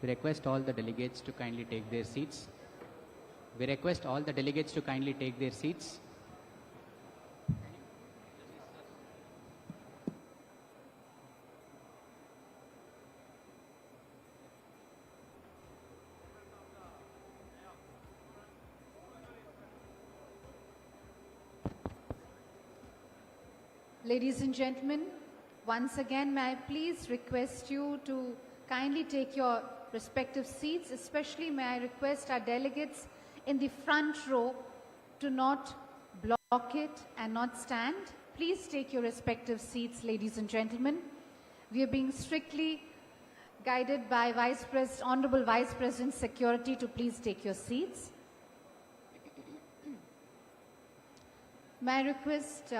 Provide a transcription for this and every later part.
We request all the delegates to kindly take their seats. We request all the delegates to kindly take their seats. Ladies and gentlemen, once again, may I please request you to kindly take your respective seats, especially may I request our delegates in the front row to not block it and not stand. Please take your respective seats, ladies and gentlemen. We are being strictly guided by Honorable Vice President Security to please take your seats. May I request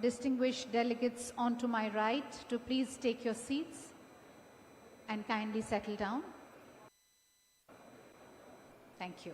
distinguished delegates on to my right to please take your seats and kindly settle down. Thank you.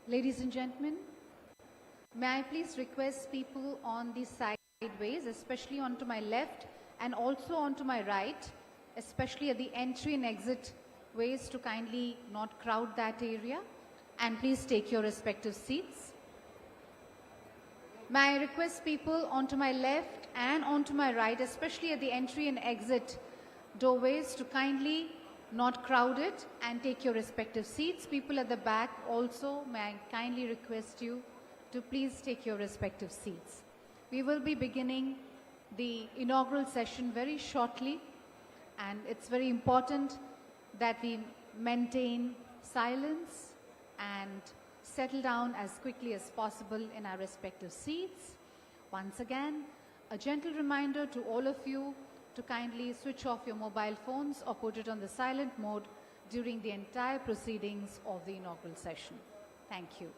Ladies and gentlemen, may I please request people on the sideways, especially onto my left and also onto my right, especially at the entry and exit ways, to kindly not crowd that area, and please take your respective seats. May I request people onto my left and onto my right, especially at the entry and exit doorways, to kindly not crowd it and take your respective seats. People at the back also, may I kindly request you to please take your respective seats. We will be beginning the inaugural session very shortly, and it's very important that we maintain silence and settle down as quickly as possible in our respective seats. Once again, a gentle reminder to all of you to kindly switch off your mobile phones or put it on the silent mode during the entire proceedings of the inaugural session. Thank you.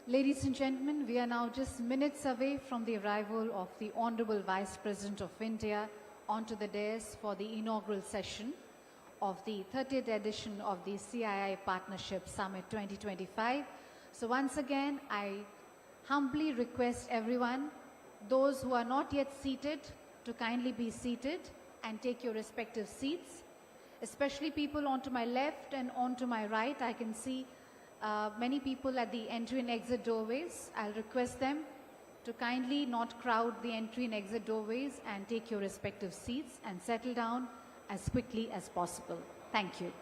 Ladies and gentlemen, we are now just minutes away from the arrival of the Honorable Vice President of India onto the dais for the inaugural session of the 30th edition of the CII Partnership Summit 2025. So once again, I humbly request everyone, those who are not yet seated, to kindly be seated and take your respective seats, especially people onto my left and onto my right. I can see many people at the entry and exit doorways. I'll request them to kindly not crowd the entry and exit doorways and take your respective seats and settle down as quickly as possible. Thank you.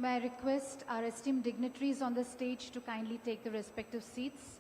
May I request our esteemed dignitaries on the stage to kindly take the respective seats.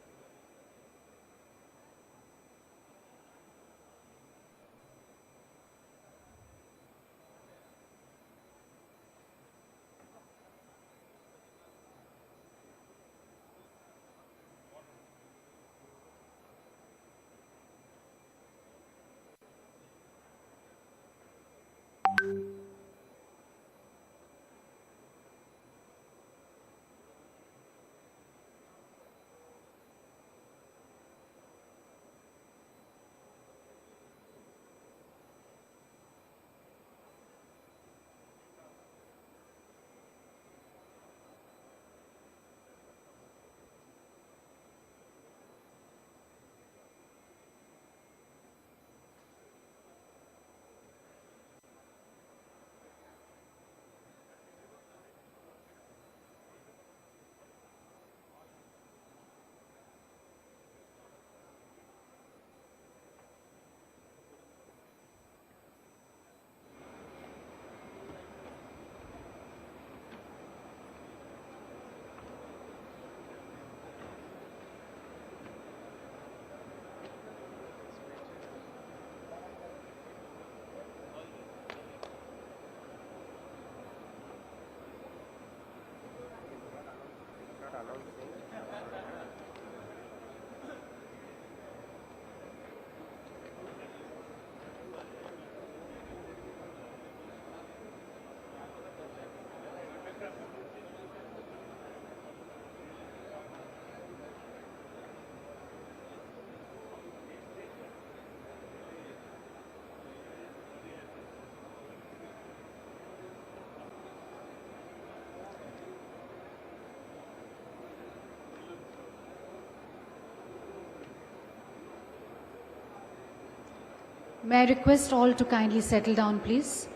May I request all to kindly settle down, please?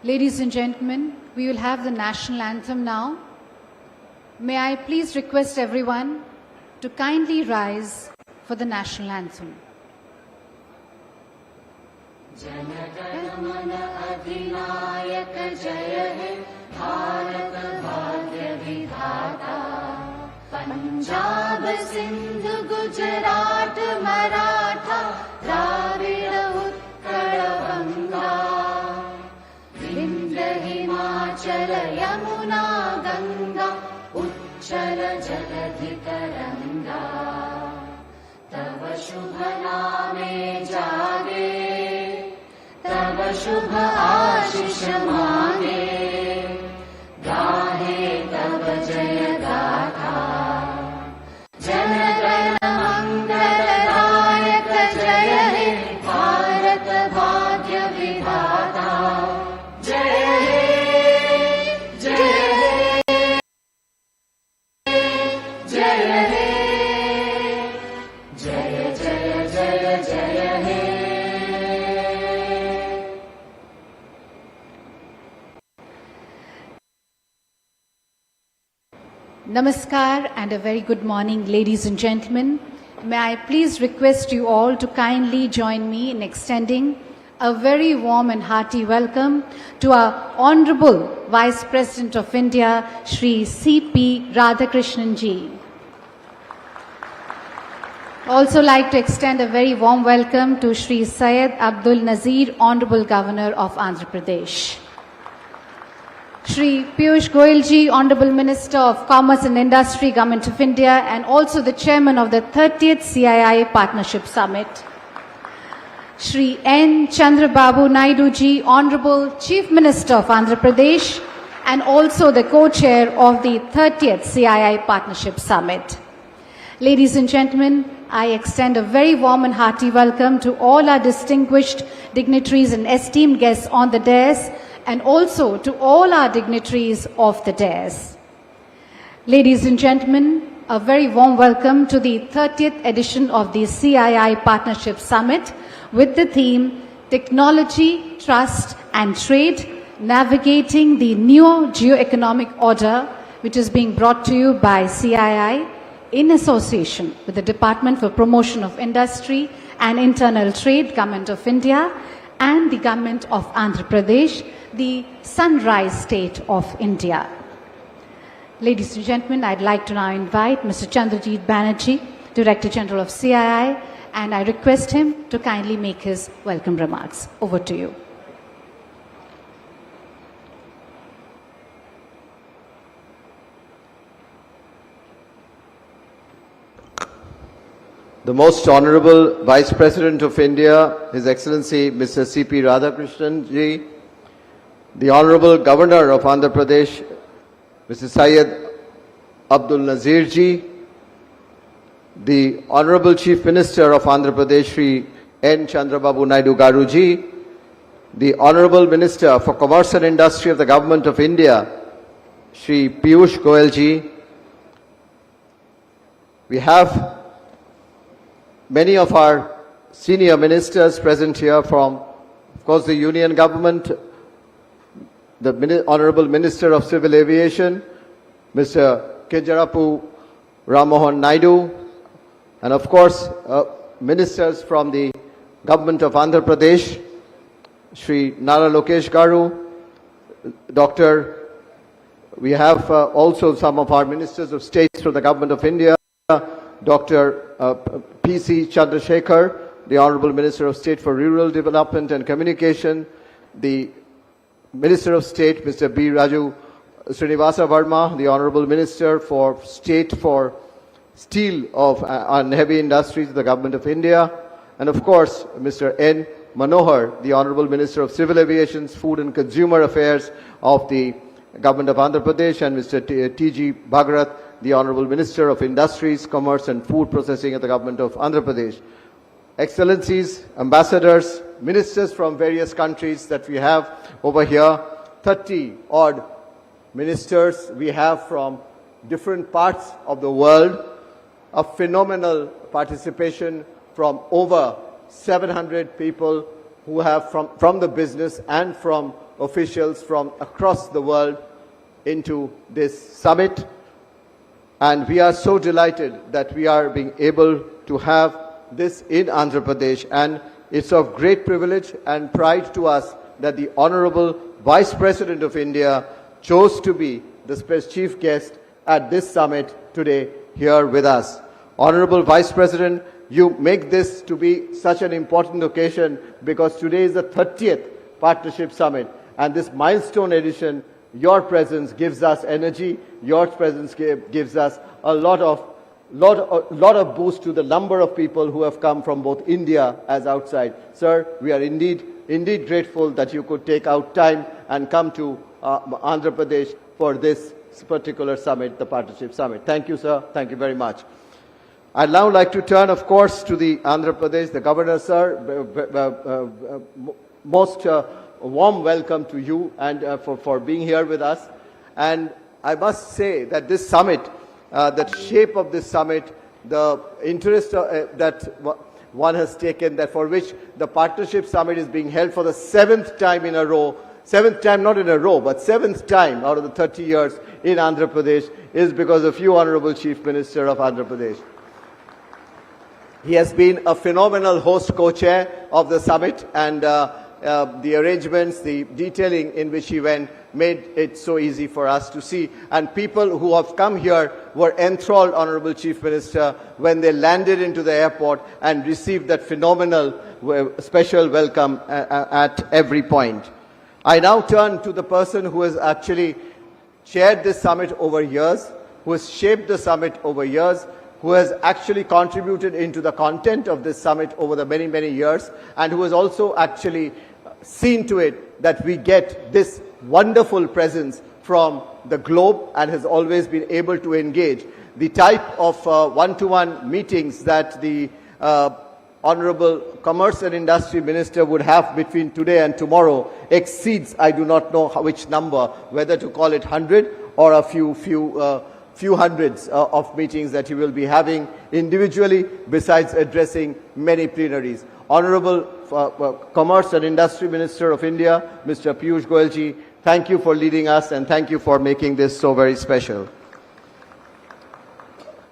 Ladies and gentlemen, we will have the national anthem now. May I please request everyone to kindly rise for the national anthem. Jana Gana Mana अधिनायक जय हे भारत भाग्य विधाता पंजाब सिंध गुजरात मराठा द्राविड़ उत्कल गंगा विंध्य हिमाचल यमुना गंगा उच्चल जलधि तरंगा तव शुभ नामे जागे तब शुभ आशीष मांगे गाहे तब जय गाथा जन गण मंगलदायक जय हे भारत भाग्य विधाता जय हे जय हे जय हे जय जय जय जय हे Namaskar and a very good morning, ladies and gentlemen. May I please request you all to kindly join me in extending a very warm and hearty welcome to our Honorable Vice President of India, Shri C.P. Radhakrishnan ji. Also like to extend a very warm welcome to Shri Syed Abdul Nazir, Honorable Governor of Andhra Pradesh. Shri Piyush Goyal ji, Honorable Minister of Commerce and Industry, Government of India, and also the Chairman of the 30th CII Partnership Summit. Shri N. Chandrababu Naidu ji, Honorable Chief Minister of Andhra Pradesh, and also the co-chair of the 30th CII Partnership Summit. Ladies and gentlemen, I extend a very warm and hearty welcome to all our distinguished dignitaries and esteemed guests on the dais, and also to all our dignitaries of the dais. Ladies and gentlemen, a very warm welcome to the 30th edition of the CII Partnership Summit with the theme Technology, Trust and Trade, navigating the new geo-economic order which is being brought to you by CII in association with the Department for Promotion of Industry and Internal Trade, Government of India, and the Government of Andhra Pradesh, the Sunrise State of India. Ladies and gentlemen, I'd like to now invite Mr. Chandrajit Banerjee, Director General of CII, and I request him to kindly make his welcome remarks. Over to you. The Most Honorable Vice President of India, His Excellency Mr. C.P. Radhakrishnan ji, the Honorable Governor of Andhra Pradesh, Mr. Syed Abdul Nazir ji, the Honorable Chief Minister of Andhra Pradesh, Shri N. Chandrababu Naidu Garu ji, the Honorable Minister for Commerce and Industry of the Government of India, Shri Piyush Goyal ji. We have many of our senior ministers present here from, of course, the Union Government, the Honorable Minister of Civil Aviation, Mr. Kejarapu Rammohan Naidu, and of course, ministers from the Government of Andhra Pradesh, Shri Nara Lokesh Garu, we have also some of our ministers of states from the Government of India, Dr. P.C. Chandrasekhar, the Honorable Minister of State for Rural Development and Communication, the Minister of State, Mr. B. Raju Srinivasa Verma, the Honorable Minister for State for Steel and Heavy Industries of the Government of India, and of course, Mr. N. Manohar, the Honorable Minister of Civil Aviation, Food and Consumer Affairs of the Government of Andhra Pradesh, and Mr. T.G. Bhagrat, the Honorable Minister of Industries, Commerce and Food Processing of the Government of Andhra Pradesh. Excellencies, ambassadors, ministers from various countries that we have over here, 30 odd ministers we have from different parts of the world, a phenomenal participation from over 700 people who have from the business and from officials from across the world into this summit. And we are so delighted that we are being able to have this in Andhra Pradesh, and it's of great privilege and pride to us that the Honorable Vice President of India chose to be the chief guest at this summit today here with us. Honorable Vice President, you make this to be such an important occasion because today is the 30th Partnership Summit, and this milestone edition, your presence gives us energy, your presence gives us a lot of boost to the number of people who have come from both India as outside. Sir, we are indeed grateful that you could take out time and come to Andhra Pradesh for this particular summit, the Partnership Summit. Thank you, sir. Thank you very much. I'd now like to turn, of course, to the Andhra Pradesh, the Governor, sir. Most warm welcome to you and for being here with us. And I must say that this summit, the shape of this summit, the interest that one has taken, that for which the Partnership Summit is being held for the 7th time in a row, 7th time not in a row, but 7th time out of the 30 years in Andhra Pradesh, is because of you, Honorable Chief Minister of Andhra Pradesh. He has been a phenomenal host co-chair of the summit, and the arrangements, the detailing in which he went made it so easy for us to see. And people who have come here were enthralled, Honorable Chief Minister, when they landed into the airport and received that phenomenal special welcome at every point. I now turn to the person who has actually chaired this summit over years, who has shaped the summit over years, who has actually contributed into the content of this summit over the many, many years, and who has also actually seen to it that we get this wonderful presence from the globe and has always been able to engage. The type of one-to-one meetings that the Honorable Commerce and Industry Minister would have between today and tomorrow exceeds, I do not know which number, whether to call it 100 or a few hundreds of meetings that he will be having individually, besides addressing many plenaries. Honorable Commerce and Industry Minister of India, Mr. Piyush Goyal ji. Thank you for leading us and thank you for making this so very special.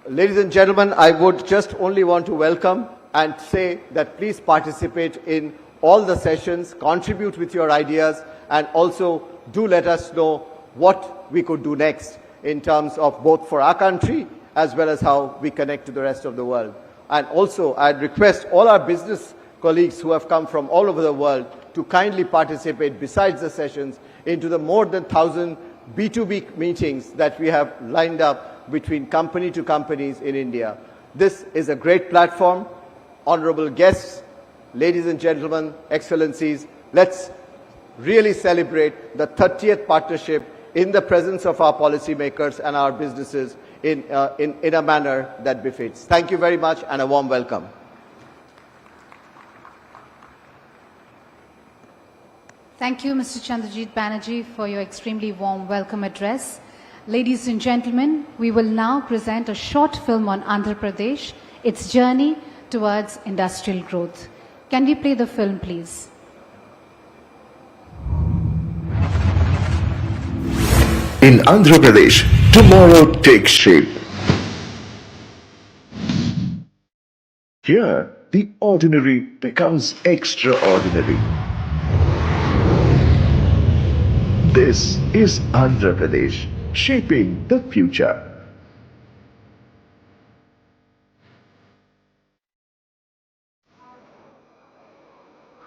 Ladies and gentlemen, I would just only want to welcome and say that please participate in all the sessions, contribute with your ideas, and also do let us know what we could do next in terms of both for our country as well as how we connect to the rest of the world. And also, I'd request all our business colleagues who have come from all over the world to kindly participate besides the sessions into the more than 1,000 B2B meetings that we have lined up between company to companies in India. This is a great platform. Honorable guests, ladies and gentlemen, excellencies, let's really celebrate the 30th partnership in the presence of our policymakers and our businesses in a manner that befits. Thank you very much and a warm welcome. Thank you, Mr. Chandrajit Banerjee, for your extremely warm welcome address. Ladies and gentlemen, we will now present a short film on Andhra Pradesh, its journey towards industrial growth. Can we play the film, please? In Andhra Pradesh, tomorrow takes shape. Here, the ordinary becomes extraordinary. This is Andhra Pradesh, shaping the future.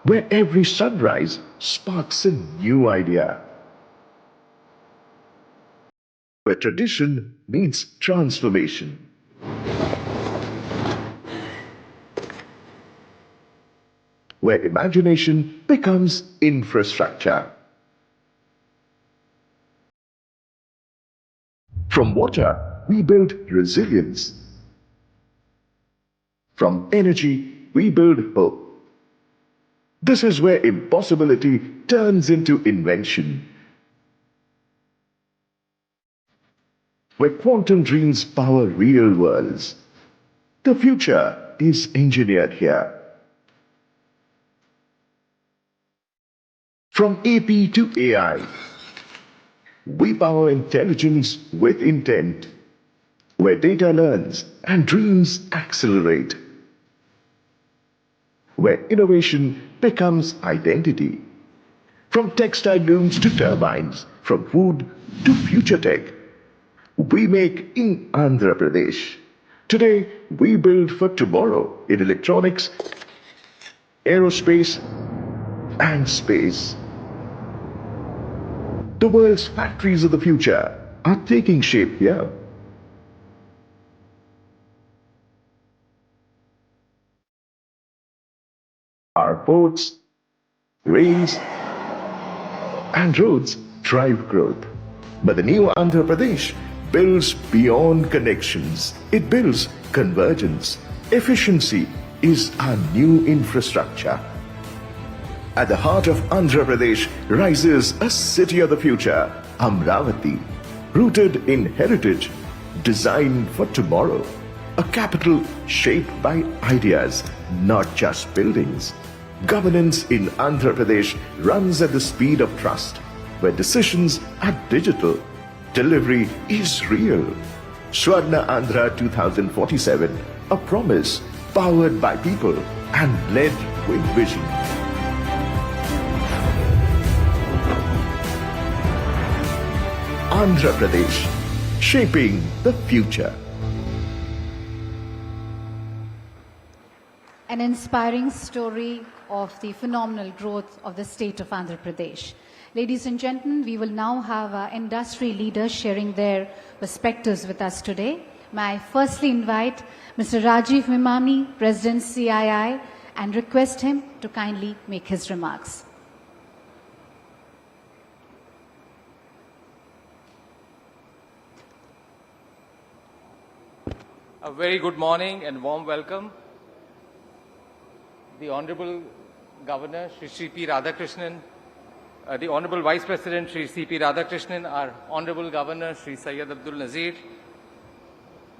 Where every sunrise sparks a new idea. Where tradition meets transformation. Where imagination becomes infrastructure. From water, we build resilience. From energy, we build hope. This is where impossibility turns into invention. Where quantum dreams power real worlds. The future is engineered here. From AP to AI, we power intelligence with intent. Where data learns and dreams accelerate. Where innovation becomes identity. From textile looms to turbines, from food to future tech, we make in Andhra Pradesh. Today, we build for tomorrow in electronics, aerospace, and space. The world's factories of the future are taking shape here. Our ports, rails, and roads drive growth. But the new Andhra Pradesh builds beyond connections. It builds convergence. Efficiency is our new infrastructure. At the heart of Andhra Pradesh rises a city of the future, Amravati, rooted in heritage, designed for tomorrow. A capital shaped by ideas, not just buildings. Governance in Andhra Pradesh runs at the speed of trust, where decisions are digital, delivery is real. Swarna Andhra 2047, a promise powered by people and led with vision. Andhra Pradesh, shaping the future. An inspiring story of the phenomenal growth of the state of Andhra Pradesh. Ladies and gentlemen, we will now have our industry leaders sharing their perspectives with us today. May I firstly invite Mr. Rajiv Mimami, President CII, and request him to kindly make his remarks. A very good morning and warm welcome. The Honorable Governor, Shri C.P. Radhakrishnan, the Honorable Vice President, Shri C.P. Radhakrishnan, our Honorable Governor, Shri Syed Abdul Nazir,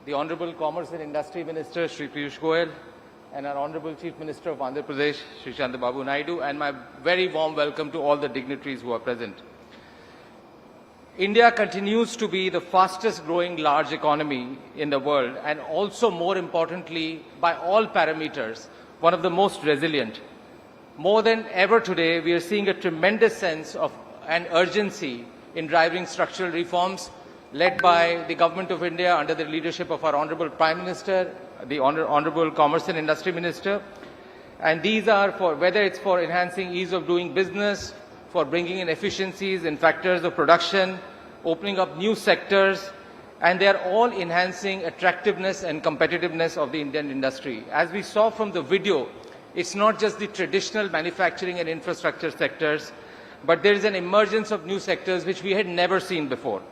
the Honorable Commerce and Industry Minister, Shri Piyush Goyal, and our Honorable Chief Minister of Andhra Pradesh, Shri Chandrababu Naidu, and my very warm welcome to all the dignitaries who are present. India continues to be the fastest growing large economy in the world, and also more importantly, by all parameters, one of the most resilient. More than ever today, we are seeing a tremendous sense of an urgency in driving structural reforms led by the Government of India under the leadership of our Honorable Prime Minister, the Honorable Commerce and Industry Minister. And these are for, whether it's for enhancing ease of doing business, for bringing in efficiencies in factors of production, opening up new sectors, and they are all enhancing attractiveness and competitiveness of the Indian industry. As we saw from the video, it's not just the traditional manufacturing and infrastructure sectors, but there is an emergence of new sectors which we had never seen before.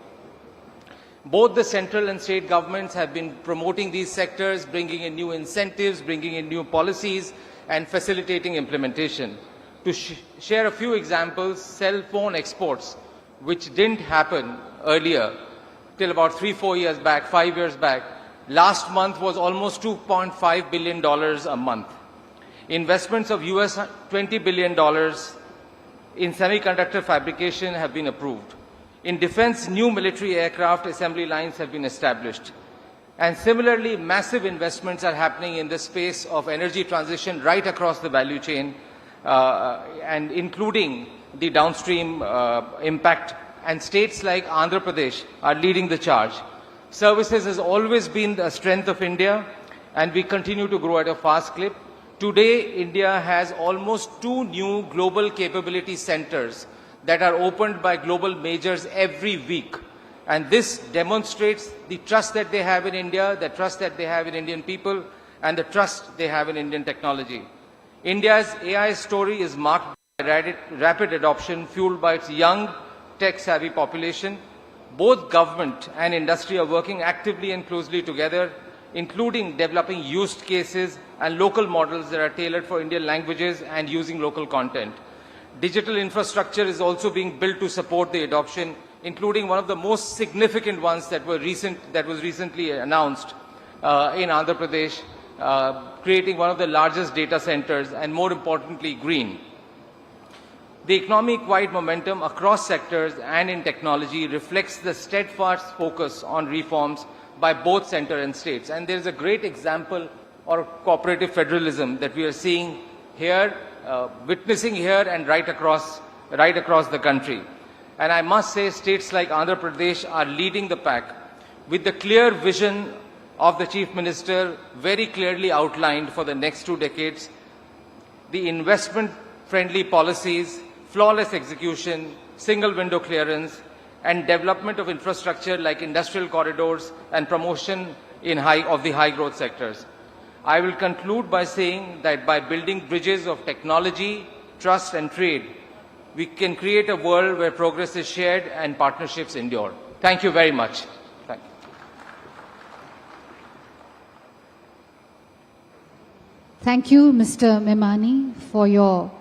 Both the central and state governments have been promoting these sectors, bringing in new incentives, bringing in new policies, and facilitating implementation. To share a few examples, cell phone exports, which didn't happen earlier, till about 3-4 years back, 5 years back, last month was almost $2.5 billion a month. Investments of US $20 billion in semiconductor fabrication have been approved. In defense, new military aircraft assembly lines have been established. And similarly, massive investments are happening in the space of energy transition right across the value chain, and including the downstream impact. And states like Andhra Pradesh are leading the charge. Services has always been a strength of India, and we continue to grow at a fast clip. Today, India has almost 2 new global capability centers that are opened by global majors every week. And this demonstrates the trust that they have in India, the trust that they have in Indian people, and the trust they have in Indian technology. India's AI story is marked by rapid adoption fueled by its young, tech-savvy population. Both government and industry are working actively and closely together, including developing use cases and local models that are tailored for Indian languages and using local content. Digital infrastructure is also being built to support the adoption, including one of the most significant ones that was recently announced in Andhra Pradesh, creating one of the largest data centers and, more importantly, green. The economic-wide momentum across sectors and in technology reflects the steadfast focus on reforms by both center and states. And there is a great example of cooperative federalism that we are seeing here, witnessing here and right across the country. And I must say, states like Andhra Pradesh are leading the pack with the clear vision of the Chief Minister very clearly outlined for the next 2 decades. The investment-friendly policies, flawless execution, single window clearance, and development of infrastructure like industrial corridors and promotion of the high growth sectors. I will conclude by saying that by building bridges of technology, trust and trade, we can create a world where progress is shared and partnerships endure. Thank you very much. Thank you. Thank you, Mr. Memani, for your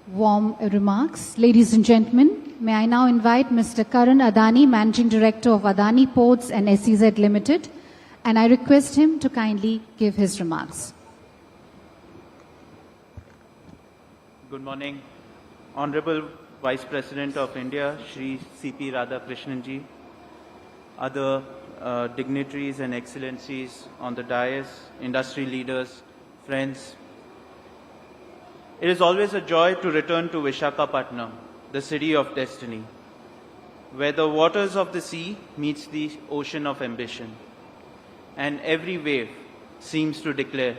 warm remarks. Ladies and gentlemen, may I now invite Mr. Karan Adani, Managing Director of Adani Ports and SEZ Limited, and I request him to kindly give his remarks. Good morning. Honorable Vice President of India, Shri C.P. Radhakrishnan ji, other dignitaries and excellencies on the dais, industry leaders, friends. It is always a joy to return to Visakhapatnam, the city of destiny, where the waters of the sea meets the ocean of ambition, and every wave seems to declare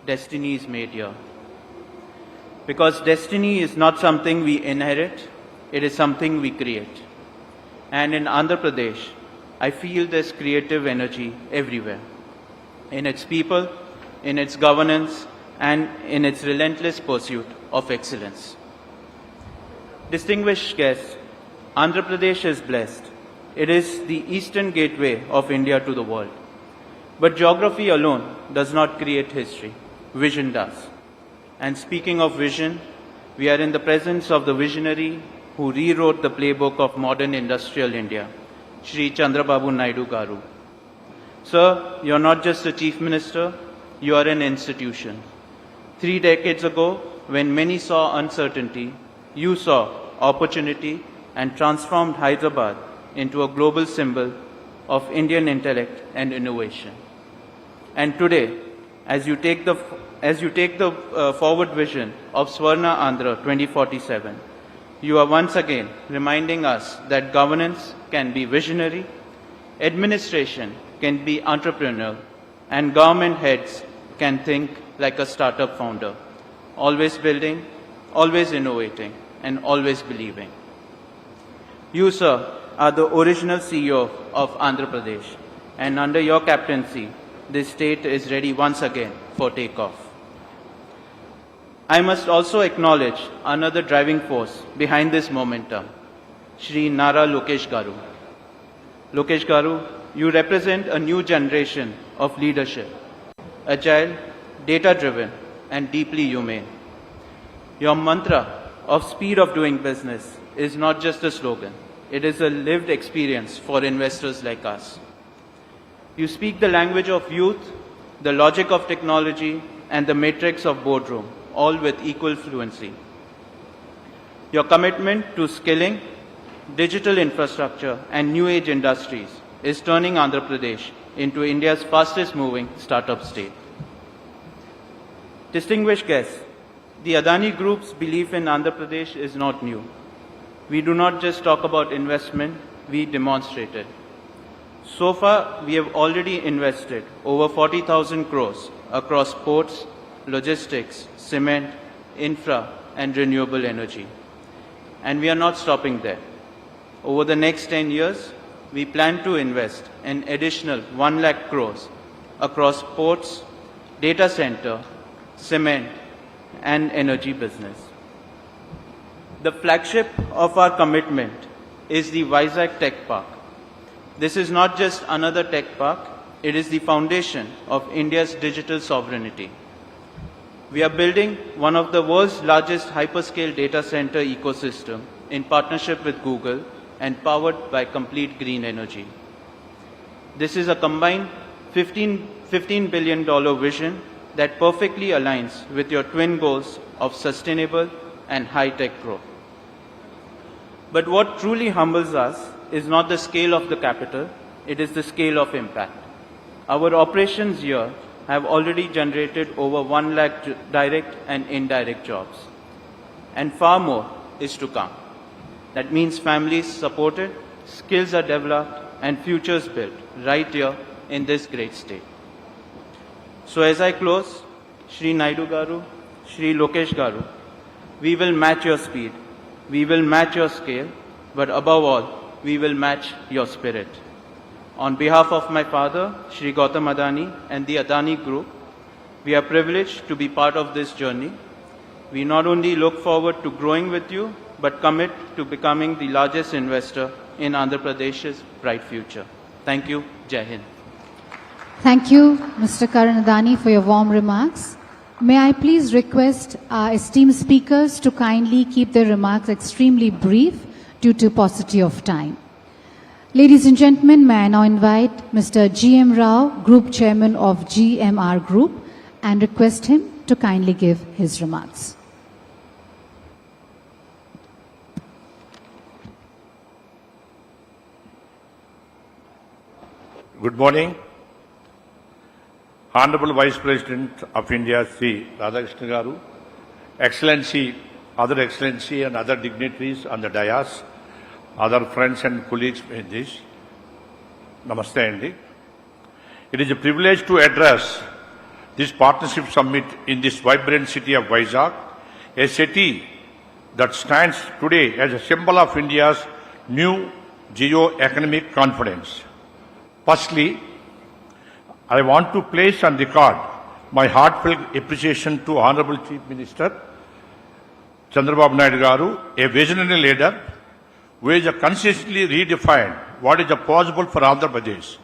destiny is made here. Because destiny is not something we inherit, it is something we create. And in Andhra Pradesh, I feel this creative energy everywhere, in its people, in its governance, and in its relentless pursuit of excellence. Distinguished guests, Andhra Pradesh is blessed. It is the eastern gateway of India to the world. But geography alone does not create history. Vision does. And speaking of vision, we are in the presence of the visionary who rewrote the playbook of modern industrial India, Shri Chandrababu Naidu Garu. Sir, you're not just a Chief Minister, you are an institution. 3 decades ago, when many saw uncertainty, you saw opportunity and transformed Hyderabad into a global symbol of Indian intellect and innovation. And today, as you take the forward vision of Swarna Andhra 2047, you are once again reminding us that governance can be visionary, administration can be entrepreneurial, and government heads can think like a startup founder, always building, always innovating, and always believing. You, sir, are the original CEO of Andhra Pradesh, and under your captaincy, this state is ready once again for takeoff. I must also acknowledge another driving force behind this momentum, Shri Nara Lokesh Garu. Lokesh Garu, you represent a new generation of leadership, agile, data-driven, and deeply humane. Your mantra of speed of doing business is not just a slogan, it is a lived experience for investors like us. You speak the language of youth, the logic of technology, and the matrix of boardroom, all with equal fluency. Your commitment to skilling, digital infrastructure, and new age industries is turning Andhra Pradesh into India's fastest moving startup state. Distinguished guests, the Adani Group's belief in Andhra Pradesh is not new. We do not just talk about investment, we demonstrate it. So far, we have already invested over 40,000 crores across ports, logistics, cement, infra, and renewable energy. And we are not stopping there. Over the next 10 years, we plan to invest an additional 1 lakh crores across ports, data center, cement, and energy business. The flagship of our commitment is the Vizag Tech Park. This is not just another tech park, it is the foundation of India's digital sovereignty. We are building one of the world's largest hyperscale data center ecosystem in partnership with Google and powered by complete green energy. This is a combined $15 billion vision that perfectly aligns with your twin goals of sustainable and high-tech growth. But what truly humbles us is not the scale of the capital, it is the scale of impact. Our operations here have already generated over 1 lakh direct and indirect jobs. And far more is to come. That means families supported, skills are developed, and futures built right here in this great state. So as I close, Shri Naidu Garu, Shri Lokesh Garu, we will match your speed, we will match your scale, but above all, we will match your spirit. On behalf of my father, Shri Gautam Adani, and the Adani Group, we are privileged to be part of this journey. We not only look forward to growing with you, but commit to becoming the largest investor in Andhra Pradesh's bright future. Thank you. Jai Hind. Thank you, Mr. Karan Adani, for your warm remarks. May I please request our esteemed speakers to kindly keep their remarks extremely brief due to paucity of time. Ladies and gentlemen, may I now invite Mr. G.M. Rao, Group Chairman of GMR Group, and request him to kindly give his remarks. Good morning. Honorable Vice President of India, Sri Radhakrishna Garu, Excellency, Other Excellency and other dignitaries on the dais, other friends and colleagues in this, Namaste Andi. It is a privilege to address this partnership summit in this vibrant city of Vizag, a city that stands today as a symbol of India's new geo-economic confidence. Firstly, I want to place on record my heartfelt appreciation to Honorable Chief Minister Chandrababu Naidu Garu, a visionary leader who has consistently redefined what is possible for Andhra Pradesh.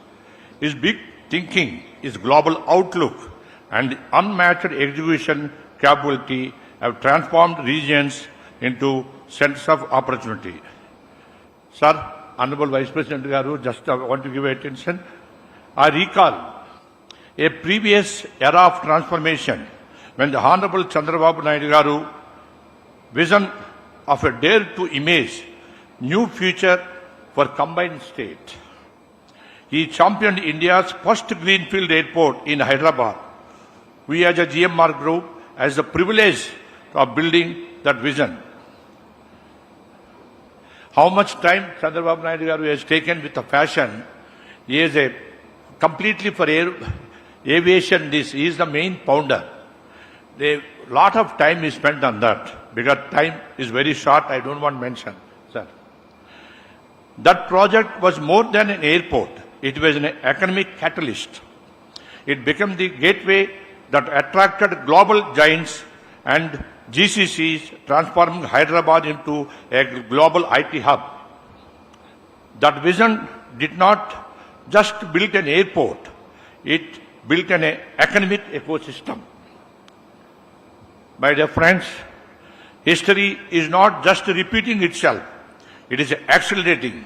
His big thinking, his global outlook, and unmatched execution capability have transformed regions into centers of opportunity. Sir, Honorable Vice President Garu, just want to give attention. I recall a previous era of transformation when the Honorable Chandrababu Naidu Garu vision of a dare to image new future for combined state. He championed India's first greenfield airport in Hyderabad. We as a GMR group has the privilege of building that vision. How much time Chandrababu Naidu Garu has taken with the fashion, he is a completely for aviation, he is the main founder. A lot of time is spent on that because time is very short, I don't want to mention, sir. That project was more than an airport. It was an economic catalyst. It became the gateway that attracted global giants and GCCs, transforming Hyderabad into a global IT hub. That vision did not just build an airport, it built an economic ecosystem. My dear friends, history is not just repeating itself, it is accelerating.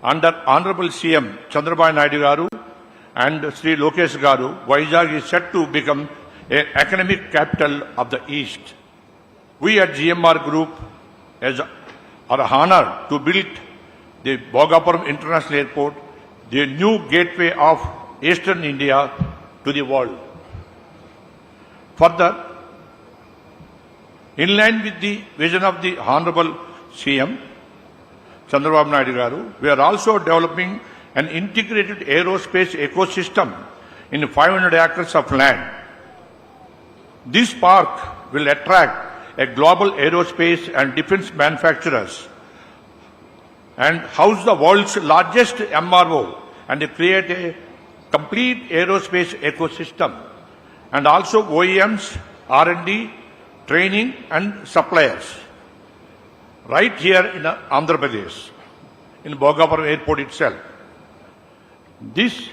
Under Honorable CM Chandrababu Naidu Garu and Sri Lokesh Garu, Vizag is set to become an economic capital of the East. We at GMR Group are honored to build the Bhogapuram International Airport, the new gateway of Eastern India to the world. Further, in line with the vision of the Honorable CM Chandrababu Naidu Garu, we are also developing an integrated aerospace ecosystem in 500 acres of land. This park will attract a global aerospace and defense manufacturers and house the world's largest MRO and create a complete aerospace ecosystem and also OEMs, R&D, training and suppliers. Right here in Andhra Pradesh, in Bhogapuram Airport itself. This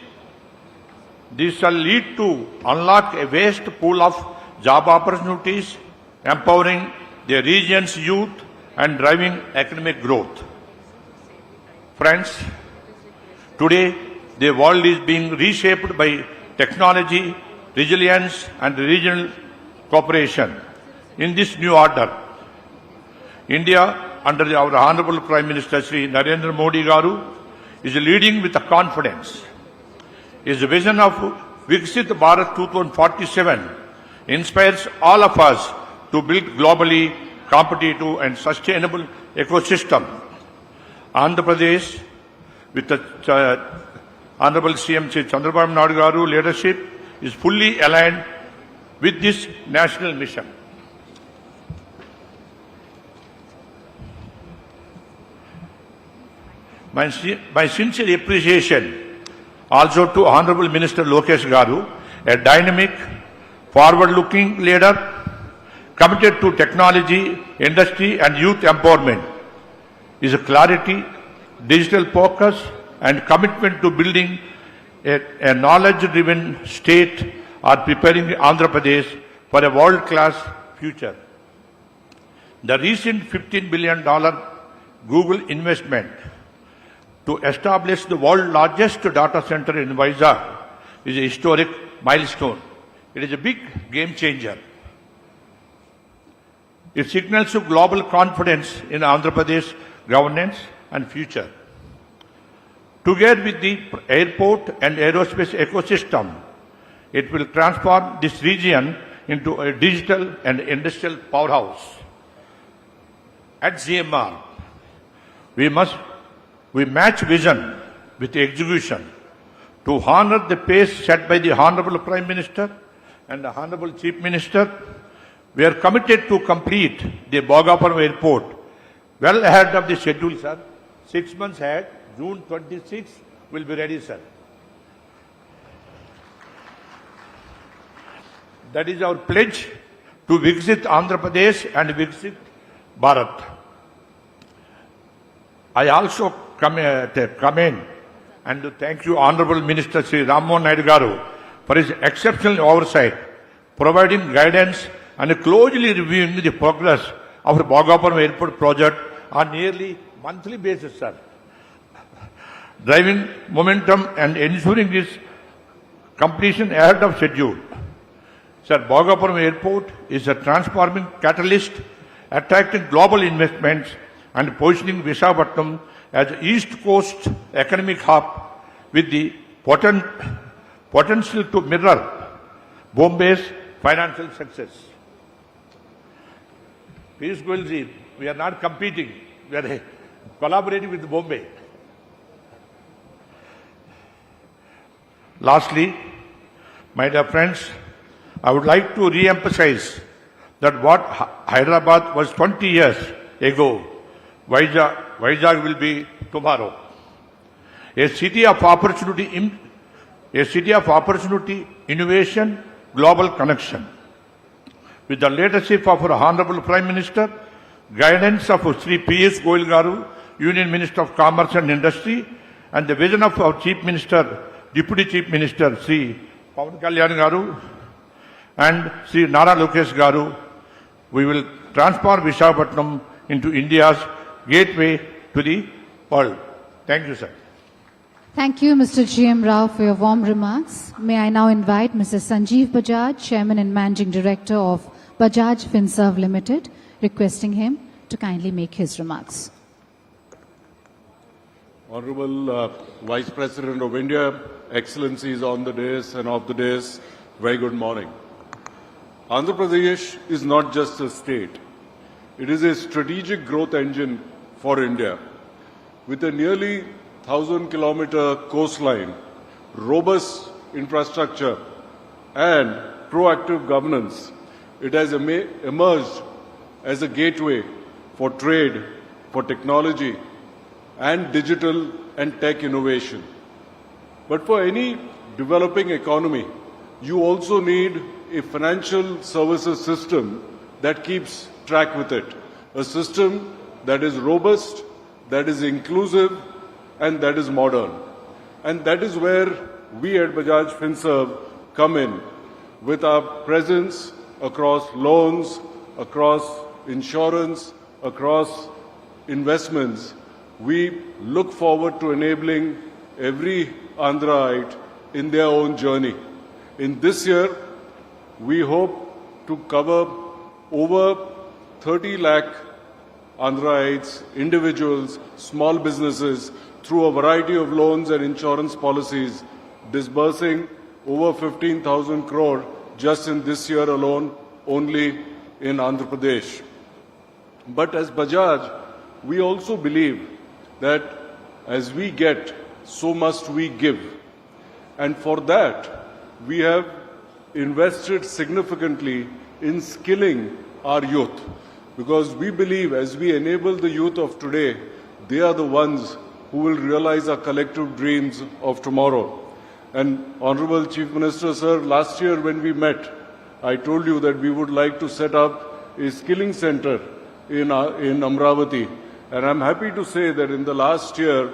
shall lead to unlock a vast pool of job opportunities, empowering the region's youth and driving economic growth. Friends, today the world is being reshaped by technology, resilience and regional cooperation. In this new order, India, under our Honorable Prime Minister Sri Narendra Modi Garu, is leading with confidence. His vision of Viksit Bharat 2047 inspires all of us to build globally competitive and sustainable ecosystem. Andhra Pradesh, with the Honorable CM Sri Chandrababu Naidu Garu leadership, is fully aligned with this national mission. My sincere appreciation also to Honorable Minister Lokesh Garu, a dynamic, forward-looking leader committed to technology, industry and youth empowerment. His clarity, digital focus and commitment to building a knowledge-driven state are preparing Andhra Pradesh for a world-class future. The recent $15 billion Google investment to establish the world's largest data center in Vizag is a historic milestone. It is a big game changer. It signals global confidence in Andhra Pradesh governance and future. Together with the airport and aerospace ecosystem, it will transform this region into a digital and industrial powerhouse. At GMR, we match vision with execution to honor the pace set by the Honorable Prime Minister and the Honorable Chief Minister. We are committed to complete the Bhogapuram Airport well ahead of the schedule, sir. 6 months ahead, June 26 will be ready, sir. That is our pledge to Viksit Andhra Pradesh and Viksit Bharat. I also commend and to thank you, Honorable Minister Sri Rammohan Naidu Garu, for his exceptional oversight, providing guidance and closely reviewing the progress of the Bhogapuram Airport project on nearly monthly basis, sir. Driving momentum and ensuring its completion ahead of schedule. Sir, Bhogapuram Airport is a transforming catalyst, attracting global investments and positioning Visakhapatnam as an East Coast economic hub with the potential to mirror Bombay's financial success. Piyush Goyalji, we are not competing, we are collaborating with Bombay. Lastly, my dear friends, I would like to re-emphasize that what Hyderabad was 20 years ago, Vizag will be tomorrow. A city of opportunity, innovation, global connection. With the leadership of our Honorable Prime Minister, guidance of Sri Piyush Goyal Garu, Union Minister of Commerce and Industry, and the vision of our Chief Minister, Deputy Chief Minister, Sri Pawan Kalyan Garu, and Sri Nara Lokesh Garu, we will transform Visakhapatnam into India's gateway to the world. Thank you, sir. Thank you, Mr. G.M. Rao, for your warm remarks. May I now invite Mr. Sanjeev Bajaj, Chairman and Managing Director of Bajaj Finserv Limited, requesting him to kindly make his remarks. Honorable Vice President of India, Excellencies on the dais and off the dais, very good morning. Andhra Pradesh is not just a state. It is a strategic growth engine for India. With a nearly 1,000-kilometer coastline, robust infrastructure and proactive governance, it has emerged as a gateway for trade, for technology and digital and tech innovation. But for any developing economy, you also need a financial services system that keeps track with it. A system that is robust, that is inclusive, and that is modern. And that is where we at Bajaj Finserv come in with our presence across loans, across insurance, across investments. We look forward to enabling every Andhraite in their own journey. In this year, we hope to cover over 30 lakh Andhraites, individuals, small businesses through a variety of loans and insurance policies, disbursing over 15,000 crore just in this year alone, only in Andhra Pradesh. But as Bajaj, we also believe that as we get, so must we give. And for that, we have invested significantly in skilling our youth. Because we believe as we enable the youth of today, they are the ones who will realize our collective dreams of tomorrow. And Honorable Chief Minister, sir, last year when we met, I told you that we would like to set up a skilling center in Amravati. And I'm happy to say that in the last year,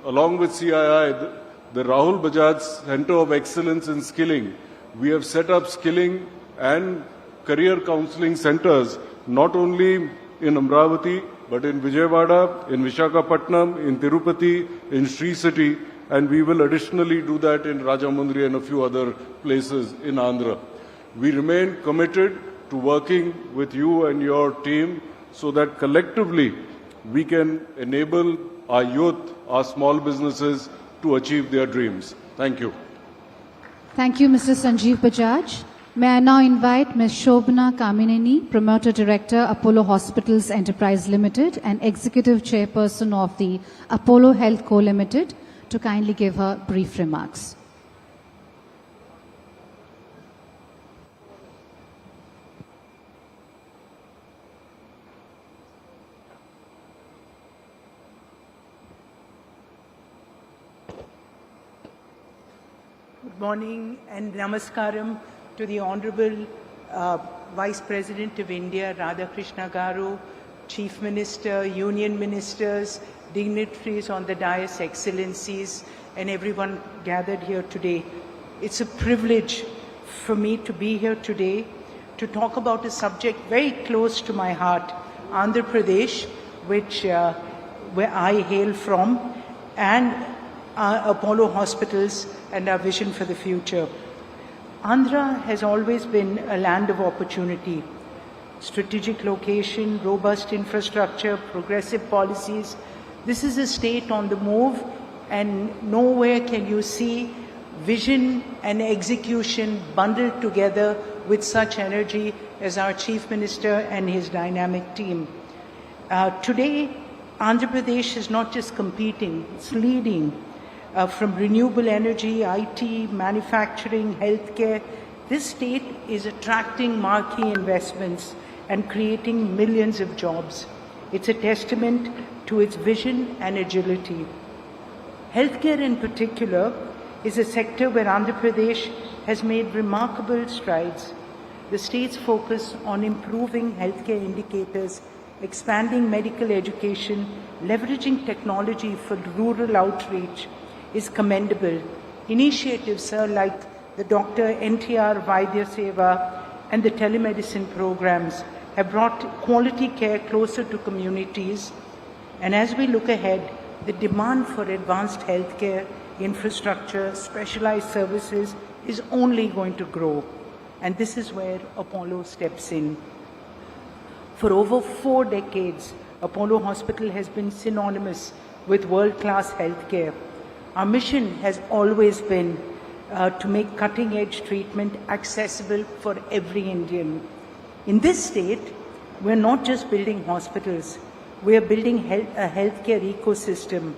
along with CII, the Rahul Bajaj Center of Excellence in Skilling, we have set up skilling and career counseling centers, not only in Amravati, but in Vijayawada, in Visakhapatnam, in Tirupati, in Sri City, and we will additionally do that in Rajamundry and a few other places in Andhra. We remain committed to working with you and your team so that collectively we can enable our youth, our small businesses to achieve their dreams. Thank you. Thank you, Mr. Sanjeev Bajaj. May I now invite Ms. Shobhana Kamineni, Promoter Director, Apollo Hospitals Enterprise Limited and Executive Chairperson of the Apollo Health Co. Limited, to kindly give her brief remarks. Good morning and namaskaram to the Honorable Vice President of India, Radhakrishna Garu, Chief Minister, Union Ministers, dignitaries on the dais, Excellencies, and everyone gathered here today. It's a privilege for me to be here today to talk about a subject very close to my heart, Andhra Pradesh, where I hail from, and Apollo hospitals and our vision for the future. Andhra has always been a land of opportunity. Strategic location, robust infrastructure, progressive policies. This is a state on the move, and nowhere can you see vision and execution bundled together with such energy as our Chief Minister and his dynamic team. Today, Andhra Pradesh is not just competing, it's leading. From renewable energy, IT, manufacturing, healthcare, this state is attracting marquee investments and creating millions of jobs. It's a testament to its vision and agility. Healthcare in particular is a sector where Andhra Pradesh has made remarkable strides. The state's focus on improving healthcare indicators, expanding medical education, leveraging technology for rural outreach is commendable. Initiatives, sir, like the Dr. NTR Vaidya Seva and the telemedicine programs have brought quality care closer to communities. And as we look ahead, the demand for advanced healthcare, infrastructure, specialized services is only going to grow. And this is where Apollo steps in. For over 4 decades, Apollo Hospital has been synonymous with world-class healthcare. Our mission has always been to make cutting-edge treatment accessible for every Indian. In this state, we're not just building hospitals, we're building a healthcare ecosystem.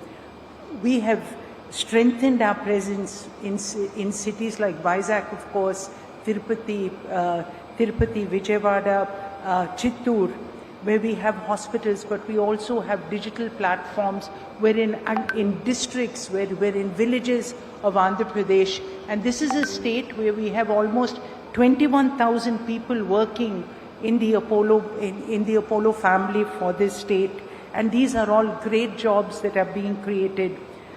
We have strengthened our presence in cities like Vizag, of course, Tirupati, Vijayawada, Chittoor, where we have hospitals, but we also have digital platforms. We're in districts, we're in villages of Andhra Pradesh. And this is a state where we have almost 21,000 people working in the Apollo family for this state. And these are all great jobs that are being created.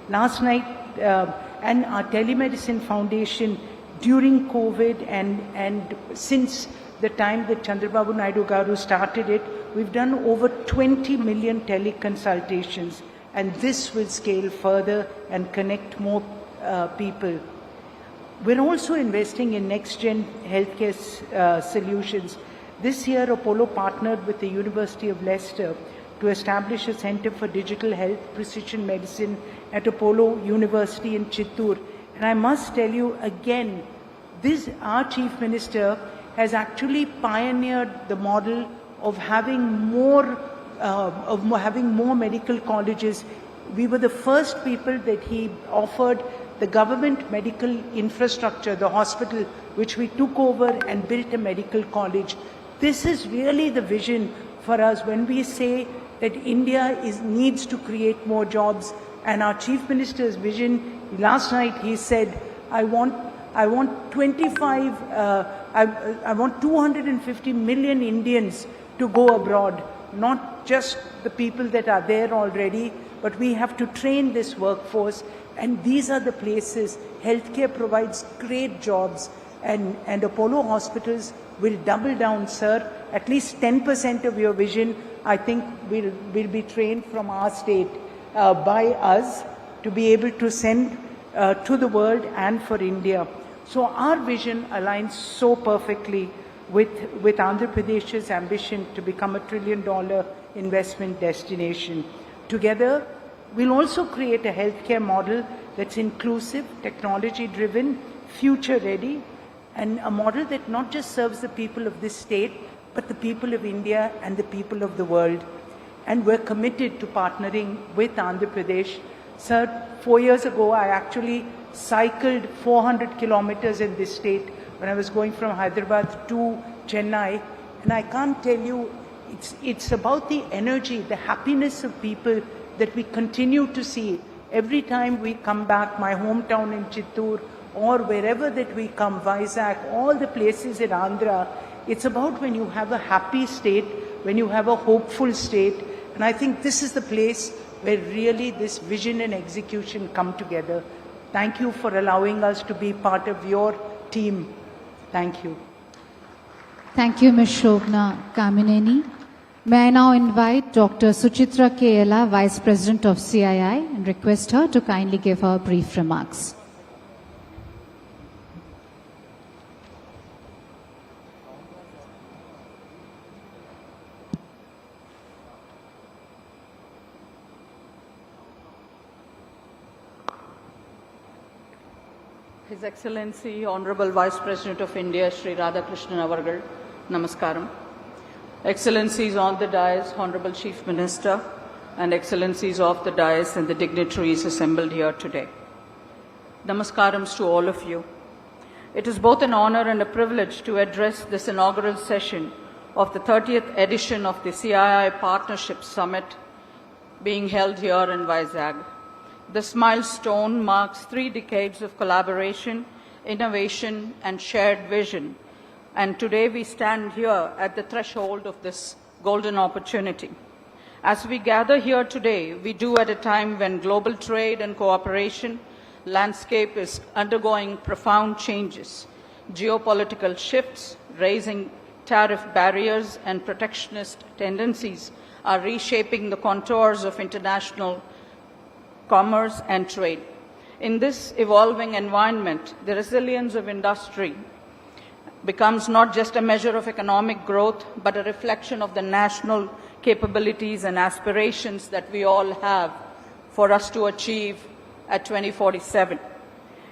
Last night, and our telemedicine foundation during COVID and since the time that Chandrababu Naidu Garu started it, we've done over 20 million teleconsultations, and this will scale further and connect more people. We're also investing in next-gen healthcare solutions. This year, Apollo partnered with the University of Leicester to establish a Center for Digital Health Precision Medicine at Apollo University in Chittoor. And I must tell you again, our Chief Minister has actually pioneered the model of having more medical colleges. We were the first people that he offered the government medical infrastructure, the hospital, which we took over and built a medical college. This is really the vision for us when we say that India needs to create more jobs. And our Chief Minister's vision, last night he said, I want 250 million Indians to go abroad, not just the people that are there already, but we have to train this workforce. And these are the places. Healthcare provides great jobs, and Apollo hospitals will double down, sir. At least 10% of your vision, I think, will be trained from our state by us to be able to send to the world and for India. So our vision aligns so perfectly with Andhra Pradesh's ambition to become $1 trillion investment destination. Together, we'll also create a healthcare model that's inclusive, technology-driven, future-ready, and a model that not just serves the people of this state, but the people of India and the people of the world. And we're committed to partnering with Andhra Pradesh. Sir, 4 years ago, I actually cycled 400 kilometers in this state when I was going from Hyderabad to Chennai. And I can't tell you, it's about the energy, the happiness of people that we continue to see. Every time we come back, my hometown in Chittoor, or wherever that we come, Vizag, all the places in Andhra, it's about when you have a happy state, when you have a hopeful state. And I think this is the place where really this vision and execution come together. Thank you for allowing us to be part of your team. Thank you. Thank you, Ms. Shobna Kamineni. May I now invite Dr. Suchitra Kcal, Vice President of CII, and request her to kindly give her brief remarks. His Excellency, Honorable Vice President of India, Shri Radhakrishnan Avargal, Namaskaram. Excellencies on the dais, Honorable Chief Minister, and Excellencies of the dais and the dignitaries assembled here today. Namaskarams to all of you. It is both an honor and a privilege to address this inaugural session of the 30th edition of the CII Partnership Summit being held here in Vizag. This milestone marks 3 decades of collaboration, innovation, and shared vision. And today we stand here at the threshold of this golden opportunity. As we gather here today, we do at a time when global trade and cooperation landscape is undergoing profound changes. Geopolitical shifts, raising tariff barriers, and protectionist tendencies are reshaping the contours of international commerce and trade. In this evolving environment, the resilience of industry becomes not just a measure of economic growth, but a reflection of the national capabilities and aspirations that we all have for us to achieve at 2047.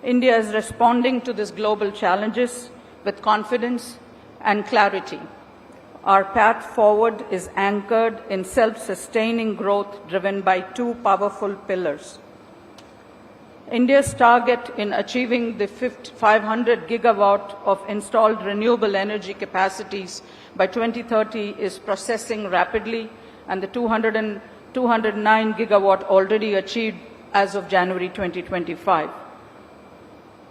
India is responding to these global challenges with confidence and clarity. Our path forward is anchored in self-sustaining growth driven by 2 powerful pillars. India's target in achieving the 500 gigawatt of installed renewable energy capacities by 2030 is processing rapidly, and the 209 gigawatt already achieved as of January 2025.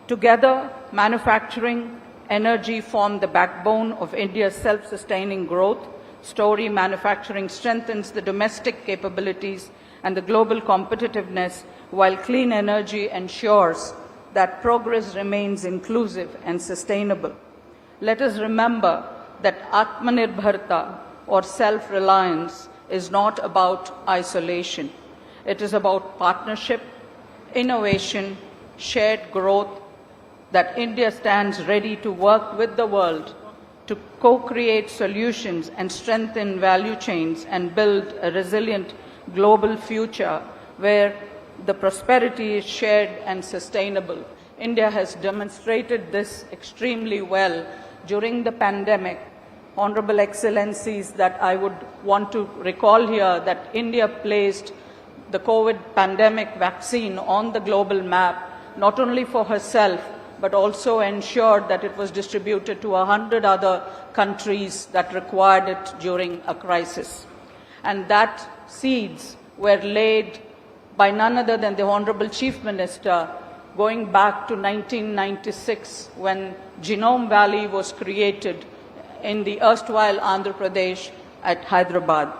Together, manufacturing, energy form the backbone of India's self-sustaining growth story. Manufacturing strengthens the domestic capabilities and the global competitiveness, while clean energy ensures that progress remains inclusive and sustainable. Let us remember that Atmanirbharta, or self-reliance, is not about isolation. It is about partnership, innovation, shared growth, that India stands ready to work with the world to co-create solutions and strengthen value chains and build a resilient global future where the prosperity is shared and sustainable. India has demonstrated this extremely well during the pandemic. Honorable Excellencies, that I would want to recall here that India placed the COVID pandemic vaccine on the global map, not only for herself, but also ensured that it was distributed to 100 other countries that required it during a crisis. And that seeds were laid by none other than the Honorable Chief Minister, going back to 1996, when Genome Valley was created in the erstwhile Andhra Pradesh at Hyderabad.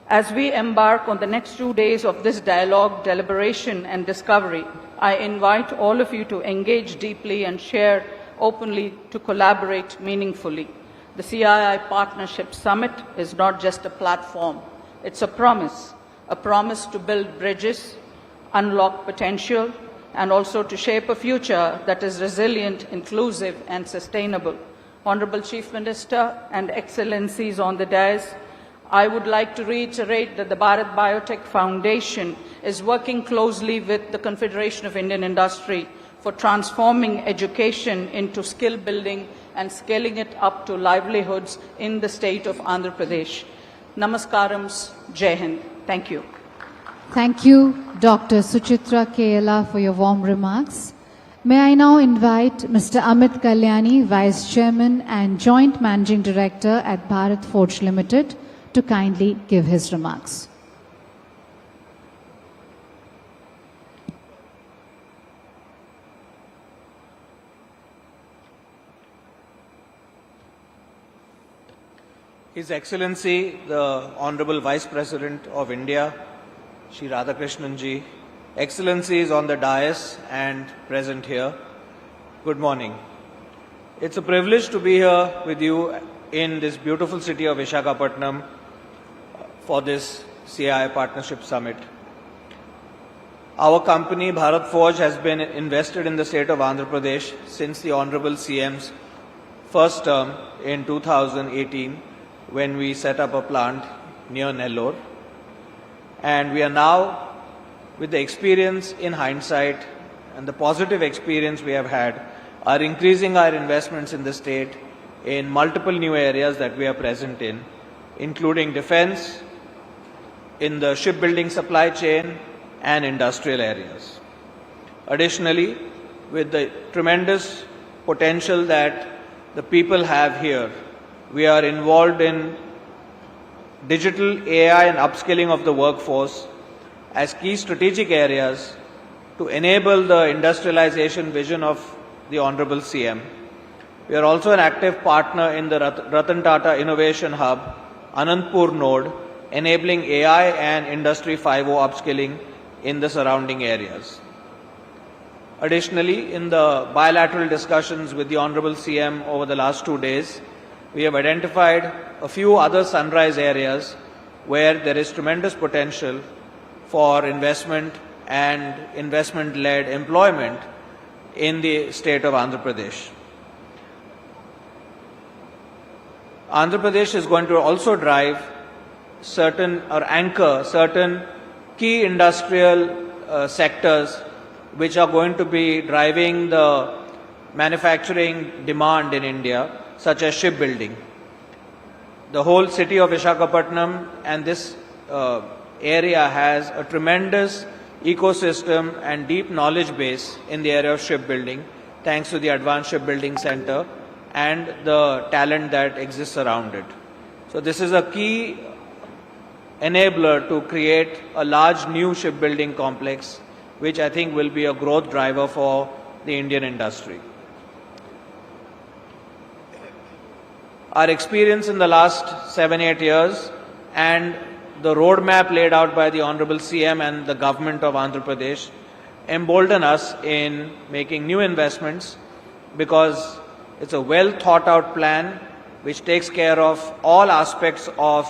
As we embark on the next 2 days of this dialogue, deliberation, and discovery, I invite all of you to engage deeply and share openly, to collaborate meaningfully. The CII Partnership Summit is not just a platform. It's a promise to build bridges, unlock potential, and also to shape a future that is resilient, inclusive, and sustainable. Honorable Chief Minister and Excellencies on the dais, I would like to reiterate that the Bharat Biotech Foundation is working closely with the Confederation of Indian Industry for transforming education into skill building and scaling it up to livelihoods in the state of Andhra Pradesh. Namaskarams, Jai Hind. Thank you. Thank you, Dr. Suchitra Kcal, for your warm remarks. May I now invite Mr. Amit Kalyani, Vice Chairman and Joint Managing Director at Bharat Forge Limited, to kindly give his remarks. His Excellency, the Honorable Vice President of India, Shri Radhakrishnan Ji, Excellencies on the dais and present here, good morning. It's a privilege to be here with you in this beautiful city of Visakhapatnam for this CII Partnership Summit. Our company, Bharat Forge, has been invested in the state of Andhra Pradesh since the Honorable CM's first term in 2018, when we set up a plant near Nellore. And we are now, with the experience in hindsight and the positive experience we have had, are increasing our investments in the state in multiple new areas that we are present in, including defense, in the shipbuilding supply chain, and industrial areas. Additionally, with the tremendous potential that the people have here, we are involved in digital AI and upskilling of the workforce as key strategic areas to enable the industrialization vision of the Honorable CM. We are also an active partner in the Ratan Tata Innovation Hub, Anandpur node, enabling AI and Industry 5.0 upskilling in the surrounding areas. Additionally, in the bilateral discussions with the Honorable CM over the last 2 days, we have identified a few other sunrise areas where there is tremendous potential for investment and investment-led employment in the state of Andhra Pradesh. Andhra Pradesh is going to also drive certain or anchor certain key industrial sectors which are going to be driving the manufacturing demand in India, such as shipbuilding. The whole city of Visakhapatnam and this area has a tremendous ecosystem and deep knowledge base in the area of shipbuilding, thanks to the Advanced Shipbuilding Center and the talent that exists around it. So this is a key enabler to create a large new shipbuilding complex, which I think will be a growth driver for the Indian industry. Our experience in the last 7-8 years and the roadmap laid out by the Honorable CM and the government of Andhra Pradesh embolden us in making new investments, because it's a well thought out plan which takes care of all aspects of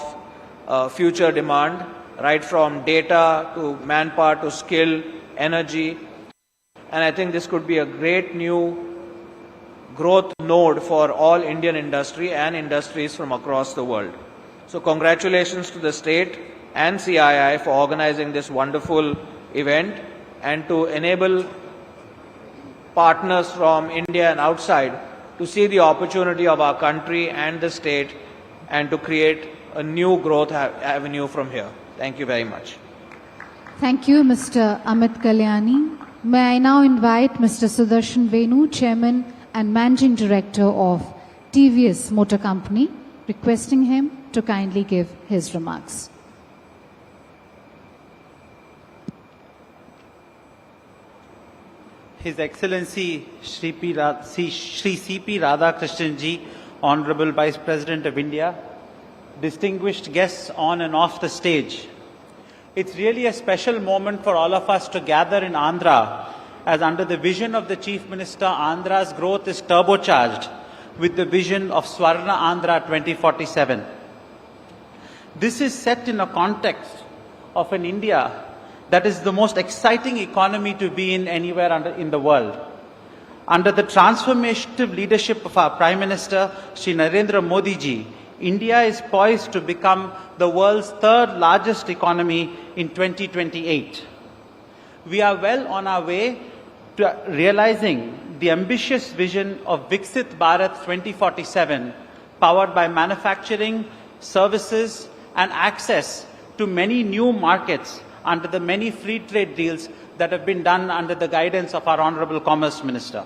future demand, right from data to manpower to skill, energy. And I think this could be a great new growth node for all Indian industry and industries from across the world. So congratulations to the state and CII for organizing this wonderful event and to enable partners from India and outside to see the opportunity of our country and the state and to create a new growth avenue from here. Thank you very much. Thank you, Mr. Amit Kalyani. May I now invite Mr. Sudarshan Venu, Chairman and Managing Director of TVS Motor Company, requesting him to kindly give his remarks. His Excellency Shri C.P. Radhakrishnan Ji, Honorable Vice President of India, distinguished guests on and off the stage. It's really a special moment for all of us to gather in Andhra, as under the vision of the Chief Minister, Andhra's growth is turbocharged with the vision of Swarna Andhra 2047. This is set in a context of an India that is the most exciting economy to be in anywhere in the world. Under the transformative leadership of our Prime Minister, Shri Narendra Modi Ji, India is poised to become the world's third largest economy in 2028. We are well on our way to realizing the ambitious vision of Viksit Bharat 2047, powered by manufacturing, services, and access to many new markets under the many free trade deals that have been done under the guidance of our Honorable Commerce Minister.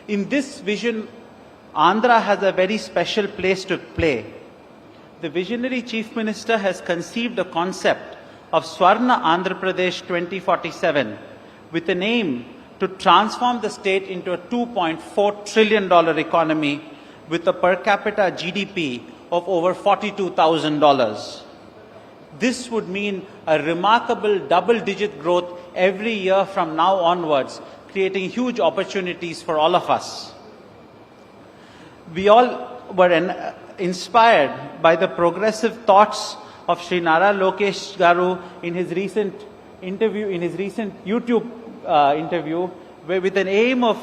In this vision, Andhra has a very special place to play. The visionary Chief Minister has conceived a concept of Swarna Andhra Pradesh 2047 with an aim to transform the state into a $2.4 trillion economy with a per capita GDP of over $42,000. This would mean a remarkable double-digit growth every year from now onwards, creating huge opportunities for all of us. We all were inspired by the progressive thoughts of Sri Nara Lokesh Garu in his recent YouTube interview, where with an aim of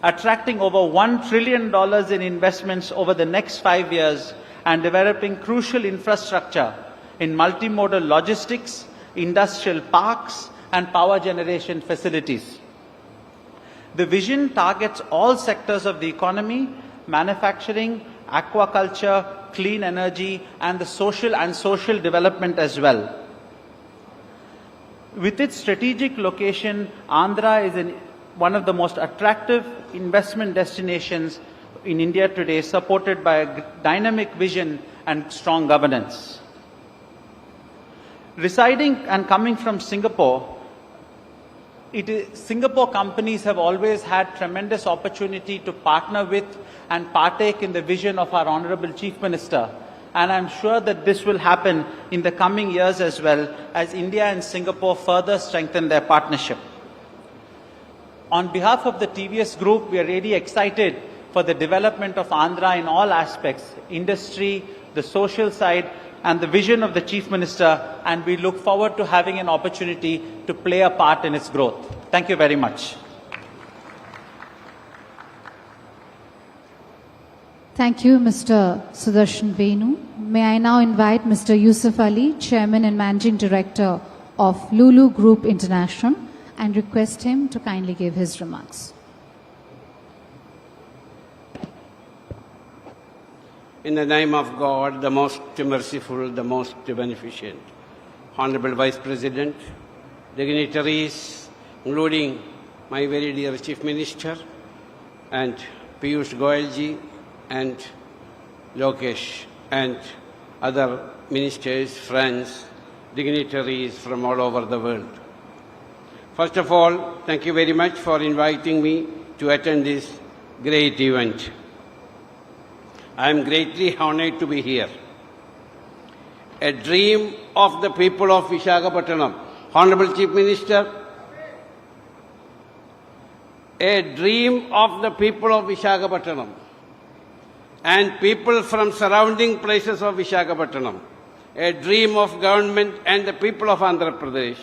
attracting over $1 trillion in investments over the next 5 years and developing crucial infrastructure in multimodal logistics, industrial parks, and power generation facilities. The vision targets all sectors of the economy: manufacturing, aquaculture, clean energy, and the social development as well. With its strategic location, Andhra is one of the most attractive investment destinations in India today, supported by a dynamic vision and strong governance. Residing and coming from Singapore, Singapore companies have always had tremendous opportunity to partner with and partake in the vision of our Honorable Chief Minister. And I'm sure that this will happen in the coming years as well, as India and Singapore further strengthen their partnership. On behalf of the TVS Group, we are really excited for the development of Andhra in all aspects: industry, the social side, and the vision of the Chief Minister, and we look forward to having an opportunity to play a part in its growth. Thank you very much. Thank you, Mr. Sudarshan Venu. May I now invite Mr. Yusuf Ali, Chairman and Managing Director of Lulu Group International, and request him to kindly give his remarks. In the name of God, the most merciful, the most beneficent, Honorable Vice President, dignitaries, including my very dear Chief Minister, and Piyush Goyalji, and Lokesh, and other ministers, friends, dignitaries from all over the world. First of all, thank you very much for inviting me to attend this great event. I am greatly honored to be here. A dream of the people of Visakhapatnam. Honorable Chief Minister, a dream of the people of Visakhapatnam and people from surrounding places of Visakhapatnam. A dream of government and the people of Andhra Pradesh.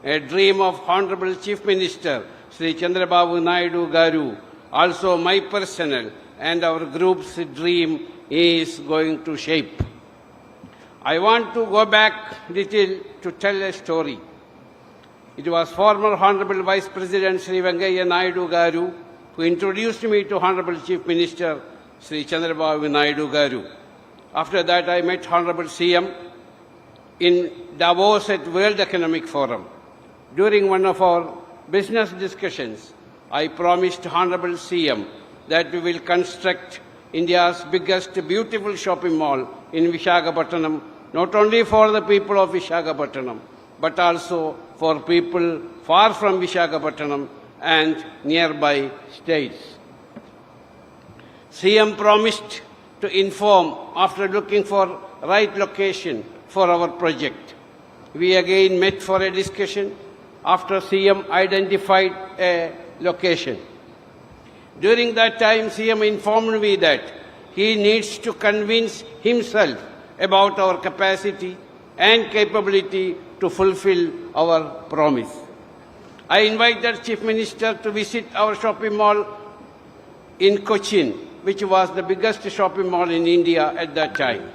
A dream of Honorable Chief Minister Sri Chandrababu Naidu Garu. Also my personal and our group's dream is going to shape. I want to go back little to tell a story. It was former Honorable Vice President Sri Venkaiah Naidu Garu who introduced me to Honorable Chief Minister Sri Chandrababu Naidu Garu. After that, I met Honorable CM in Davos at World Economic Forum. During one of our business discussions, I promised Honorable CM that we will construct India's biggest beautiful shopping mall in Visakhapatnam, not only for the people of Visakhapatnam, but also for people far from Visakhapatnam and nearby states. CM promised to inform after looking for right location for our project. We again met for a discussion after CM identified a location. During that time, CM informed me that he needs to convince himself about our capacity and capability to fulfill our promise. I invited Chief Minister to visit our shopping mall in Cochin, which was the biggest shopping mall in India at that time.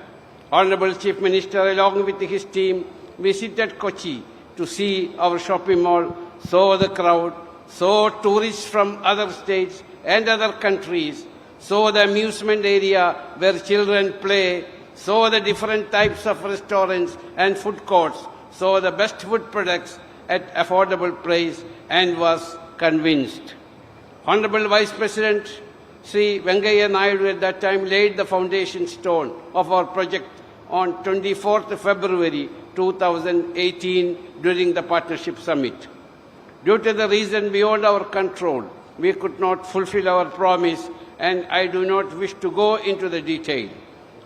Honorable Chief Minister, along with his team, visited Kochi to see our shopping mall, saw the crowd, saw tourists from other states and other countries, saw the amusement area where children play, saw the different types of restaurants and food courts, saw the best food products at affordable price, and was convinced. Honorable Vice President Sri Venkaiah Naidu at that time laid the foundation stone of our project on 24th February 2018 during the Partnership Summit. Due to the reason beyond our control, we could not fulfill our promise, and I do not wish to go into the detail.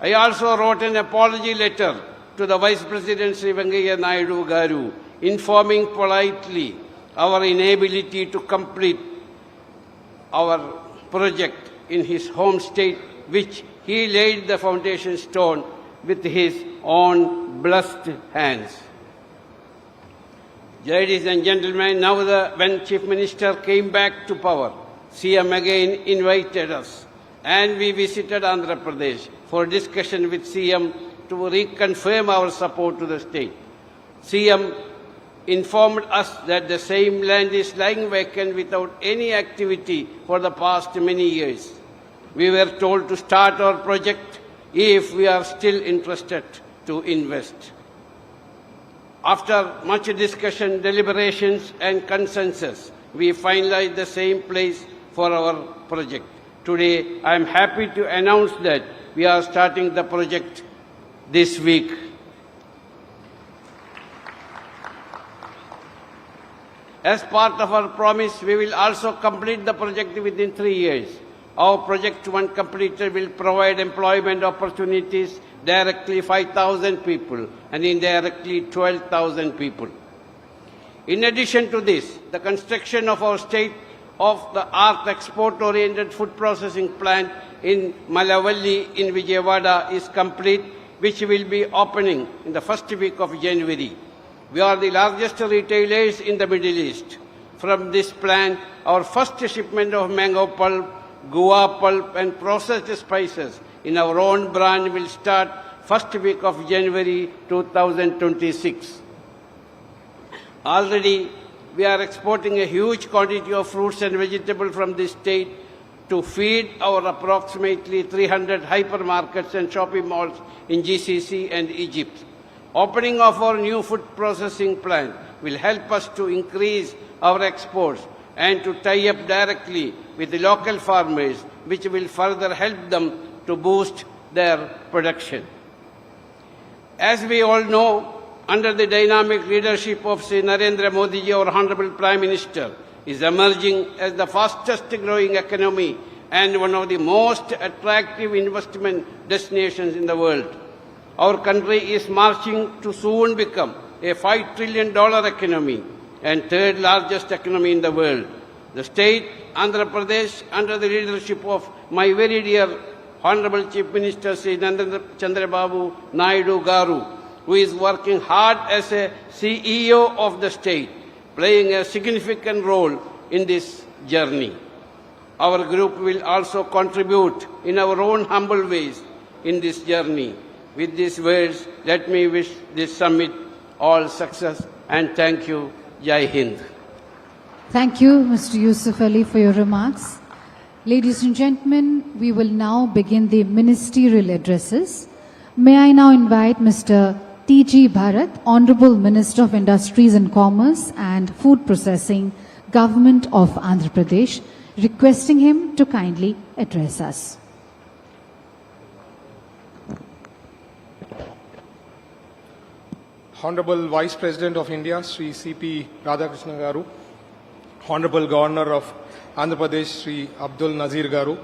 I also wrote an apology letter to the Vice President Sri Venkaiah Naidu Garu, informing politely our inability to complete our project in his home state, which he laid the foundation stone with his own blessed hands. Ladies and gentlemen, now when Chief Minister came back to power, CM again invited us and we visited Andhra Pradesh for discussion with CM to reconfirm our support to the state. CM informed us that the same land is lying vacant without any activity for the past many years. We were told to start our project if we are still interested to invest. After much discussion, deliberations and consensus, we finalized the same place for our project. Today, I am happy to announce that we are starting the project this week. As part of our promise, we will also complete the project within 3 years. Our project, when completed, will provide employment opportunities directly 5,000 people and indirectly 12,000 people. In addition to this, the construction of our state-of-the-art export-oriented food processing plant in Malavalli in Vijayawada is complete, which will be opening in the first week of January. We are the largest retailers in the Middle East. From this plant, our first shipment of mango pulp, guava pulp and processed spices in our own brand will start first week of January 2026. Already, we are exporting a huge quantity of fruits and vegetables from this state to feed our approximately 300 hypermarkets and shopping malls in GCC and Egypt. Opening of our new food processing plant will help us to increase our exports and to tie up directly with the local farmers, which will further help them to boost their production. As we all know, under the dynamic leadership of Sri Narendra Modi ji, our Honorable Prime Minister, is emerging as the fastest growing economy and one of the most attractive investment destinations in the world. Our country is marching to soon become a $5 trillion economy and third largest economy in the world. The state, Andhra Pradesh, under the leadership of my very dear Honorable Chief Minister Sri Chandrababu Naidu Garu, who is working hard as a CEO of the state, playing a significant role in this journey. Our group will also contribute in our own humble ways in this journey. With these words, let me wish this summit all success and thank you. Jai Hind. Thank you, Mr. Yusuf Ali, for your remarks. Ladies and gentlemen, we will now begin the ministerial addresses. May I now invite Mr. T.G. Bharat, Honorable Minister of Industries and Commerce and Food Processing, Government of Andhra Pradesh, requesting him to kindly address us. Honorable Vice President of India, Sri C.P. Radhakrishna Garu, Honorable Governor of Andhra Pradesh, Sri Abdul Nazir Garu,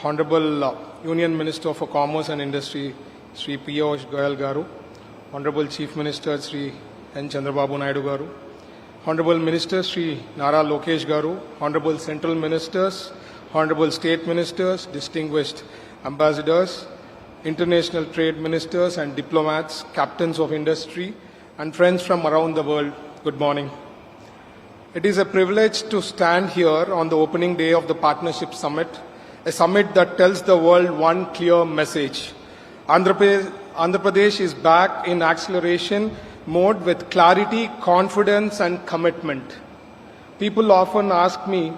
Honorable Union Minister for Commerce and Industry, Sri Piyush Goyal Garu, Honorable Chief Minister, Sri N. Chandrababu Naidu Garu, Honorable Minister, Sri Nara Lokesh Garu, Honorable Central Ministers, Honorable State Ministers, distinguished ambassadors, international trade ministers and diplomats, captains of industry, and friends from around the world, good morning. It is a privilege to stand here on the opening day of the Partnership Summit, a summit that tells the world one clear message. Andhra Pradesh is back in acceleration mode with clarity, confidence, and commitment. People often ask me,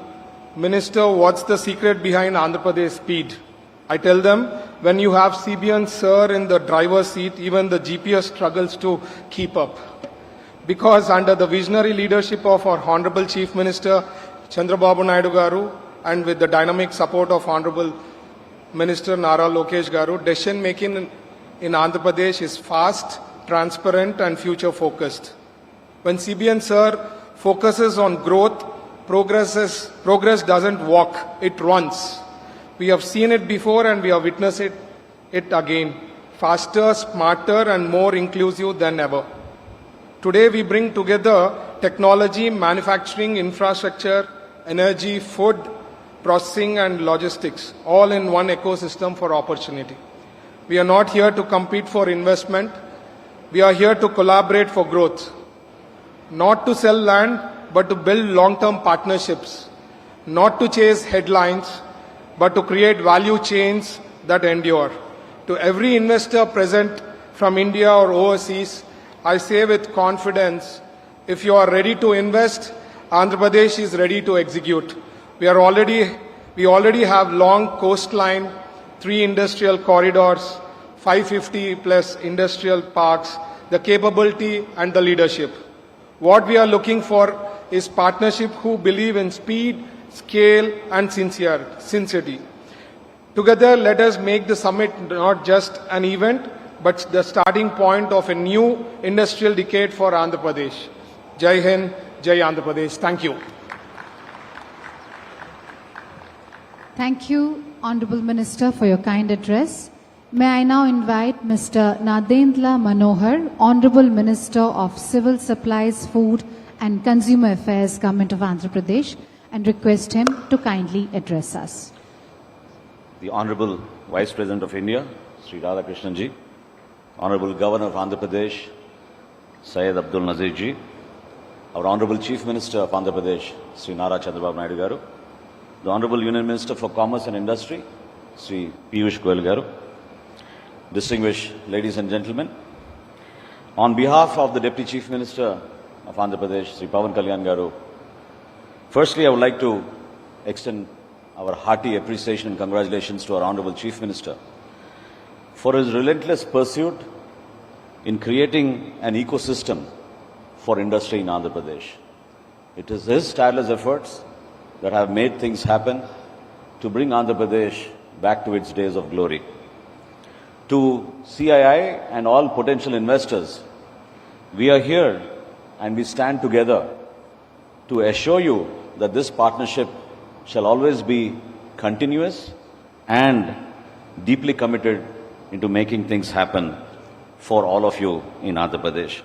Minister, what's the secret behind Andhra Pradesh speed? I tell them, when you have CBN Sir in the driver's seat, even the GPS struggles to keep up. Because under the visionary leadership of our Honorable Chief Minister, Chandrababu Naidu Garu, and with the dynamic support of Honorable Minister Nara Lokesh Garu, decision making in Andhra Pradesh is fast, transparent, and future focused. When CBN Sir focuses on growth, progress doesn't walk, it runs. We have seen it before and we have witnessed it again. Faster, smarter, and more inclusive than ever. Today we bring together technology, manufacturing, infrastructure, energy, food, processing and logistics, all in one ecosystem for opportunity. We are not here to compete for investment. We are here to collaborate for growth. Not to sell land, but to build long-term partnerships. Not to chase headlines, but to create value chains that endure. To every investor present from India or overseas, I say with confidence, if you are ready to invest, Andhra Pradesh is ready to execute. We already have long coastline, 3 industrial corridors, 550 plus industrial parks, the capability and the leadership. What we are looking for is partnership who believe in speed, scale and sincerity. Together, let us make the summit not just an event, but the starting point of a new industrial decade for Andhra Pradesh. Jai Hind, Jai Andhra Pradesh. Thank you. Thank you, Honorable Minister, for your kind address. May I now invite Mr. Nadendra Manohar, Honorable Minister of Civil Supplies, Food and Consumer Affairs, Government of Andhra Pradesh, and request him to kindly address us. The Honorable Vice President of India, Sri Radhakrishnan ji, Honorable Governor of Andhra Pradesh, Syed Abdul Nazir ji, our Honorable Chief Minister of Andhra Pradesh, Sri Nara Chandrababu Naidu garu, the Honorable Union Minister for Commerce and Industry, Sri Piyush Goyal garu, distinguished ladies and gentlemen, on behalf of the Deputy Chief Minister of Andhra Pradesh, Sri Pawan Kalyan garu, firstly I would like to extend our hearty appreciation and congratulations to our Honorable Chief Minister for his relentless pursuit in creating an ecosystem for industry in Andhra Pradesh. It is his tireless efforts that have made things happen to bring Andhra Pradesh back to its days of glory. To CII and all potential investors, we are here and we stand together to assure you that this partnership shall always be continuous and deeply committed into making things happen for all of you in Andhra Pradesh.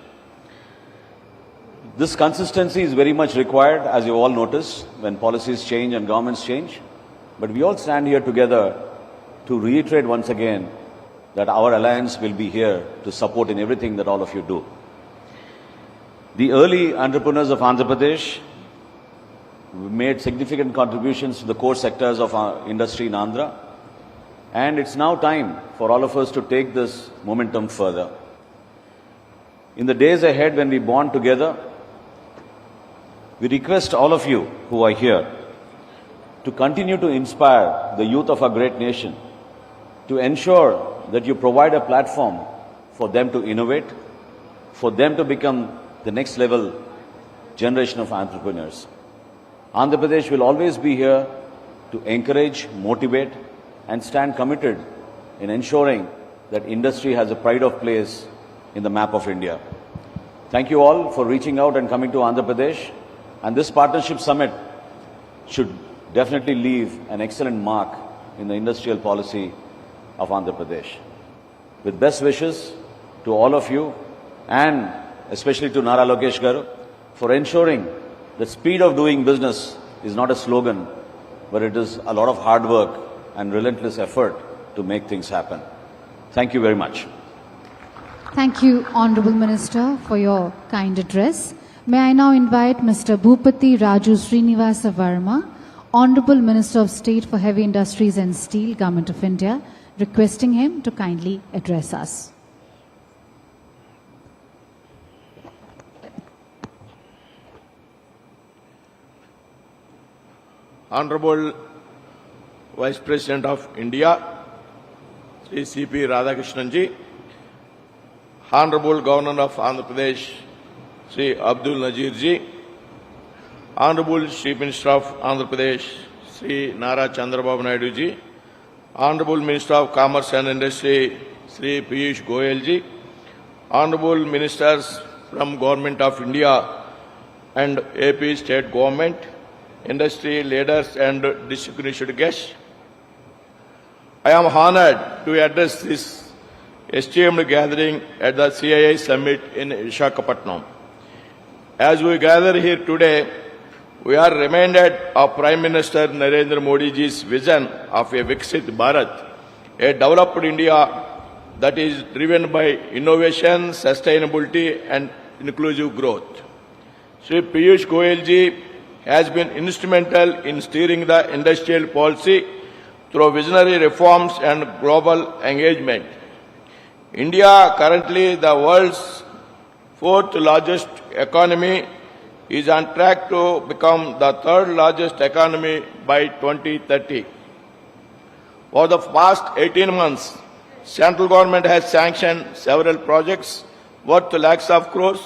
This consistency is very much required, as you all notice, when policies change and governments change. But we all stand here together to reiterate once again that our alliance will be here to support in everything that all of you do. The early entrepreneurs of Andhra Pradesh made significant contributions to the core sectors of our industry in Andhra. And it's now time for all of us to take this momentum further. In the days ahead when we bond together, we request all of you who are here to continue to inspire the youth of our great nation, to ensure that you provide a platform for them to innovate, for them to become the next level generation of entrepreneurs. Andhra Pradesh will always be here to encourage, motivate, and stand committed in ensuring that industry has a pride of place in the map of India. Thank you all for reaching out and coming to Andhra Pradesh. And this partnership summit should definitely leave an excellent mark in the industrial policy of Andhra Pradesh. With best wishes to all of you and especially to Nara Lokesh garu for ensuring the speed of doing business is not a slogan, but it is a lot of hard work and relentless effort to make things happen. Thank you very much. Thank you, Honorable Minister, for your kind address. May I now invite Mr. Bhupati Raju Srinivasa Verma, Honorable Minister of State for Heavy Industries and Steel, Government of India, requesting him to kindly address us. Honorable Vice President of India, Sri C.P. Radhakrishnan ji, Honorable Governor of Andhra Pradesh, Sri Abdul Nazir ji, Honorable Chief Minister of Andhra Pradesh, Sri Nara Chandrababu Naidu ji, Honorable Minister of Commerce and Industry, Sri Piyush Goyal ji, Honorable Ministers from Government of India and AP State Government, industry leaders and distinguished guests, I am honored to address this esteemed gathering at the CII Summit in Visakhapatnam. As we gather here today, we are reminded of Prime Minister Narendra Modi ji's vision of a Viksit Bharat, a developed India that is driven by innovation, sustainability and inclusive growth. Shri Piyush Goyal ji has been instrumental in steering the industrial policy through visionary reforms and global engagement. India, currently the world's fourth largest economy, is on track to become the third largest economy by 2030. For the past 18 months, central government has sanctioned several projects worth lakhs of crores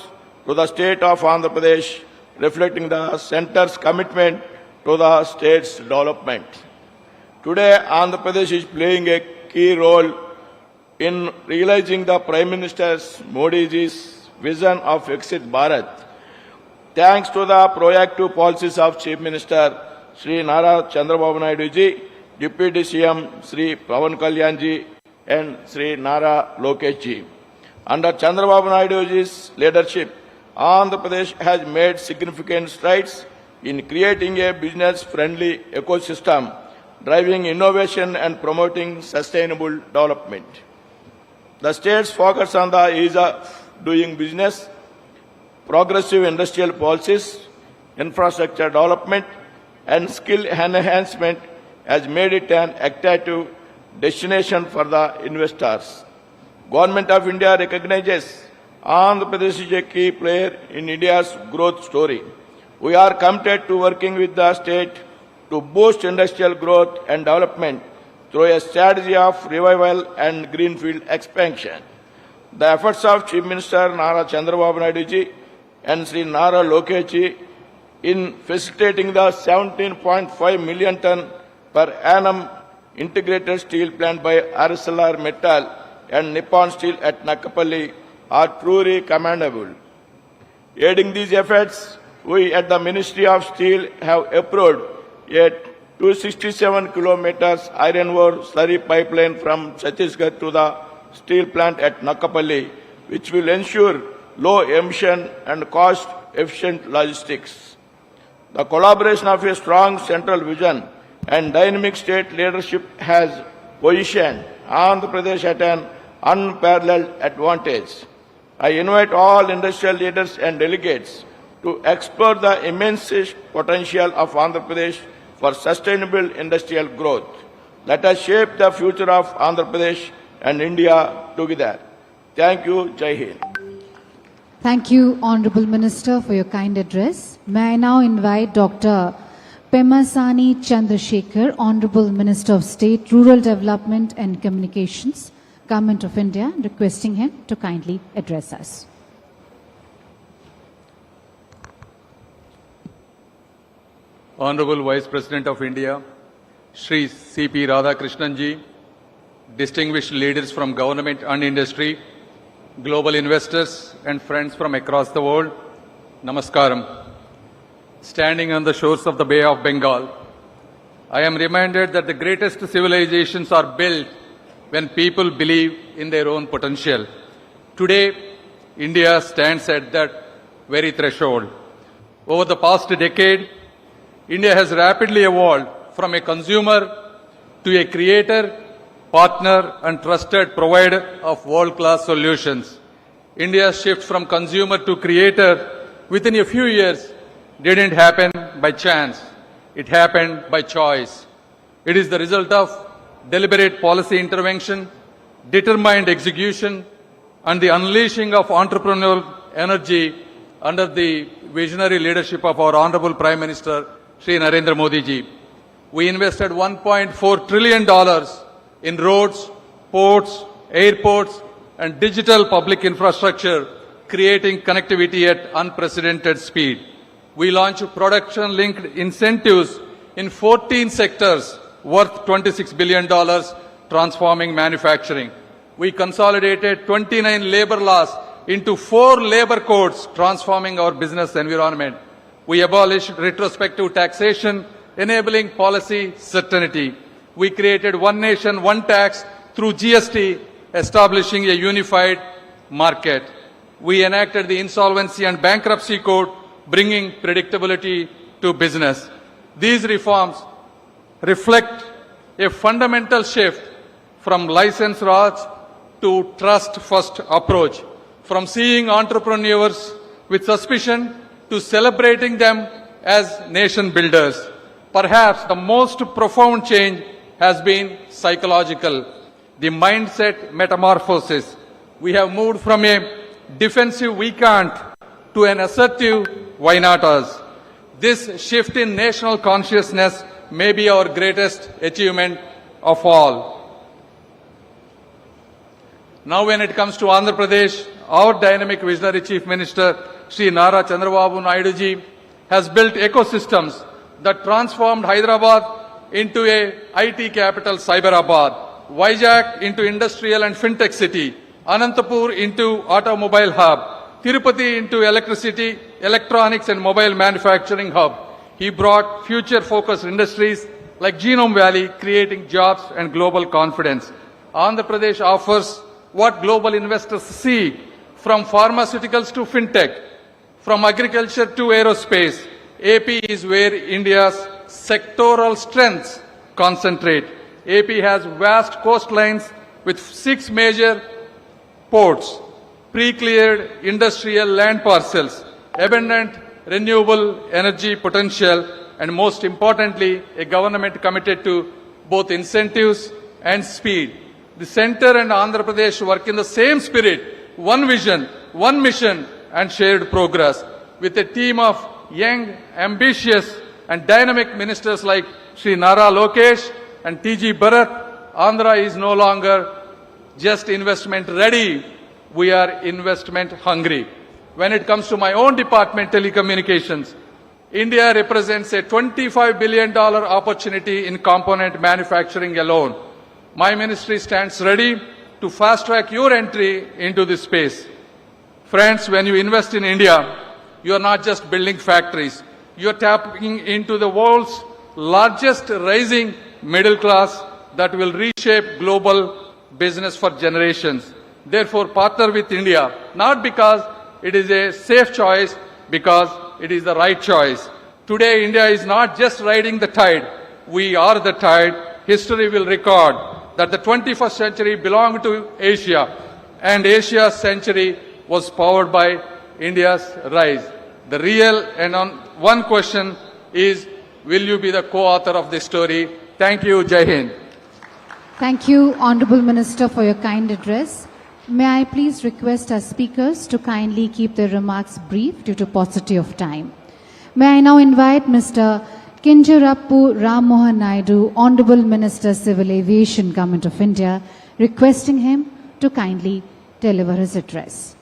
to the state of Andhra Pradesh, reflecting the centre's commitment to the state's development. Today, Andhra Pradesh is playing a key role in realizing the Prime Minister Modi's vision of Viksit Bharat. Thanks to the proactive policies of Chief Minister Shri Nara Chandrababu Naidu ji, Deputy CM Shri Pawan Kalyan ji and Shri Nara Lokesh ji. Under Chandrababu Naidu ji's leadership, Andhra Pradesh has made significant strides in creating a business-friendly ecosystem, driving innovation and promoting sustainable development. The state's focus on the ease of doing business, progressive industrial policies, infrastructure development, and skill enhancement has made it an attractive destination for the investors. Government of India recognizes Andhra Pradesh is a key player in India's growth story. We are committed to working with the state to boost industrial growth and development through a strategy of revival and greenfield expansion. The efforts of Chief Minister Nara Chandrababu Naidu ji and Sri Nara Lokesh ji in facilitating the 17.5 million ton per annum integrated steel plant by ArcelorMittal and Nippon Steel at Nakapalli are truly commendable. Aiding these efforts, we at the Ministry of Steel have approved a 267 kilometers iron ore slurry pipeline from Chhattisgarh to the steel plant at Nakapalli, which will ensure low emission and cost-efficient logistics. The collaboration of a strong central vision and dynamic state leadership has positioned Andhra Pradesh at an unparalleled advantage. I invite all industrial leaders and delegates to explore the immense potential of Andhra Pradesh for sustainable industrial growth. Let us shape the future of Andhra Pradesh and India together. Thank you. Jai Hind. Thank you, Honorable Minister, for your kind address. May I now invite Dr. Pemasani Chandrasekhar, Honorable Minister of State, Rural Development and Communications, Government of India, requesting him to kindly address us. Honorable Vice President of India, Shri C.P. Radhakrishnan ji, distinguished leaders from government and industry, global investors and friends from across the world, Namaskaram. Standing on the shores of the Bay of Bengal, I am reminded that the greatest civilizations are built when people believe in their own potential. Today, India stands at that very threshold. Over the past decade, India has rapidly evolved from a consumer to a creator, partner and trusted provider of world-class solutions. India's shift from consumer to creator within a few years didn't happen by chance. It happened by choice. It is the result of deliberate policy intervention, determined execution, and the unleashing of entrepreneurial energy under the visionary leadership of our Honorable Prime Minister, Shri Narendra Modi ji. We invested $1.4 trillion in roads, ports, airports, and digital public infrastructure, creating connectivity at unprecedented speed. We launched production-linked incentives in 14 sectors worth $26 billion, transforming manufacturing. We consolidated 29 labor laws into 4 labor codes, transforming our business environment. We abolished retrospective taxation, enabling policy certainty. We created one nation, one tax through GST, establishing a unified market. We enacted the Insolvency and Bankruptcy Code, bringing predictability to business. These reforms reflect a fundamental shift from license Raj to trust-first approach, from seeing entrepreneurs with suspicion to celebrating them as nation builders. Perhaps the most profound change has been psychological, the mindset metamorphosis. We have moved from a defensive "we can't" to an assertive "why not us?" This shift in national consciousness may be our greatest achievement of all. Now when it comes to Andhra Pradesh, our dynamic visionary Chief Minister, Shri Nara Chandrababu Naidu ji, has built ecosystems that transformed Hyderabad into a IT capital Cyberabad, Vizag into industrial and fintech city, Anantapur into automobile hub, Tirupati into electricity, electronics and mobile manufacturing hub. He brought future-focused industries like Genome Valley, creating jobs and global confidence. Andhra Pradesh offers what global investors see, from pharmaceuticals to fintech, from agriculture to aerospace. AP is where India's sectoral strengths concentrate. AP has vast coastlines with 6 major ports, pre-cleared industrial land parcels, abundant renewable energy potential, and most importantly, a government committed to both incentives and speed. The Centre and Andhra Pradesh work in the same spirit, one vision, one mission, and shared progress. With a team of young, ambitious, and dynamic ministers like Sri Nara Lokesh and TG Bharat, Andhra is no longer just investment ready. We are investment hungry. When it comes to my own department, telecommunications, India represents a $25 billion opportunity in component manufacturing alone. My ministry stands ready to fast-track your entry into this space. Friends, when you invest in India, you are not just building factories. You are tapping into the world's largest rising middle class that will reshape global business for generations. Therefore, partner with India, not because it is a safe choice, because it is the right choice. Today, India is not just riding the tide. We are the tide. History will record that the 21st century belonged to Asia, and Asia's century was powered by India's rise. The real and one question is, will you be the co-author of this story? Thank you. Jai Hind. Thank you, Honourable Minister, for your kind address. May I please request our speakers to kindly keep their remarks brief due to paucity of time. May I now invite Mr. Kinjarappu Ram Mohan Naidu, Honourable Minister, Civil Aviation, Government of India, requesting him to kindly deliver his address.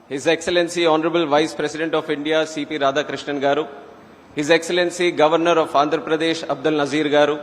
His Excellency Honourable Vice President of India, CP Radhakrishnan Garu, His Excellency Governor of Andhra Pradesh, Abdul Nazir Garu,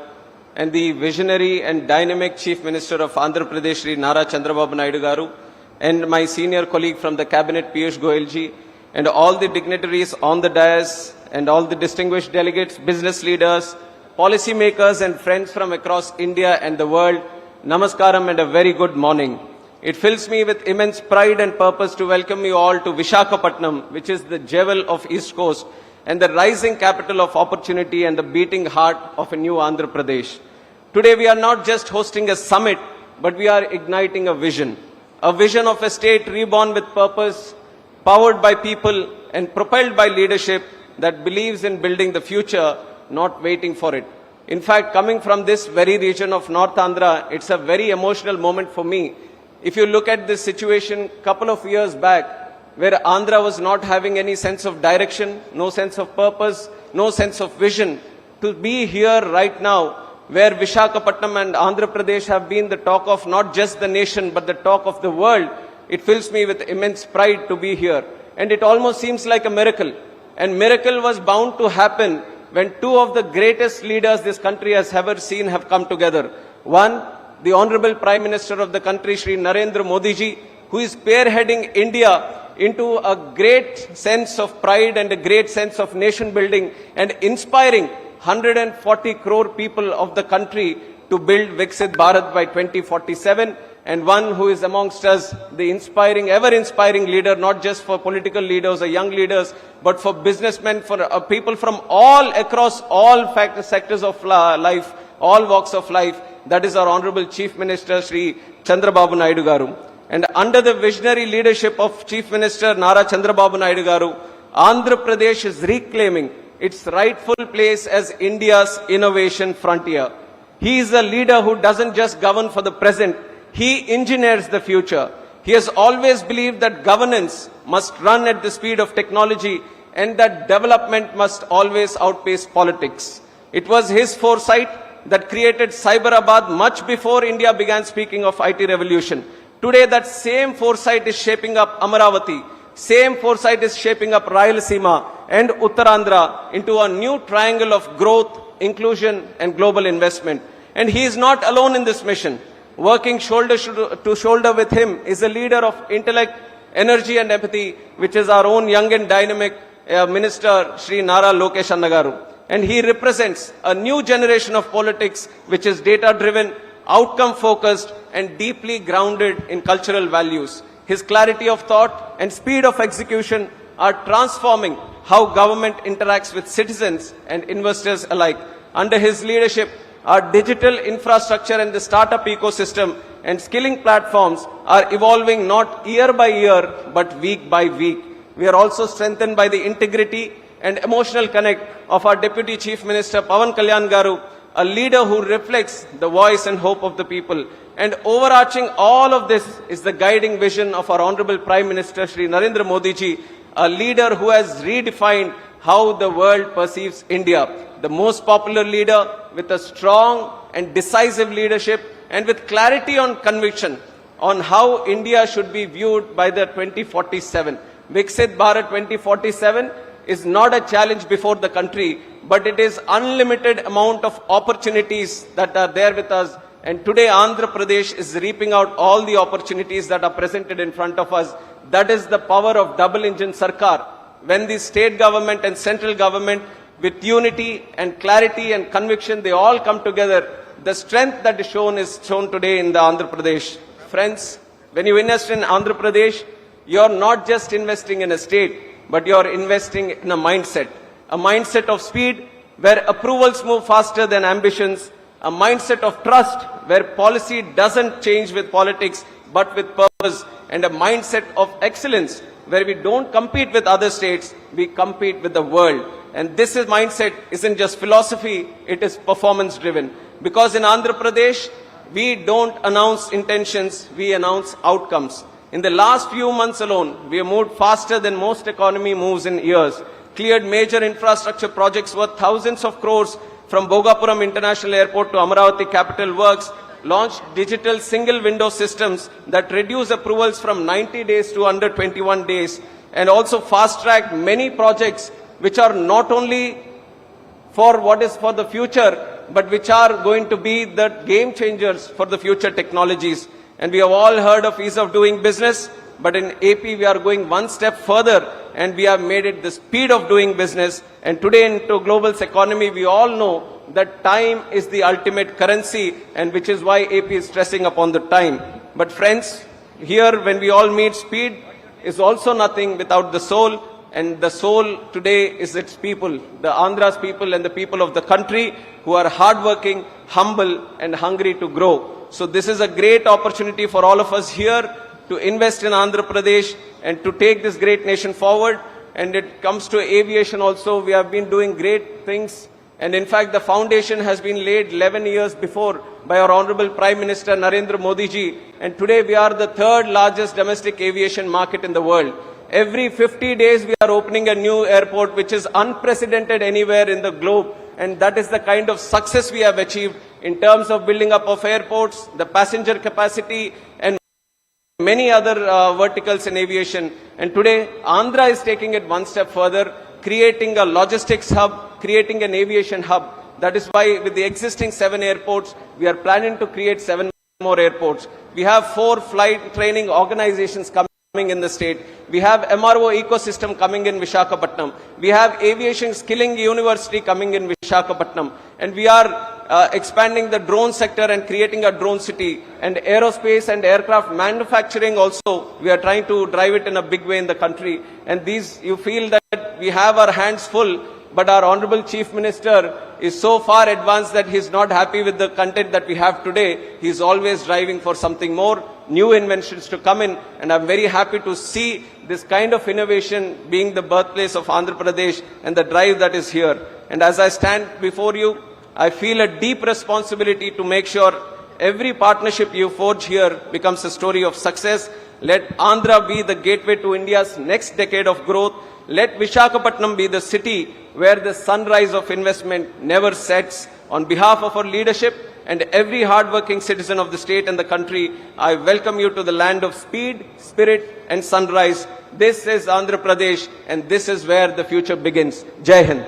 and the visionary and dynamic Chief Minister of Andhra Pradesh, Shri Nara Chandrababu Naidu Garu, and my senior colleague from the Cabinet, Piyush Goyal ji, and all the dignitaries on the dais, and all the distinguished delegates, business leaders, policy makers, and friends from across India and the world, Namaskaram and a very good morning. It fills me with immense pride and purpose to welcome you all to Visakhapatnam, which is the jewel of East Coast and the rising capital of opportunity and the beating heart of a new Andhra Pradesh. Today we are not just hosting a summit, but we are igniting a vision of a state reborn with purpose, powered by people and propelled by leadership that believes in building the future, not waiting for it. In fact, coming from this very region of North Andhra, it's a very emotional moment for me. If you look at this situation couple of years back, where Andhra was not having any sense of direction, no sense of purpose, no sense of vision, to be here right now, where Visakhapatnam and Andhra Pradesh have been the talk of not just the nation, but the talk of the world, it fills me with immense pride to be here. And it almost seems like a miracle. And miracle was bound to happen when two of the greatest leaders this country has ever seen have come together. One, the Honorable Prime Minister of the country, Shri Narendra Modi ji, who is spearheading India into a great sense of pride and a great sense of nation building and inspiring 140 crore people of the country to build Viksit Bharat by 2047. and one who is amongst us, the inspiring, ever-inspiring leader, not just for political leaders or young leaders, but for businessmen, for people from all across all sectors of life, all walks of life. That is our Honorable Chief Minister, Shri Chandrababu Naidu Garu. And under the visionary leadership of Chief Minister Nara Chandrababu Naidu Garu, Andhra Pradesh is reclaiming its rightful place as India's innovation frontier. He is a leader who doesn't just govern for the present, he engineers the future. He has always believed that governance must run at the speed of technology and that development must always outpace politics. It was his foresight that created Cyberabad much before India began speaking of IT revolution. Today that same foresight is shaping up Amaravati, same foresight is shaping up Rayalaseema and Uttarandhra into a new triangle of growth, inclusion and global investment. And he is not alone in this mission. Working shoulder to shoulder with him is a leader of intellect, energy and empathy, which is our own young and dynamic Minister Shri Nara Lokesh Annagaru. And he represents a new generation of politics which is data-driven, outcome-focused and deeply grounded in cultural values. His clarity of thought and speed of execution are transforming how government interacts with citizens and investors alike. Under his leadership, our digital infrastructure and the startup ecosystem and skilling platforms are evolving not year by year, but week by week. We are also strengthened by the integrity and emotional connect of our Deputy Chief Minister Pawan Kalyan Garu, a leader who reflects the voice and hope of the people. And overarching all of this is the guiding vision of our Honorable Prime Minister Shri Narendra Modi ji, a leader who has redefined how the world perceives India. The most popular leader with a strong and decisive leadership and with clarity on conviction on how India should be viewed by the 2047. Viksit Bharat 2047 is not a challenge before the country, but it is unlimited amount of opportunities that are there with us. And today Andhra Pradesh is reaping out all the opportunities that are presented in front of us. That is the power of double engine Sarkar. When the state government and central government with unity and clarity and conviction, they all come together. The strength that is shown today in the Andhra Pradesh. Friends, when you invest in Andhra Pradesh, you are not just investing in a state, but you are investing in a mindset of speed where approvals move faster than ambitions, a mindset of trust where policy doesn't change with politics but with purpose, and a mindset of excellence where we don't compete with other states, we compete with the world. And this mindset isn't just philosophy, it is performance driven. Because in Andhra Pradesh, we don't announce intentions, we announce outcomes. In the last few months alone, we have moved faster than most economy moves in years, cleared major infrastructure projects worth thousands of crores from Bhogapuram International Airport to Amaravati Capital Works, launched digital single window systems that reduce approvals from 90 days to under 21 days, and also fast-tracked many projects which are not only for what is for the future, but which are going to be the game changers for the future technologies. And we have all heard of ease of doing business, but in AP we are going one step further and we have made it the speed of doing business. And today into global's economy, we all know that time is the ultimate currency, and which is why AP is stressing upon the time. But friends, here when we all meet, speed is also nothing without the soul. And the soul today is its people, the Andhra's people and the people of the country who are hardworking, humble and hungry to grow. So this is a great opportunity for all of us here to invest in Andhra Pradesh and to take this great nation forward. And it comes to aviation also, we have been doing great things. And in fact, the foundation has been laid 11 years before by our Honorable Prime Minister Narendra Modi ji. And today we are the third largest domestic aviation market in the world. Every 50 days we are opening a new airport, which is unprecedented anywhere in the globe. And that is the kind of success we have achieved in terms of building up of airports, the passenger capacity and many other verticals in aviation. And today Andhra is taking it one step further, creating a logistics hub, creating an aviation hub. That is why with the existing 7 airports, we are planning to create 7 more airports. We have 4 flight training organizations coming in the state. We have MRO ecosystem coming in Visakhapatnam. We have aviation skilling university coming in Visakhapatnam. And we are expanding the drone sector and creating a drone city. And aerospace and aircraft manufacturing also, we are trying to drive it in a big way in the country. And these, you feel that we have our hands full, but our Honorable Chief Minister is so far advanced that he's not happy with the content that we have today. He's always driving for something more, new inventions to come in, and I'm very happy to see this kind of innovation being the birthplace of Andhra Pradesh and the drive that is here. And as I stand before you, I feel a deep responsibility to make sure every partnership you forge here becomes a story of success. Let Andhra be the gateway to India's next decade of growth. Let Visakhapatnam be the city where the sunrise of investment never sets. On behalf of our leadership and every hardworking citizen of the state and the country, I welcome you to the land of speed, spirit and sunrise. This is Andhra Pradesh and this is where the future begins. Jai Hind.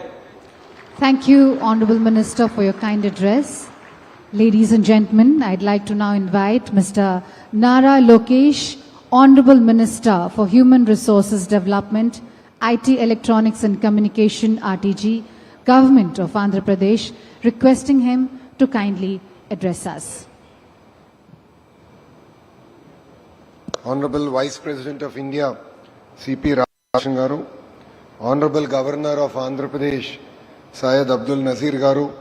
Thank you, Honorable Minister, for your kind address. Ladies and gentlemen, I'd like to now invite Mr. Nara Lokesh, Honorable Minister for Human Resources Development, IT, Electronics and Communication, RTG, Government of Andhra Pradesh, requesting him to kindly address us. Honorable Vice President of India, C.P. Radhakrishnan Garu, Honorable Governor of Andhra Pradesh, Syed Abdul Nazir Garu,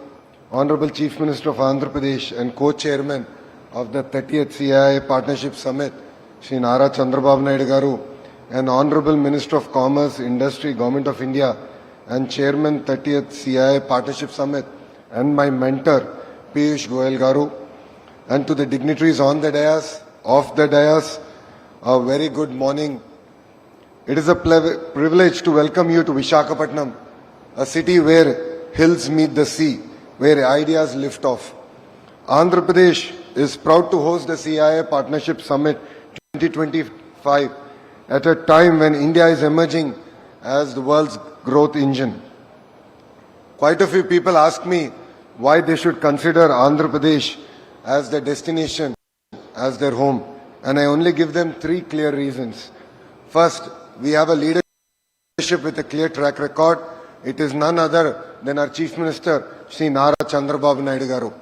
Honorable Chief Minister of Andhra Pradesh and Co-Chairman of the 30th CII Partnership Summit, Shri Nara Chandrababu Naidu Garu, and Honorable Minister of Commerce, Industry, Government of India, and Chairman 30th CII Partnership Summit, and my mentor, Piyush Goyal Garu, and to the dignitaries on the dais, off the dais, a very good morning. It is a privilege to welcome you to Visakhapatnam, a city where hills meet the sea, where ideas lift off. Andhra Pradesh is proud to host the CII Partnership Summit 2025 at a time when India is emerging as the world's growth engine. Quite a few people ask me why they should consider Andhra Pradesh as their destination, as their home. And I only give them three clear reasons. First, we have a leadership with a clear track record. It is none other than our Chief Minister, Shri Nara Chandrababu Naidu Garu.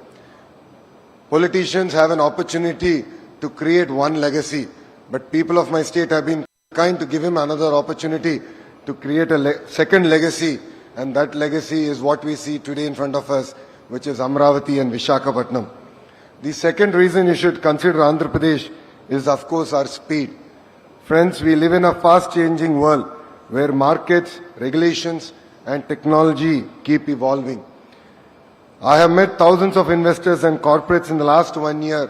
Politicians have an opportunity to create one legacy, but people of my state have been kind to give him another opportunity to create a second legacy, and that legacy is what we see today in front of us, which is Amravati and Visakhapatnam. The second reason you should consider Andhra Pradesh is, of course, our speed. Friends, we live in a fast-changing world where markets, regulations, and technology keep evolving. I have met thousands of investors and corporates in the last 1 year.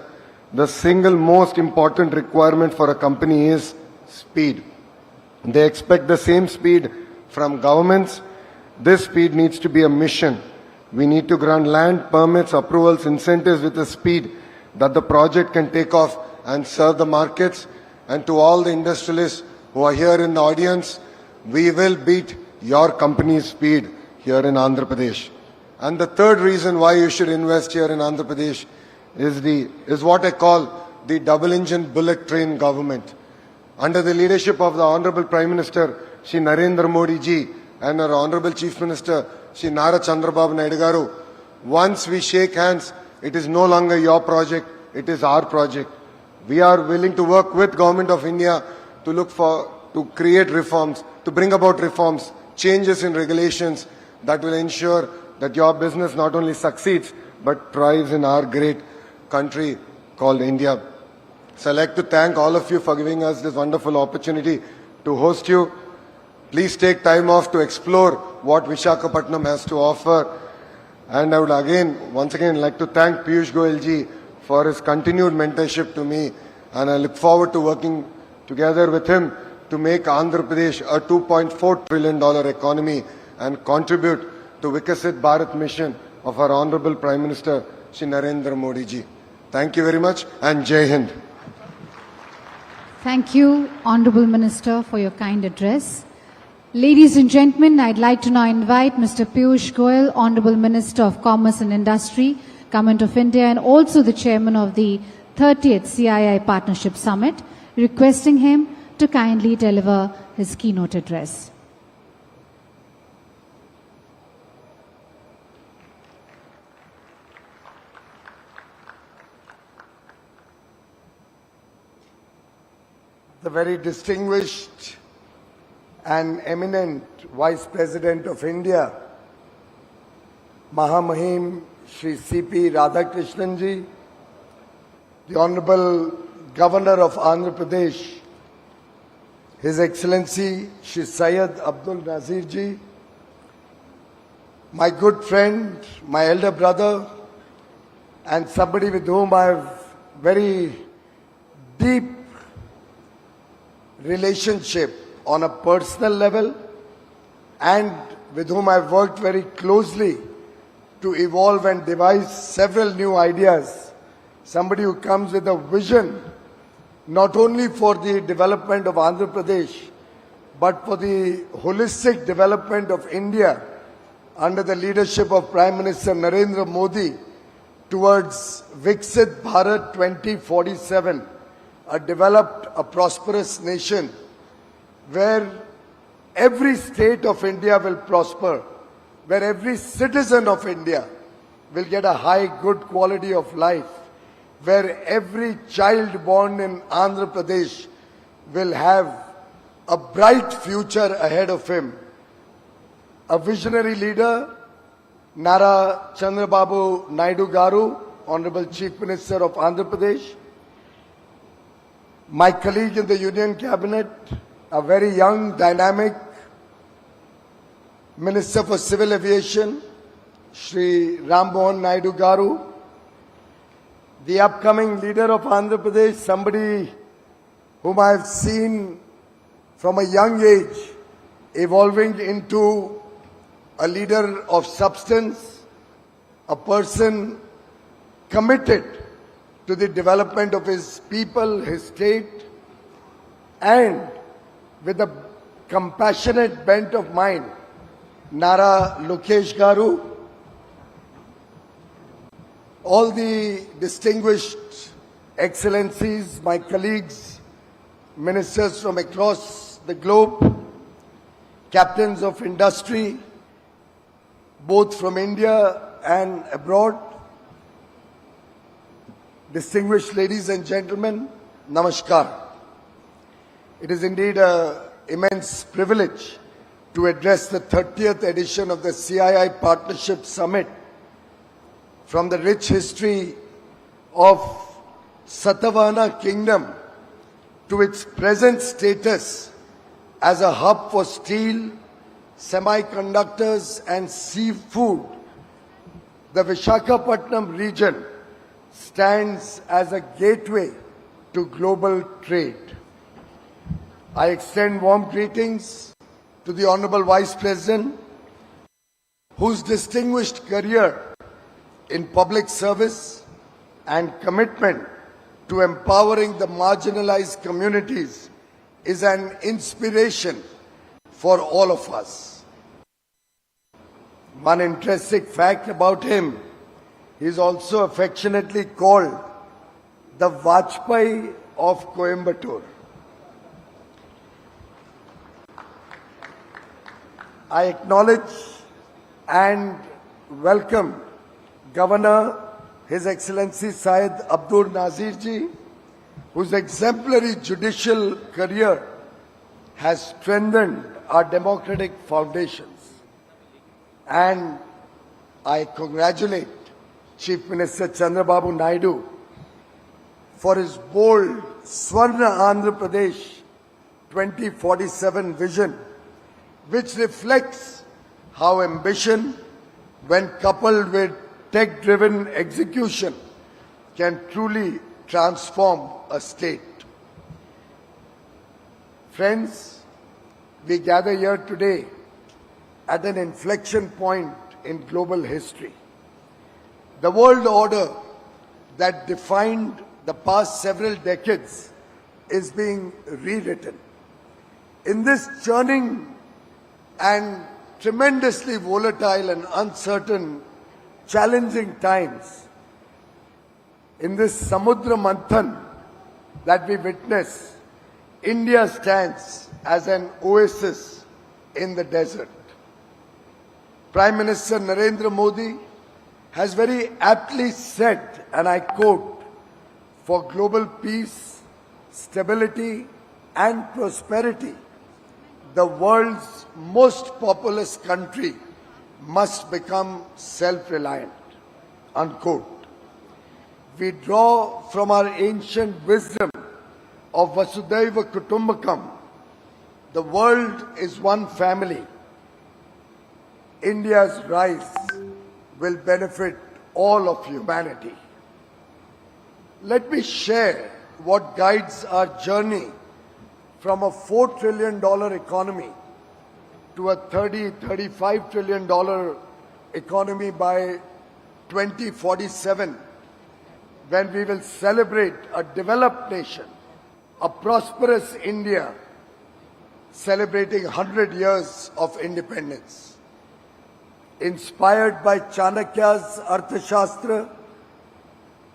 The single most important requirement for a company is speed. They expect the same speed from governments. This speed needs to be a mission. We need to grant land, permits, approvals, incentives with a speed that the project can take off and serve the markets. And to all the industrialists who are here in the audience, we will beat your company's speed here in Andhra Pradesh. And the third reason why you should invest here in Andhra Pradesh is what I call the double-engine bullet train government. Under the leadership of the Honorable Prime Minister, Shri Narendra Modi ji, and our Honorable Chief Minister, Shri Nara Chandrababu Naidu Garu, once we shake hands, it is no longer your project, it is our project. We are willing to work with Government of India to create reforms, to bring about reforms, changes in regulations that will ensure that your business not only succeeds, but thrives in our great country called India. So I'd like to thank all of you for giving us this wonderful opportunity to host you. Please take time off to explore what Visakhapatnam has to offer. And I would once again like to thank Piyush Goyal ji for his continued mentorship to me. And I look forward to working together with him to make Andhra Pradesh a $2.4 trillion economy and contribute to Vikasit Bharat mission of our Honorable Prime Minister, Shri Narendra Modi ji. Thank you very much and Jai Hind. Thank you, Honorable Minister, for your kind address. Ladies and gentlemen, I'd like to now invite Mr. Piyush Goyal, Honorable Minister of Commerce and Industry, Government of India, and also the Chairman of the 30th CII Partnership Summit, requesting him to to kindly deliver his keynote address. The very distinguished and eminent Vice President of India, Mahamahim Shri C.P. Radhakrishnan ji, the Honorable Governor of Andhra Pradesh, His Excellency Shri Syed Abdul Nazir ji, my good friend, my elder brother, and somebody with whom I have very deep relationship on a personal level and with whom I've worked very closely to evolve and devise several new ideas. Somebody who comes with a vision not only for the development of Andhra Pradesh but for the holistic development of India under the leadership of Prime Minister Narendra Modi towards Viksit Bharat 2047, a developed, a prosperous nation where every state of India will prosper, where every citizen of India will get a high, good quality of life, where every child born in Andhra Pradesh will have a bright future ahead of him. A visionary leader, Nara Chandrababu Naidu Garu, Honorable Chief Minister of Andhra Pradesh, my colleague in the Union Cabinet, a very young, dynamic Minister for Civil Aviation, Shri Ram Mohan Naidu Garu, the upcoming leader of Andhra Pradesh, somebody whom I have seen from a young age evolving into a leader of substance, a person committed to the development of his people, his state, and with a compassionate bent of mind, Nara Lokesh Garu, all the distinguished excellencies, my colleagues, ministers from across the globe, captains of industry, both from India and abroad, distinguished ladies and gentlemen, namaskar. It is indeed an immense privilege to address the 30th edition of the CII Partnership Summit from the rich history of Satavahana Kingdom to its present status as a hub for steel, semiconductors and seafood. The Visakhapatnam region stands as a gateway to global trade. I extend warm greetings to the Honorable Vice President, whose distinguished career in public service and commitment to empowering the marginalized communities is an inspiration for all of us. One interesting fact about him, he is also affectionately called the Vajpayee of Coimbatore. I acknowledge and welcome Governor, His Excellency Syed Abdul Nazir ji, whose exemplary judicial career has strengthened our democratic foundations. And I congratulate Chief Minister Chandrababu Naidu for his bold Swarna Andhra Pradesh 2047 vision, which reflects how ambition, when coupled with tech-driven execution, can truly transform a state. Friends, we gather here today at an inflection point in global history. The world order that defined the past several decades is being rewritten. In this churning and tremendously volatile and uncertain, challenging times, in this Samudra Manthan that we witness, India stands as an oasis in the desert. Prime Minister Narendra Modi has very aptly said, and I quote, "For global peace, stability and prosperity, the world's most populous country must become self-reliant," unquote. We draw from our ancient wisdom of Vasudhaiva Kutumbakam. The world is one family. India's rise will benefit all of humanity. Let me share what guides our journey from a $4 trillion economy to a $35 trillion economy by 2047, when we will celebrate a developed nation, a prosperous India, celebrating 100 years of independence. Inspired by Chanakya's Arthashastra,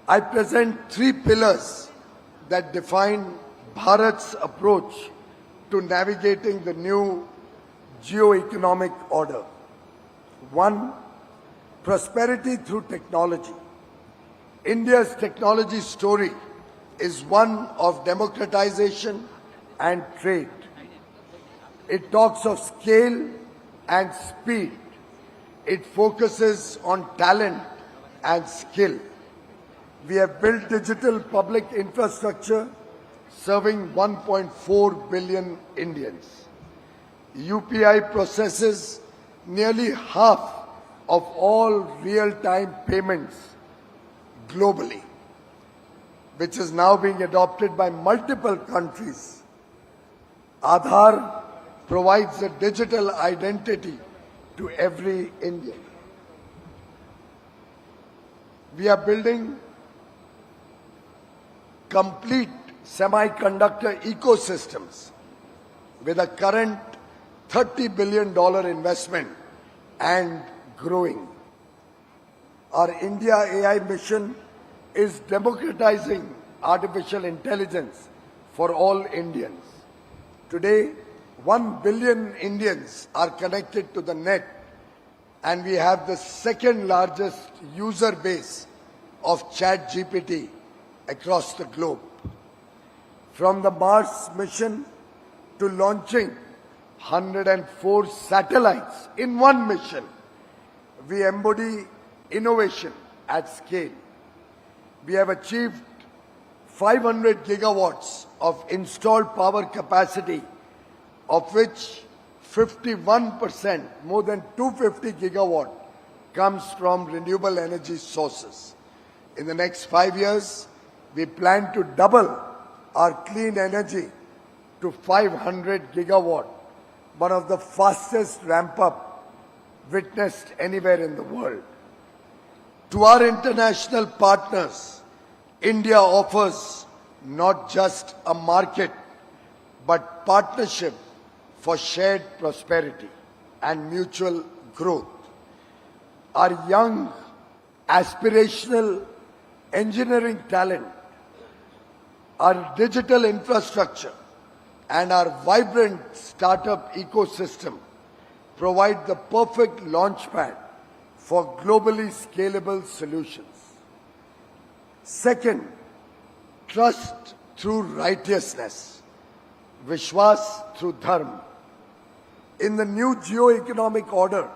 I present 3 pillars that define Bharat's approach to navigating the new geo-economic order. 1. Prosperity through technology. India's technology story is one of democratization and trade. It talks of scale and speed. It focuses on talent and skill. We have built digital public infrastructure serving 1.4 billion Indians. UPI processes nearly half of all real-time payments globally, which is now being adopted by multiple countries. Aadhaar provides a digital identity to every Indian. We are building complete semiconductor ecosystems with a current $30 billion investment and growing. Our India AI mission is democratizing artificial intelligence for all Indians. Today, 1 billion Indians are connected to the net, and we have the second largest user base of ChatGPT across the globe. From the Mars mission to launching 104 satellites in one mission, we embody innovation at scale. We have achieved 500 gigawatts of installed power capacity, of which 51%, more than 250 gigawatt, comes from renewable energy sources. In the next 5 years, we plan to double our clean energy to 500 gigawatt, one of the fastest ramp-up witnessed anywhere in the world. To our international partners, India offers not just a market, but partnership for shared prosperity and mutual growth. Our young, aspirational engineering talent, our digital infrastructure, and our vibrant startup ecosystem provide the perfect launchpad for globally scalable solutions. Second, trust through righteousness, Vishwas through Dharma. In the new geo-economic order,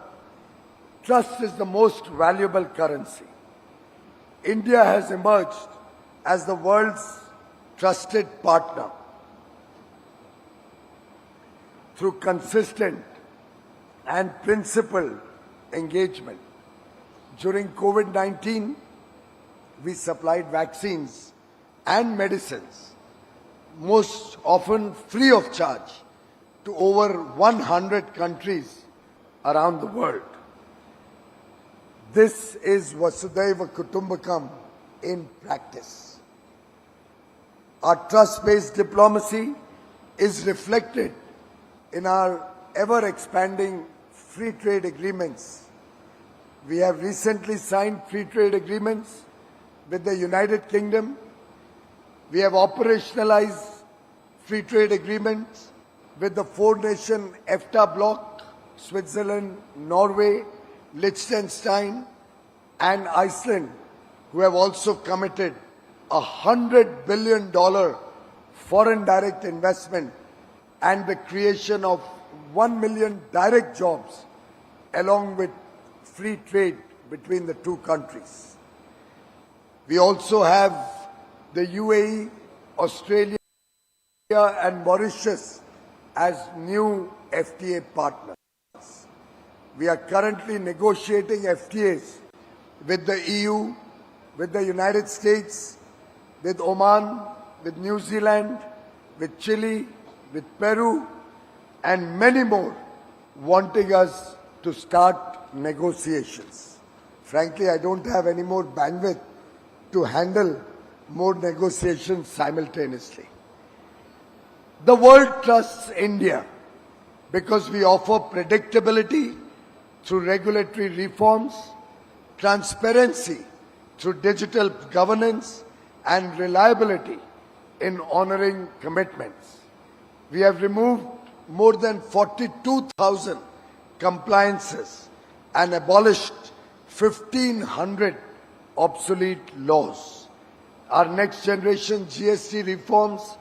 trust is the most valuable currency. India has emerged as the world's trusted partner through consistent and principled engagement. During COVID-19, we supplied vaccines and medicines, most often free of charge, to over 100 countries around the world. This is Vasudhaiva Kutumbakam in practice. Our trust-based diplomacy is reflected in our ever-expanding free trade agreements. We have recently signed free trade agreements with the United Kingdom. We have operationalized free trade agreements with the four-nation EFTA bloc, Switzerland, Norway, Liechtenstein, and Iceland, who have also committed $100 billion foreign direct investment and the creation of 1 million direct jobs, along with free trade between the two countries. We also have the UAE, Australia, and Mauritius as new FTA partners. We are currently negotiating FTAs with the EU, with the United States, with Oman, with New Zealand, with Chile, with Peru, and many more, wanting us to start negotiations. Frankly, I don't have any more bandwidth to handle more negotiations simultaneously. The world trusts India because we offer predictability through regulatory reforms, transparency through digital governance, and reliability in honoring commitments. We have removed more than 42,000 compliances and abolished 1,500 obsolete laws. Our next generation GST reforms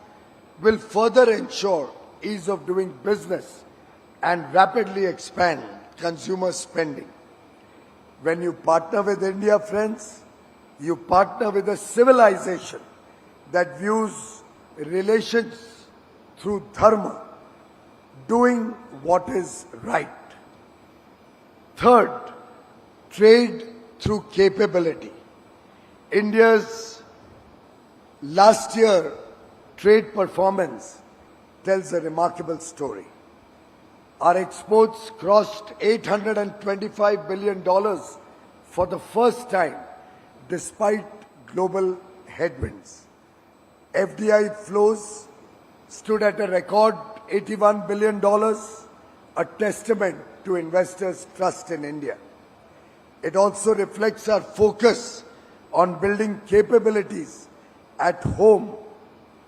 will further ensure ease of doing business and rapidly expand consumer spending. When you partner with India, friends, you partner with a civilization that views relations through dharma, doing what is right. Third, trade through capability. India's last year trade performance tells a remarkable story. Our exports crossed $825 billion for the first time, despite global headwinds. FDI flows stood at a record $81 billion, a testament to investors' trust in India. It also reflects our focus on building capabilities at home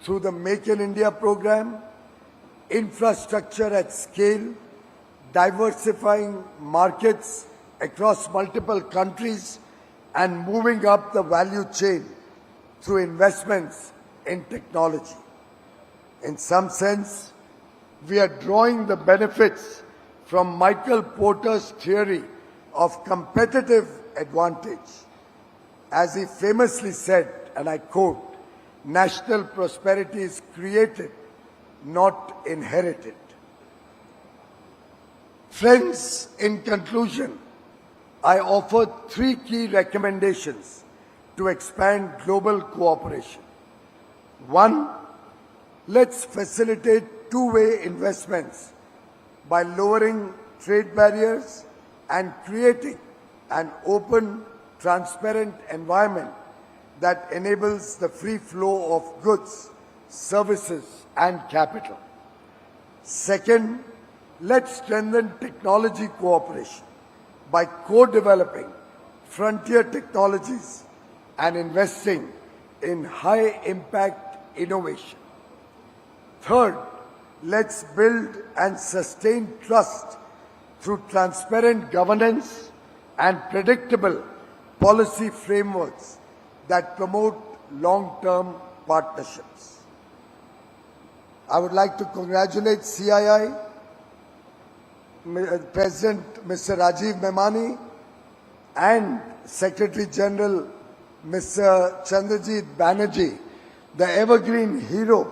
through the Make in India program, infrastructure at scale, diversifying markets across multiple countries, and moving up the value chain through investments in technology. In some sense, we are drawing the benefits from Michael Porter's theory of competitive advantage. As he famously said, and I quote, "National prosperity is created, not inherited." Friends, in conclusion, I offer 3 key recommendations to expand global cooperation. 1, let's facilitate two-way investments by lowering trade barriers and creating an open, transparent environment that enables the free flow of goods, services, and capital. Second, let's strengthen technology cooperation by co-developing frontier technologies and investing in high-impact innovation. Third, let's build and sustain trust through transparent governance and predictable policy frameworks that promote long-term partnerships. I would like to congratulate CII, President Mr. Rajiv Memani, and Secretary General Mr. Chandrajit Banerjee, the evergreen hero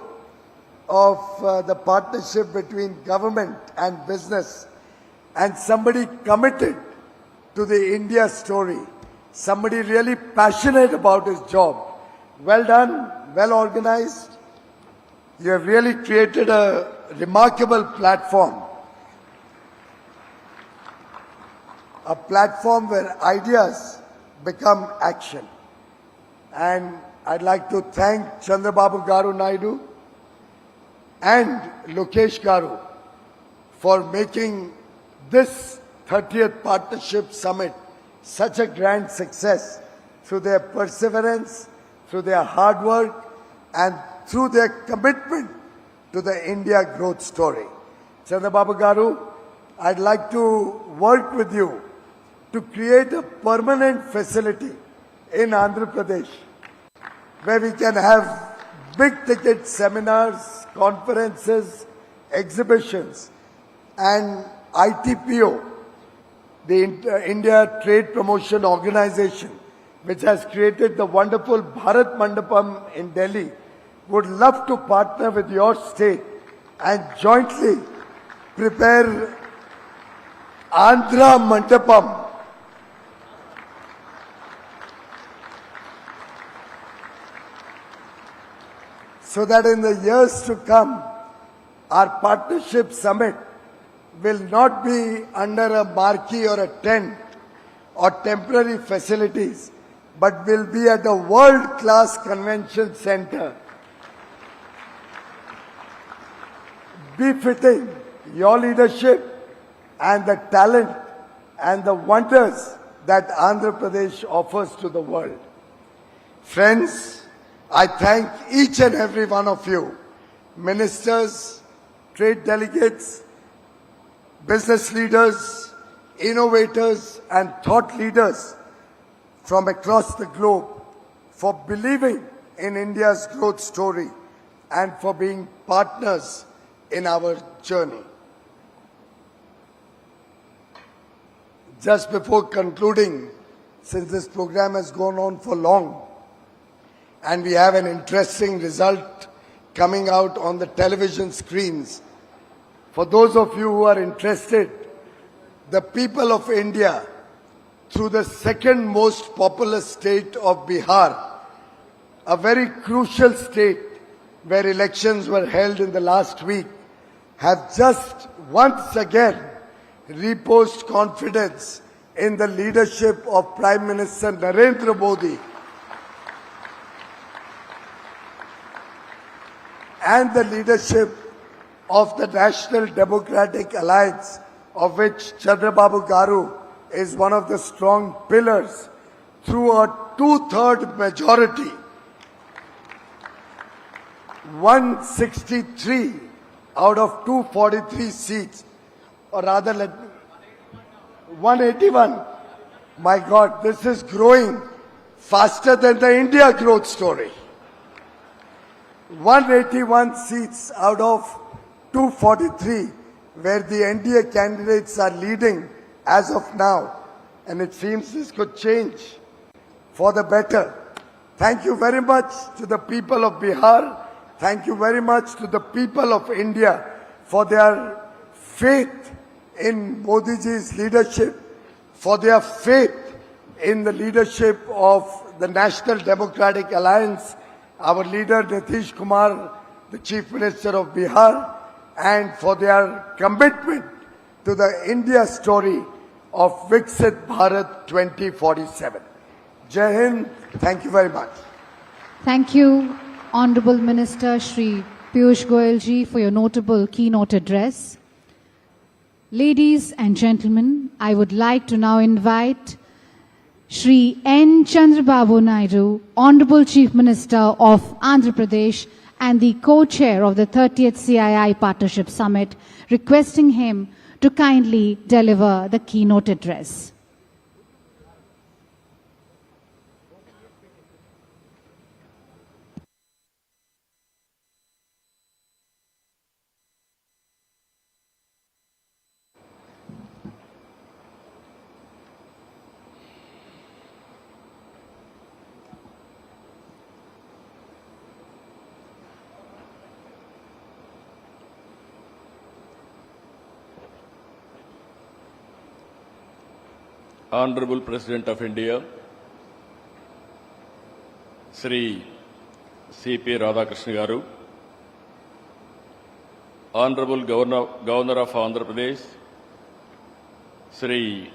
of the partnership between government and business, and somebody committed to the India story, somebody really passionate about his job. Well done, well organized. You have really created a remarkable platform. A platform where ideas become action. And I'd like to thank Chandrababu Garu Naidu and Lokesh Garu for making this 30th Partnership Summit such a grand success through their perseverance, through their hard work, and through their commitment to the India growth story. Chandrababu Garu, I'd like to work with you to create a permanent facility in Andhra Pradesh where we can have big ticket seminars, conferences, exhibitions, and ITPO, the India Trade Promotion Organization, which has created the wonderful Bharat Mandapam in Delhi, would love to partner with your state and jointly prepare Andhra Mandapam, so that in the years to come, our partnership summit will not be under a marquee or a tent or temporary facilities, but will be at a world-class convention center, befitting your leadership and the talent and the wonders that Andhra Pradesh offers to the world. Friends, I thank each and every one of you, ministers, trade delegates, business leaders, innovators and thought leaders from across the globe for believing in India's growth story and for being partners in our journey. Just before concluding, since this program has gone on for long and we have an interesting result coming out on the television screens, for those of you who are interested, the people of India, through the second most populous state of Bihar, a very crucial state where elections were held in the last week, have just once again reposed confidence in the leadership of Prime Minister Narendra Modi and the leadership of the National Democratic Alliance, of which Chandrababu Garu is one of the strong pillars, through a 2/3 majority. 163 out of 243 seats, or rather 181. My God, this is growing faster than the India growth story. 181 seats out of 243, where the NDA candidates are leading as of now. And it seems this could change for the better. Thank you very much to the people of Bihar. Thank you very much to the people of India for their faith in Modi ji's leadership, for their faith in the leadership of the National Democratic Alliance, our leader Nitish Kumar, the Chief Minister of Bihar, and for their commitment to the India story of Viksit Bharat 2047. Jai Hind. Thank you very much. Thank you, Honorable Minister Shri Piyush Goyal ji, for your notable keynote address. Ladies and gentlemen, I would like to now invite Shri N. Chandrababu Naidu, Honorable Chief Minister of Andhra Pradesh and the co-chair of the 30th CII Partnership Summit, requesting him to kindly deliver the keynote address. Honorable President of India, Sri C.P. Radhakrishna Garu, Honorable Governor of Andhra Pradesh, Sri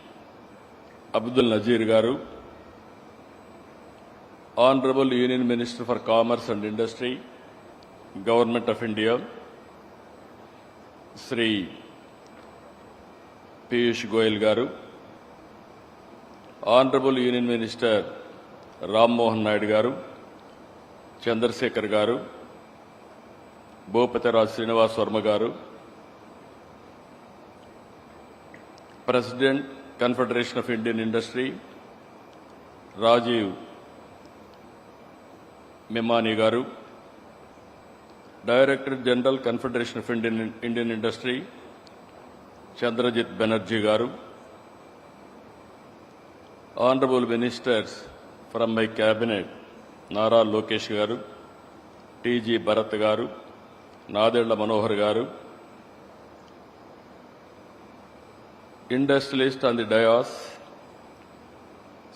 Abdul Nazir Garu, Honorable Union Minister for Commerce and Industry, Government of India, Sri Piyush Goyal Garu, Honorable Union Minister Ram Mohan Naidu Garu, Chandrasekhar Garu, Bhupati Srinivas Varma garu, President, Confederation of Indian Industry, Rajiv Memani garu, Director General, Confederation of Indian Industry, Chandrajit Banerjee garu, Honorable Ministers from my cabinet, Nara Lokesh garu, T.G. Bharat garu, Nadella Manohar garu, industrialist on the dais,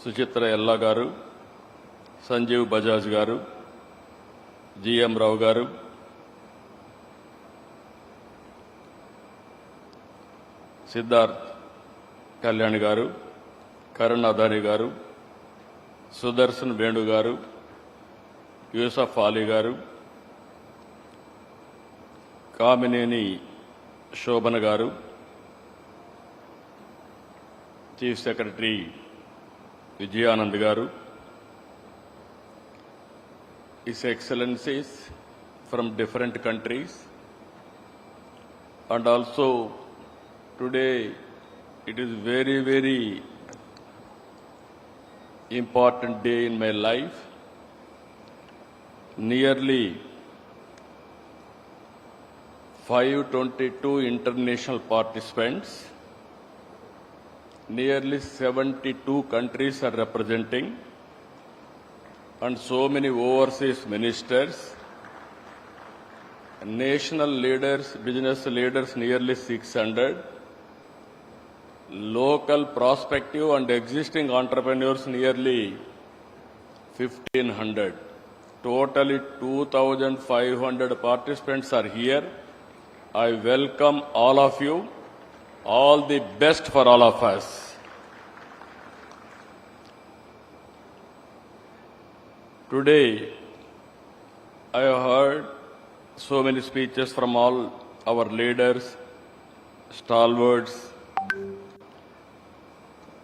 Suchitra Ella garu, Sanjeev Bajaj garu, G.M. Rao garu, Siddharth Kalyan garu, Karan Adani garu, Sudarshan Venu garu, Yusuf Ali garu, Kamineni Shobhana garu, Chief Secretary Vijayanand garu, His Excellencies from different countries, and also today it is very, very important day in my life. Nearly 522 international participants, nearly 72 countries are representing, and so many overseas ministers, national leaders, business leaders, nearly 600, local prospective and existing entrepreneurs, nearly 1,500. Totally 2,500 participants are here. I welcome all of you. All the best for all of us. Today, I have heard so many speeches from all our leaders, stalwarts.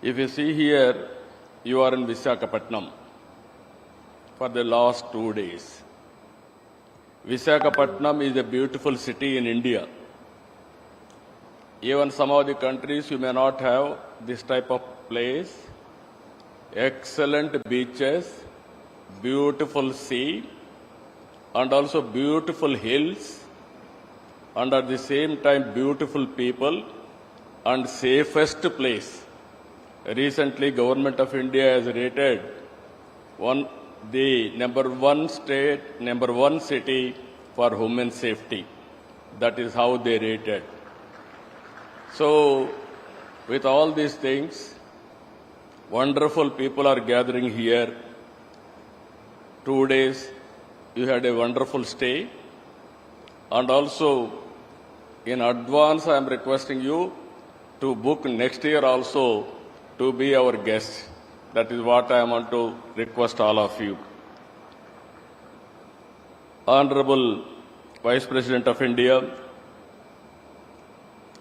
If you see here, you are in Visakhapatnam for the last 2 days. Visakhapatnam is a beautiful city in India. Even some of the countries you may not have this type of place. Excellent beaches, beautiful sea, and also beautiful hills, and at the same time beautiful people and safest place. Recently, Government of India has rated the number one city for human safety. That is how they rated. So, with all these things, wonderful people are gathering here. 2 days, you had a wonderful stay. And also, in advance, I am requesting you to book next year also to be our guest. That is what I want to request all of you. Honorable Vice President of India,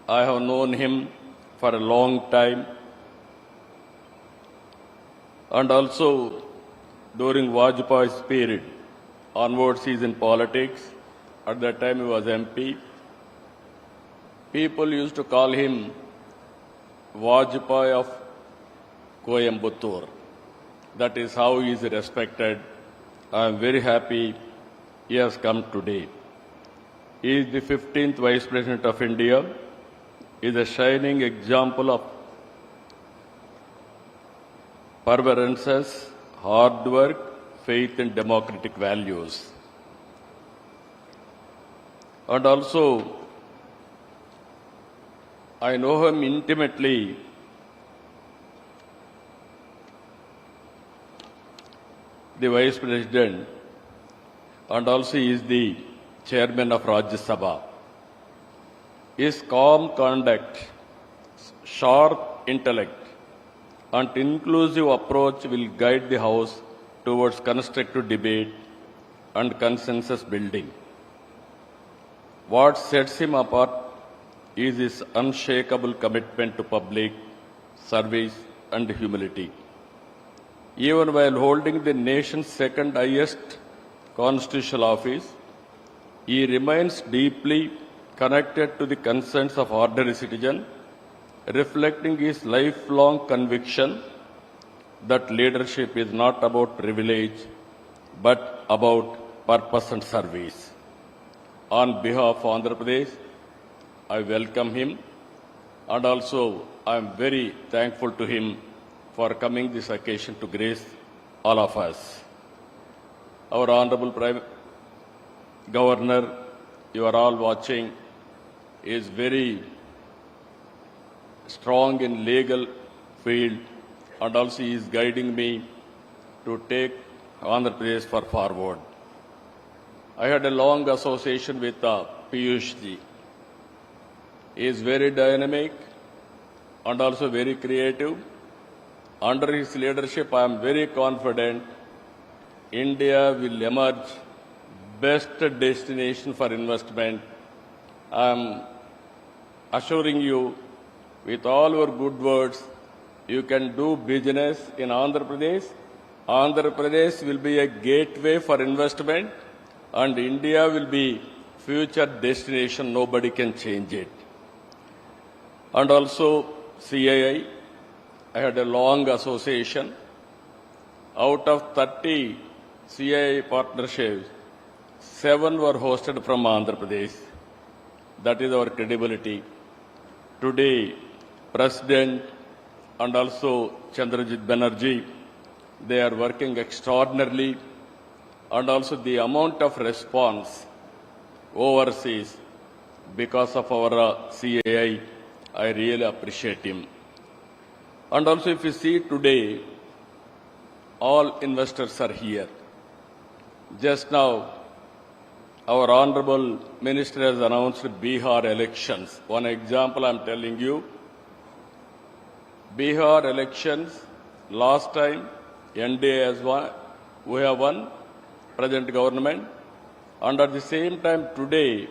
I have known him for a long time. And also, during Vajpayee's period, onwards he is in politics. At that time he was MP. People used to call him Vajpayee of Coimbatore. That is how he is respected. I am very happy he has come today. He is the 15th Vice President of India. He is a shining example of perseverance, hard work, faith in democratic values. And also, I know him intimately. The Vice President, and also he is the Chairman of Rajya Sabha. His calm conduct, sharp intellect, and inclusive approach will guide the House towards constructive debate and consensus building. What sets him apart is his unshakable commitment to public service and humility. Even while holding the nation's second highest constitutional office, He remains deeply connected to the concerns of ordinary citizen, reflecting his lifelong conviction that leadership is not about privilege, but about purpose and service. On behalf of Andhra Pradesh, I welcome him, and also I am very thankful to him for coming this occasion to grace all of us. Our Honorable Prime Governor, you are all watching, is very strong in legal field, and also he is guiding me to take Andhra Pradesh forward. I had a long association with Piyush ji. He is very dynamic and also very creative. Under his leadership, I am very confident India will emerge best destination for investment. I am assuring you, with all your good words, you can do business in Andhra Pradesh. Andhra Pradesh will be a gateway for investment, and India will be future destination. Nobody can change it. And also CII, I had a long association. Out of 30 CII partnerships, 7 were hosted from Andhra Pradesh. That is our credibility. Today, President and also Chandrajit Banerjee, they are working extraordinarily, and also the amount of response overseas because of our CII, I really appreciate him. And also if you see today, all investors are here. Just now, our Honorable Minister has announced Bihar elections. One example I am telling you. Bihar elections, last time NDA has won, we have won, present government, and at the same time today,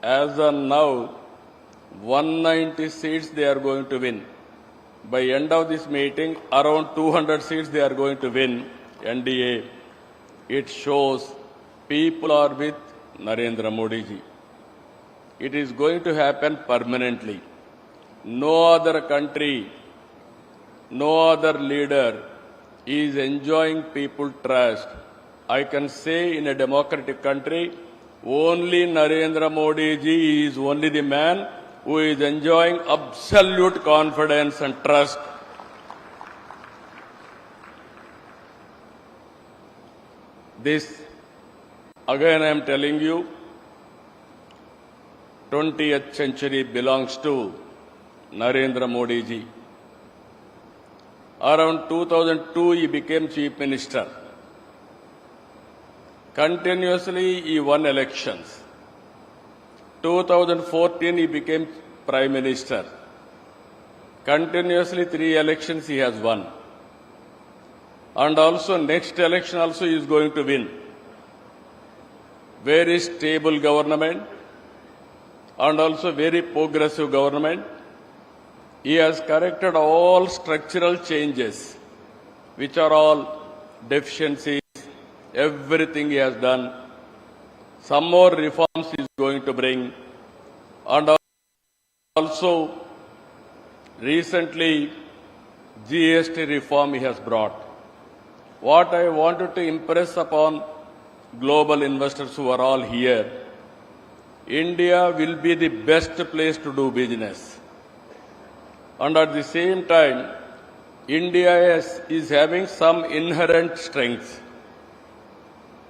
as of now, 190 seats they are going to win. By end of this meeting, around 200 seats they are going to win, NDA. It shows people are with Narendra Modi ji. It is going to happen permanently. No other country, no other leader is enjoying people trust. I can say in a democratic country, only Narendra Modi ji is only the man who is enjoying absolute confidence and trust. This, again I am telling you, 20th century belongs to Narendra Modi ji. Around 2002, he became Chief Minister. Continuously, he won elections. 2014, he became Prime Minister. Continuously, 3 elections he has won. And also, next election also he is going to win. Very stable government and also very progressive government. He has corrected all structural changes, which are all deficiencies. Everything he has done. Some more reforms he is going to bring. And also, recently, GST reform he has brought. What I wanted to impress upon global investors who are all here, India will be the best place to do business. And at the same time, India is having some inherent strengths.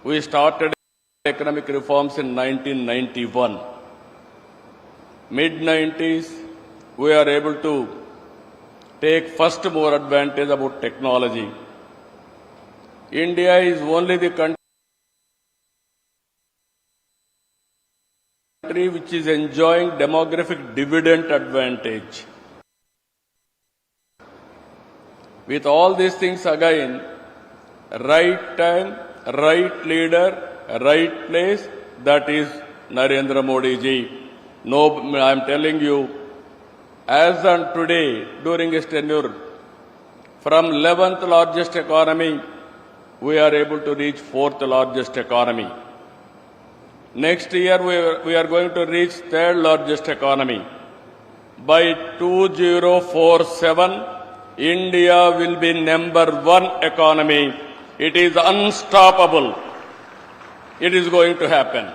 We started economic reforms in 1991. Mid-90s, we are able to take first more advantage about technology. India is only the country which is enjoying demographic dividend advantage. With all these things again, right time, right leader, right place, that is Narendra Modi ji. No, I am telling you, as on today, during his tenure, from 11th largest economy, we are able to reach 4th largest economy. Next year, we are going to reach third largest economy. By 2047, India will be number one economy. It is unstoppable. It is going to happen.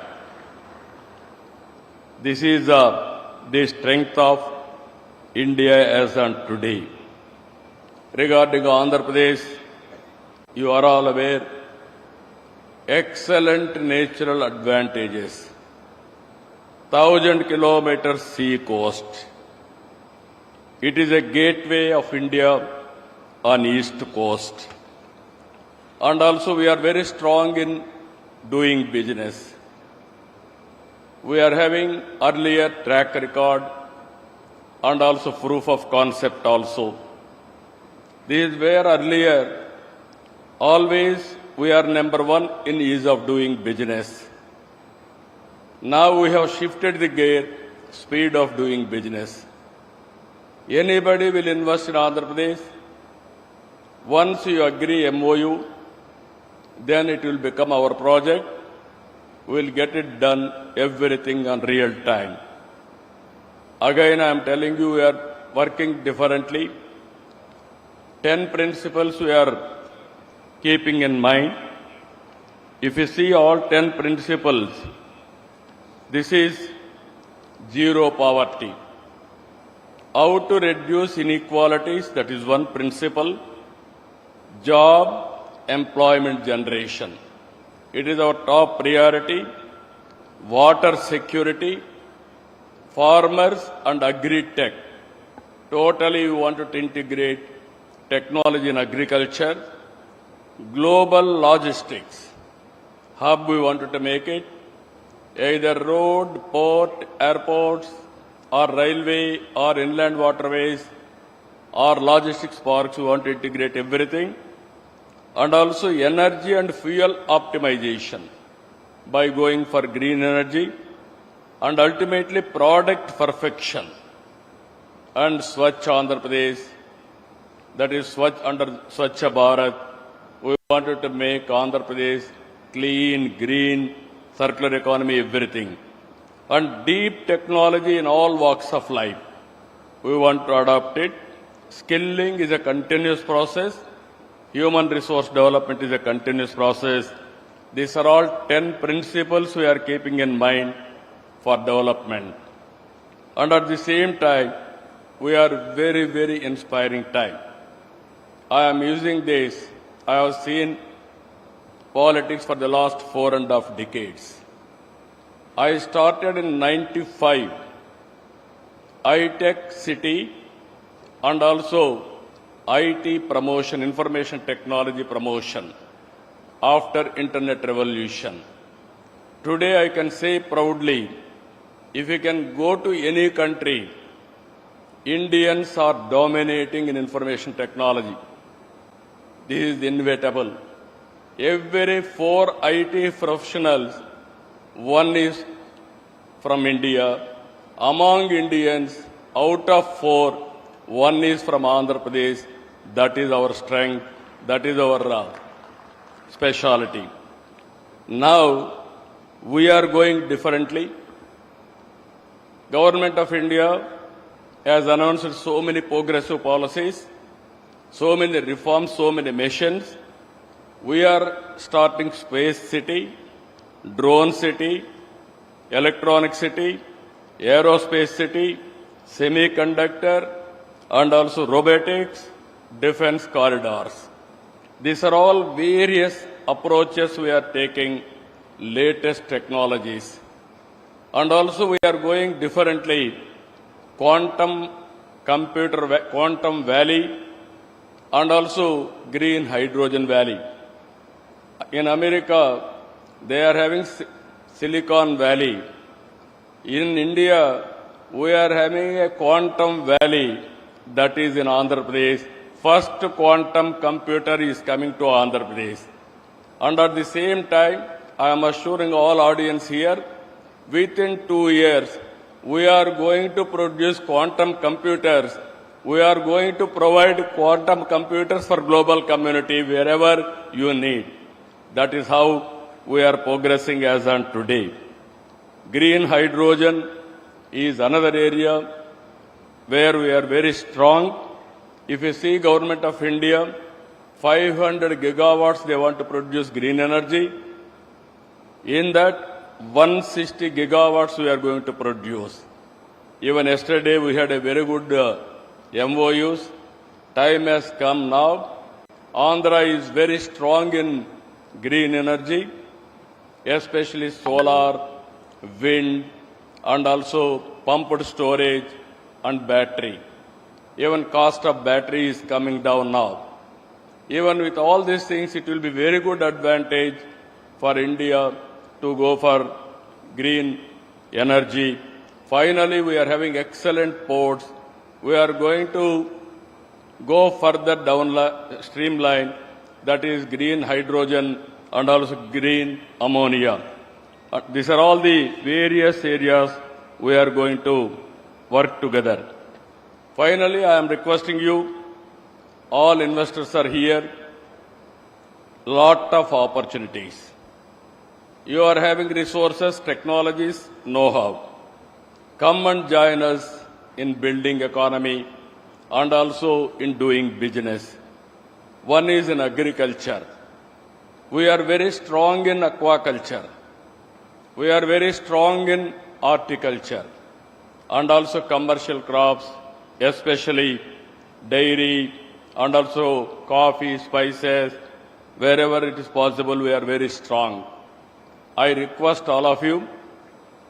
This is the strength of India as on today. Regarding Andhra Pradesh, you are all aware, excellent natural advantages. 1,000 kilometers sea coast. It is a gateway of India on east coast. And also we are very strong in doing business. We are having earlier track record and also proof of concept also. This is where earlier always we are number one in ease of doing business. Now we have shifted the gear, speed of doing business. Anybody will invest in Andhra Pradesh. Once you agree MOU, then it will become our project. We will get it done, everything on real time. Again, I am telling you, we are working differently. 10 principles we are keeping in mind. If you see all 10 principles, this is zero poverty. How to reduce inequalities, that is one principle. Job, employment generation. It is our top priority. Water security, farmers and agri-tech. Totally we wanted to integrate technology in agriculture. Global logistics. Hub we wanted to make it. Either road, port, airports, or railway, or inland waterways, or logistics parks, we want to integrate everything. And also energy and fuel optimization by going for green energy, and ultimately product perfection. And Swachh Andhra Pradesh, that is under Swachh Bharat, we wanted to make Andhra Pradesh clean, green, circular economy, everything. And deep technology in all walks of life. We want to adopt it. Skilling is a continuous process. Human resource development is a continuous process. These are all 10 principles we are keeping in mind for development. And at the same time, we are very, very inspiring time. I am using this. I have seen politics for the last 4.5 decades. I started in 95, I-Tech City, and also IT promotion, information technology promotion after internet revolution. Today I can say proudly, if you can go to any country, Indians are dominating in information technology. This is inevitable. Every 4 IT professionals, one is from India. Among Indians, out of 4, one is from Andhra Pradesh. That is our strength. That is our speciality. Now, we are going differently. Government of India has announced so many progressive policies, so many reforms, so many missions. We are starting Space City, Drone City, Electronic City, Aerospace City, Semiconductor, and also Robotics, Defense Corridors. These are all various approaches we are taking, latest technologies. And also we are going differently. Quantum Valley, and also Green Hydrogen Valley. In America, they are having Silicon Valley. In India, we are having a Quantum Valley, that is in Andhra Pradesh. First quantum computer is coming to Andhra Pradesh. And at the same time, I am assuring all audience here, within 2 years, we are going to produce quantum computers. We are going to provide quantum computers for global community wherever you need. That is how we are progressing as on today. Green hydrogen is another area where we are very strong. If you see Government of India, 500 gigawatts they want to produce green energy. In that, 160 gigawatts we are going to produce. Even yesterday we had a very good MOUs. Time has come now. Andhra is very strong in green energy, especially solar, wind, and also pumped storage and battery. Even cost of battery is coming down now. Even with all these things, it will be very good advantage for India to go for green energy. Finally, we are having excellent ports. We are going to go further down streamline, that is green hydrogen and also green ammonia. These are all the various areas we are going to work together. Finally, I am requesting you, all investors are here, lot of opportunities. You are having resources, technologies, know-how. Come and join us in building economy and also in doing business. One is in agriculture. We are very strong in aquaculture. We are very strong in horticulture and also commercial crops, especially dairy and also coffee, spices. Wherever it is possible, we are very strong. I request all of you,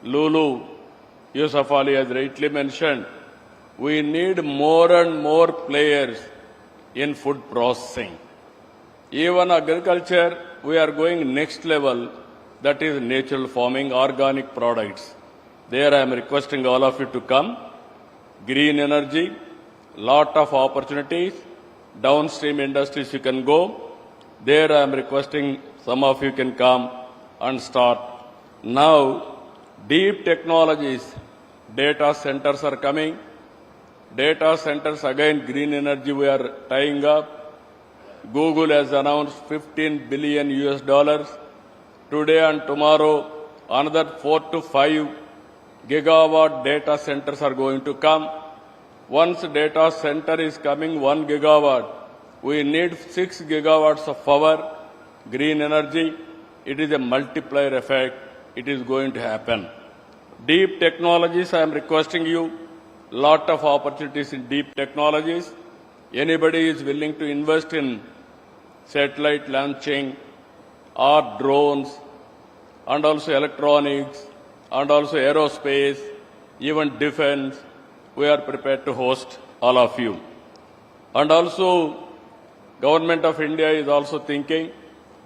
Lulu, Yusuf Ali has rightly mentioned, we need more and more players in food processing. Even agriculture, we are going next level, that is natural farming, organic products. There I am requesting all of you to come. Green energy, lot of opportunities. Downstream industries you can go. There I am requesting some of you can come and start. Now, deep technologies, data centers are coming. Data centers, again, green energy we are tying up. Google has announced $15 billion US. Today and tomorrow, another 4 to 5 gigawatt data centers are going to come. Once data center is coming, 1 gigawatt, we need 6 gigawatts of power, green energy. It is a multiplier effect. It is going to happen. Deep technologies, I am requesting you, lot of opportunities in deep technologies. Anybody is willing to invest in satellite launching or drones and also electronics and also aerospace, even defense, we are prepared to host all of you. And also, Government of India is also thinking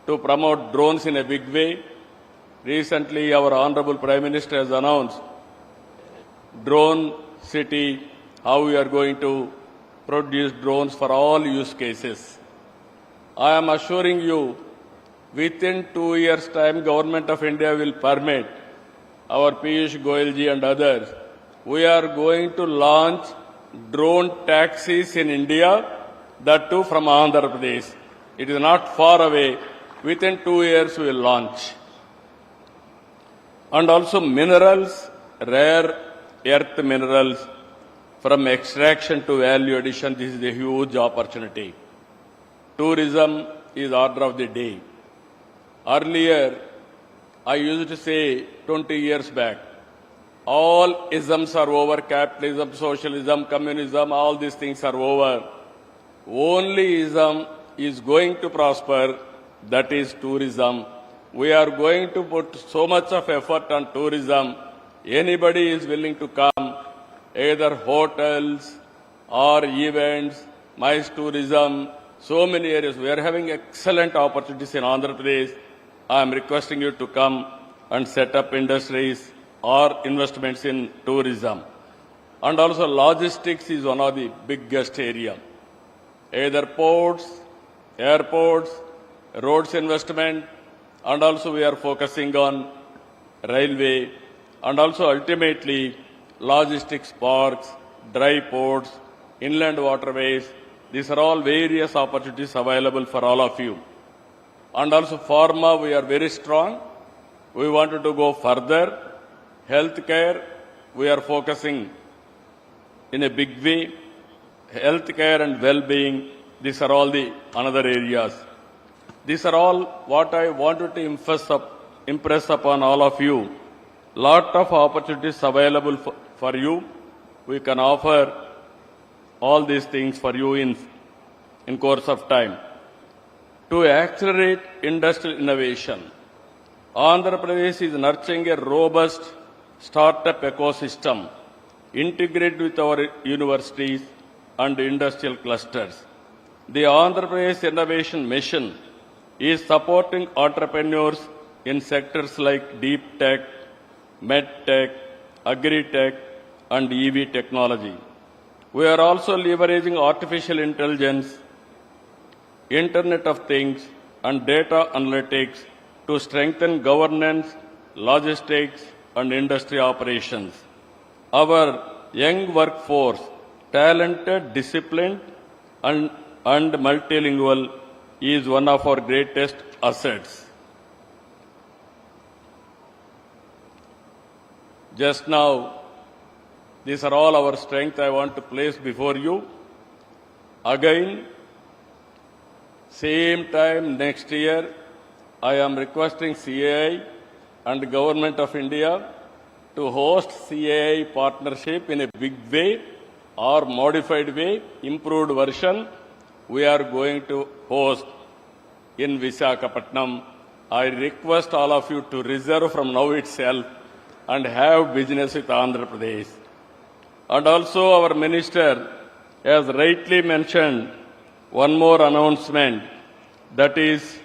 to promote drones in a big way. Recently, our Honorable Prime Minister has announced drone city, how we are going to produce drones for all use cases. I am assuring you, within 2 years' time, Government of India will permit our Piyush Goyalji and others. We are going to launch drone taxis in India, that too from Andhra Pradesh. It is not far away. Within 2 years, we will launch. And also minerals, rare earth minerals, from extraction to value addition, this is a huge opportunity. Tourism is order of the day. Earlier, I used to say 20 years back, all isms are over, capitalism, socialism, communism, all these things are over. Only ism is going to prosper, that is tourism. We are going to put so much of effort on tourism. Anybody is willing to come, either hotels or events, MICE tourism, so many areas. We are having excellent opportunities in Andhra Pradesh. I am requesting you to come and set up industries or investments in tourism. And also logistics is one of the biggest area. Either ports, airports, roads investment, and also we are focusing on railway, and also ultimately logistics parks, dry ports, inland waterways. These are all various opportunities available for all of you. And also pharma, we are very strong. We wanted to go further. Healthcare, we are focusing in a big way. Healthcare and well-being, these are all the another areas. These are all what I wanted to impress upon all of you. Lot of opportunities available for you. We can offer all these things for you in course of time. To accelerate industrial innovation, Andhra Pradesh is nurturing a robust startup ecosystem integrated with our universities and industrial clusters. The Andhra Pradesh Innovation Mission is supporting entrepreneurs in sectors like deep tech, med tech, agri-tech, and EV technology. We are also leveraging artificial intelligence, Internet of Things, and data analytics to strengthen governance, logistics, and industry operations. Our young workforce, talented, disciplined, and multilingual, is one of our greatest assets. Just now, these are all our strength I want to place before you. Again, same time next year, I am requesting CII and Government of India to host CII partnership in a big way or modified way, improved version. We are going to host in Visakhapatnam. I request all of you to reserve from now itself and have business with Andhra Pradesh. And also our minister has rightly mentioned one more announcement, that is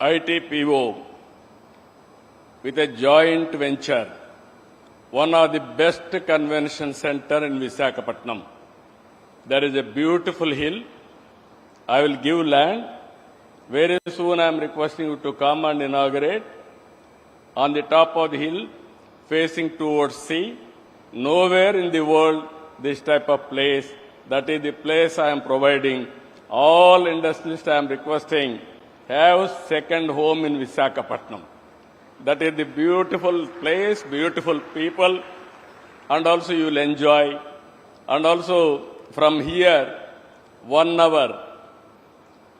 ITPO with a joint venture, one of the best convention center in Visakhapatnam. There is a beautiful hill. I will give land. Very soon I am requesting you to come and inaugurate. On the top of the hill, facing towards sea. Nowhere in the world this type of place. That is the place I am providing. All industrialists I am requesting have second home in Visakhapatnam. That is the beautiful place, beautiful people, and also you will enjoy. And also from here, 1 hour,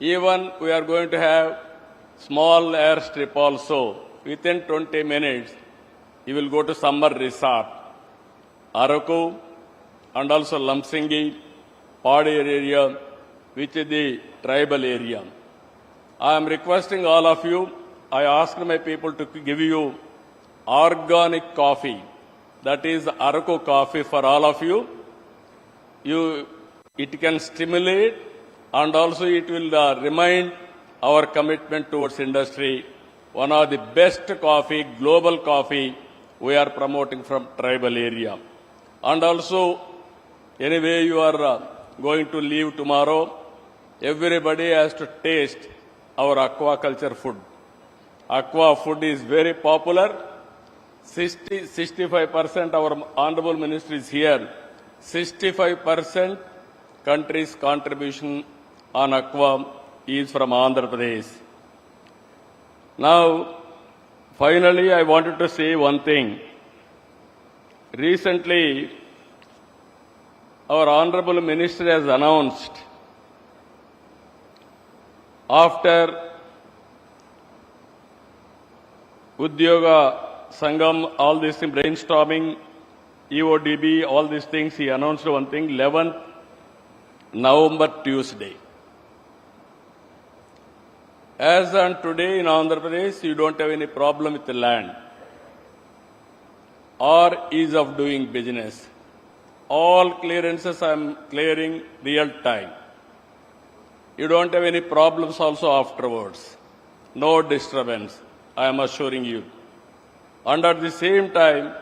even we are going to have small airstrip also. Within 20 minutes, you will go to summer resort, Araku, and also Lamsingi, Padi area, which is the tribal area. I am requesting all of you, I asked my people to give you organic coffee. That is Araku coffee for all of you. It can stimulate and also it will remind our commitment towards industry. One of the best coffee, global coffee, we are promoting from tribal area. And also, anyway, you are going to leave tomorrow. Everybody has to taste our aquaculture food. Aqua food is very popular. 65% our Honorable Minister is here. 65% country's contribution on aqua is from Andhra Pradesh. Now, finally, I wanted to say one thing. Recently, our Honorable Minister has announced, after Udyoga Sangam, all this brainstorming, EODB, all these things, he announced one thing, 11th November, Tuesday. As on today in Andhra Pradesh, you don't have any problem with the land or ease of doing business. All clearances I am clearing real time. You don't have any problems also afterwards. No disturbance, I am assuring you. And at the same time,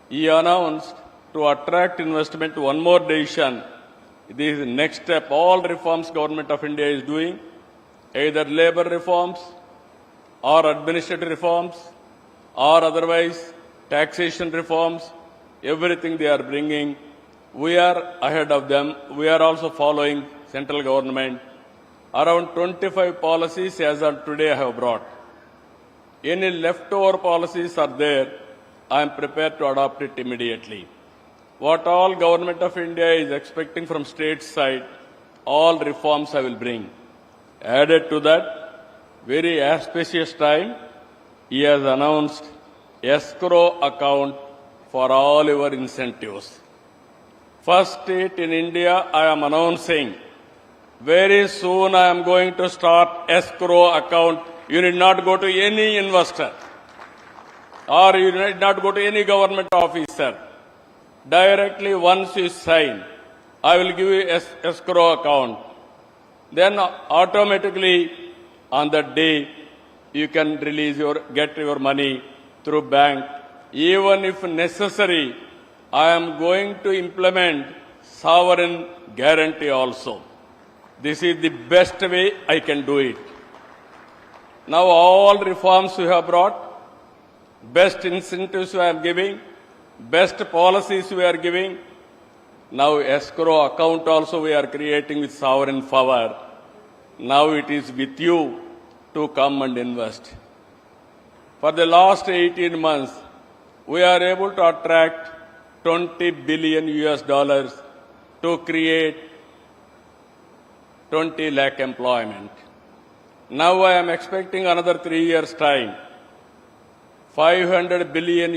he announced to attract investment, one more decision. This is the next step. All reforms Government of India is doing, either labor reforms or administrative reforms or otherwise taxation reforms, everything they are bringing. We are ahead of them. We are also following central government. Around 25 policies as on today I have brought. Any leftover policies are there, I am prepared to adopt it immediately. What all Government of India is expecting from state side, all reforms I will bring. Added to that, very auspicious time, he has announced escrow account for all your incentives. First state in India, I am announcing, very soon I am going to start escrow account. You need not go to any investor or you need not go to any government officer. Directly once you sign, I will give you escrow account. Then automatically on that day, you can get your money through bank. Even if necessary, I am going to implement sovereign guarantee also. This is the best way I can do it. Now all reforms we have brought, best incentives we are giving, best policies we are giving. Now escrow account also we are creating with sovereign power. Now it is with you to come and invest. For the last 18 months, we are able to attract $20 billion to create 20 lakh employment. Now I am expecting another 3 years' time, $500 billion,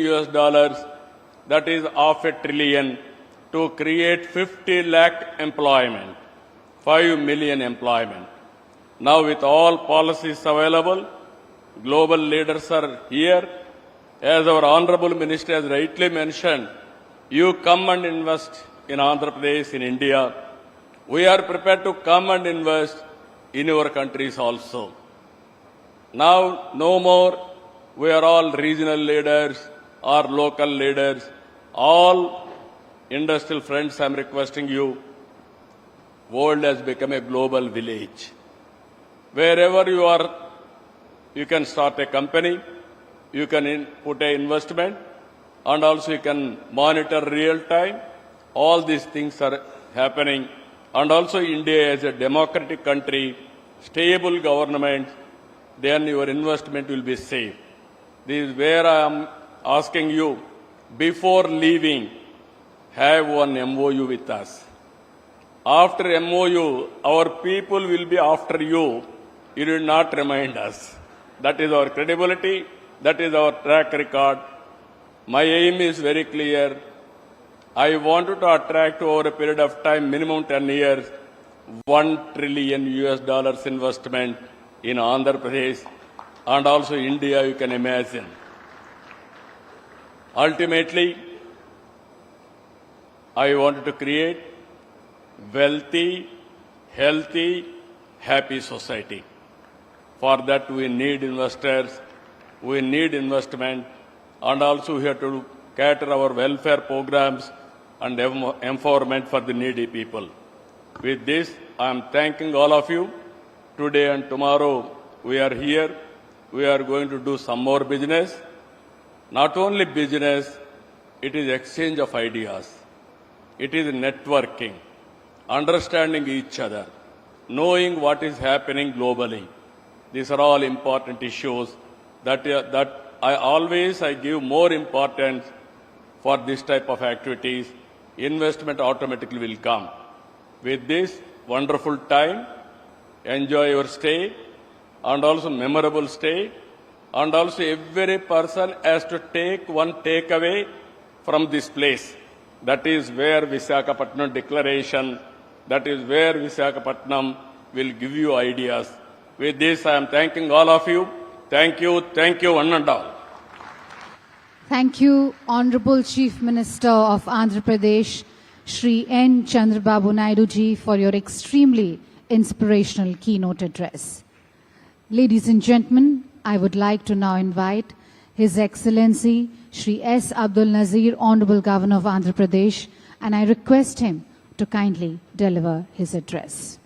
that is $500 billion, to create 50 lakh employment, 5 million employment. Now with all policies available, global leaders are here. As our Honorable Minister has rightly mentioned, you come and invest in Andhra Pradesh, in India. We are prepared to come and invest in your countries also. Now, no more, we are all regional leaders or local leaders. All industrial friends, I am requesting you, world has become a global village. Wherever you are, you can start a company, you can put an investment, and also you can monitor real time. All these things are happening. And also India is a democratic country, stable government, then your investment will be safe. This is where I am asking you, before leaving, have one MOU with us. After MOU, our people will be after you. You will not remind us. That is our credibility. That is our track record. My aim is very clear. I wanted to attract over a period of time, minimum 10 years, $1 trillion investment in Andhra Pradesh and also India, you can imagine. Ultimately, I wanted to create wealthy, healthy, happy society. For that, we need investors, we need investment, and also we have to cater our welfare programs and empowerment for the needy people. With this, I am thanking all of you. Today and tomorrow, we are here. We are going to do some more business. Not only business, it is exchange of ideas. It is networking, understanding each other, knowing what is happening globally. These are all important issues that I give more importance for this type of activities. Investment automatically will come. With this wonderful time, enjoy your stay and also memorable stay, and also every person has to take one takeaway from this place. That is where Visakhapatnam declaration, that is where Visakhapatnam will give you ideas. With this, I am thanking all of you. Thank you, one and all. Thank you, Honorable Chief Minister of Andhra Pradesh, Shri N. Chandrababu Naidu ji, for your extremely inspirational keynote address. Ladies and gentlemen, I would like to now invite His Excellency Shri S. Abdul Nazir, Honorable Governor of Andhra Pradesh, and I request him to kindly deliver his address.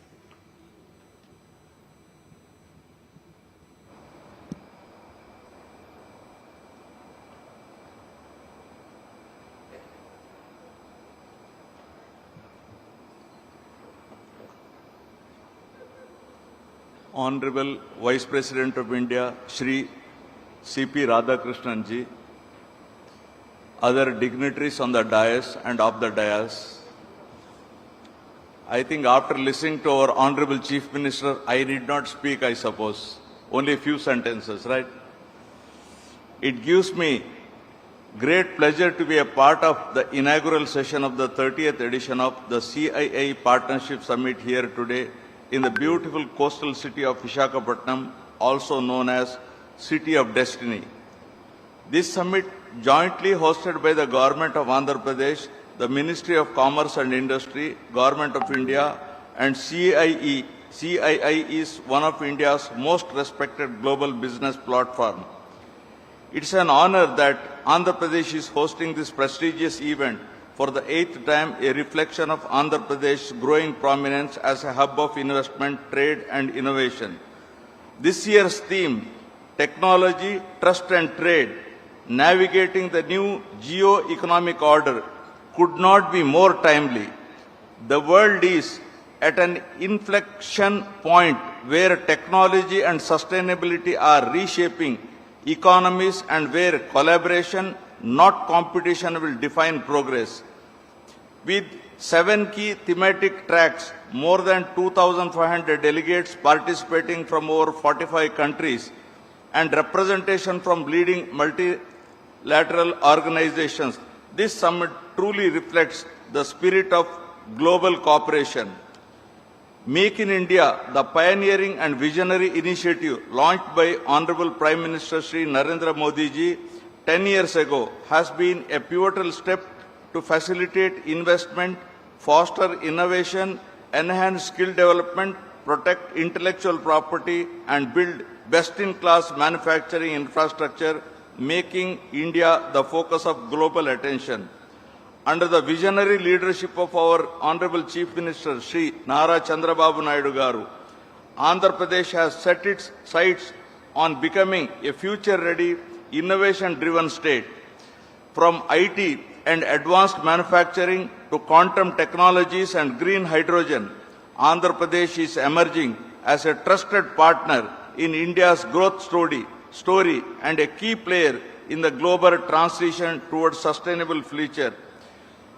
Honorable Vice President of India, Shri C.P. Radhakrishnan ji, other dignitaries on the dais and off the dais, I think after listening to our Honorable Chief Minister, I need not speak, I suppose. Only a few sentences, right? It gives me great pleasure to be a part of the inaugural session of the 30th edition of the CII Partnership Summit here today in the beautiful coastal city of Visakhapatnam, also known as City of Destiny. This summit, jointly hosted by the Government of Andhra Pradesh, the Ministry of Commerce and Industry, Government of India and CII. CII is one of India's most respected global business platform. It's an honor that Andhra Pradesh is hosting this prestigious event for the 8th time, a reflection of Andhra Pradesh's growing prominence as a hub of investment, trade and innovation. This year's theme, Technology, Trust and Trade, Navigating the New Geo-Economic Order, could not be more timely. The world is at an inflection point where technology and sustainability are reshaping economies and where collaboration, not competition, will define progress. With 7 key thematic tracks, more than 2,500 delegates participating from over 45 countries, and representation from leading multilateral organizations, this summit truly reflects the spirit of global cooperation. Make in India, the pioneering and visionary initiative launched by Honorable Prime Minister Shri Narendra Modi ji 10 years ago, has been a pivotal step to facilitate investment, foster innovation, enhance skill development, protect intellectual property, and build best-in-class manufacturing infrastructure, making India the focus of global attention. Under the visionary leadership of our Honorable Chief Minister, Shri Nara Chandrababu Naidu Garu, Andhra Pradesh has set its sights on becoming a future-ready, innovation-driven state. From IT and advanced manufacturing to quantum technologies and green hydrogen, Andhra Pradesh is emerging as a trusted partner in India's growth story and a key player in the global transition towards sustainable future.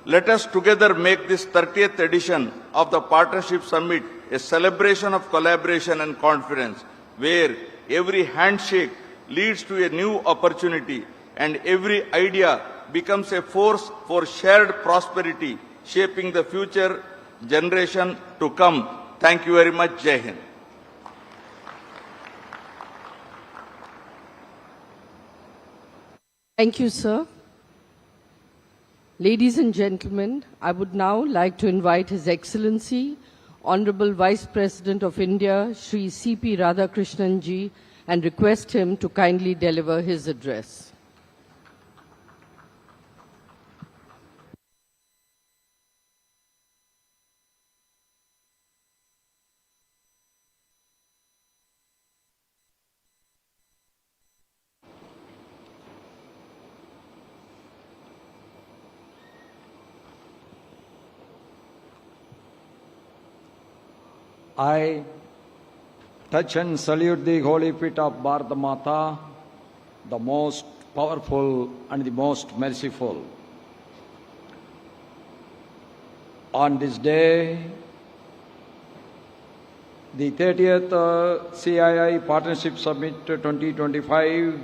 Let us together make this 30th edition of the Partnership Summit a celebration of collaboration and confidence, where every handshake leads to a new opportunity and every idea becomes a force for shared prosperity, shaping the future generation to come. Thank you very much. Jai Hind. Thank you, sir. Ladies and gentlemen, I would now like to invite His Excellency, Honorable Vice President of India, Shri C.P. Radhakrishnan ji, and request him to kindly deliver his address. I touch and salute the holy feet of Bharat Mata, the most powerful and the most merciful. On this day, the 30th CII Partnership Summit 2025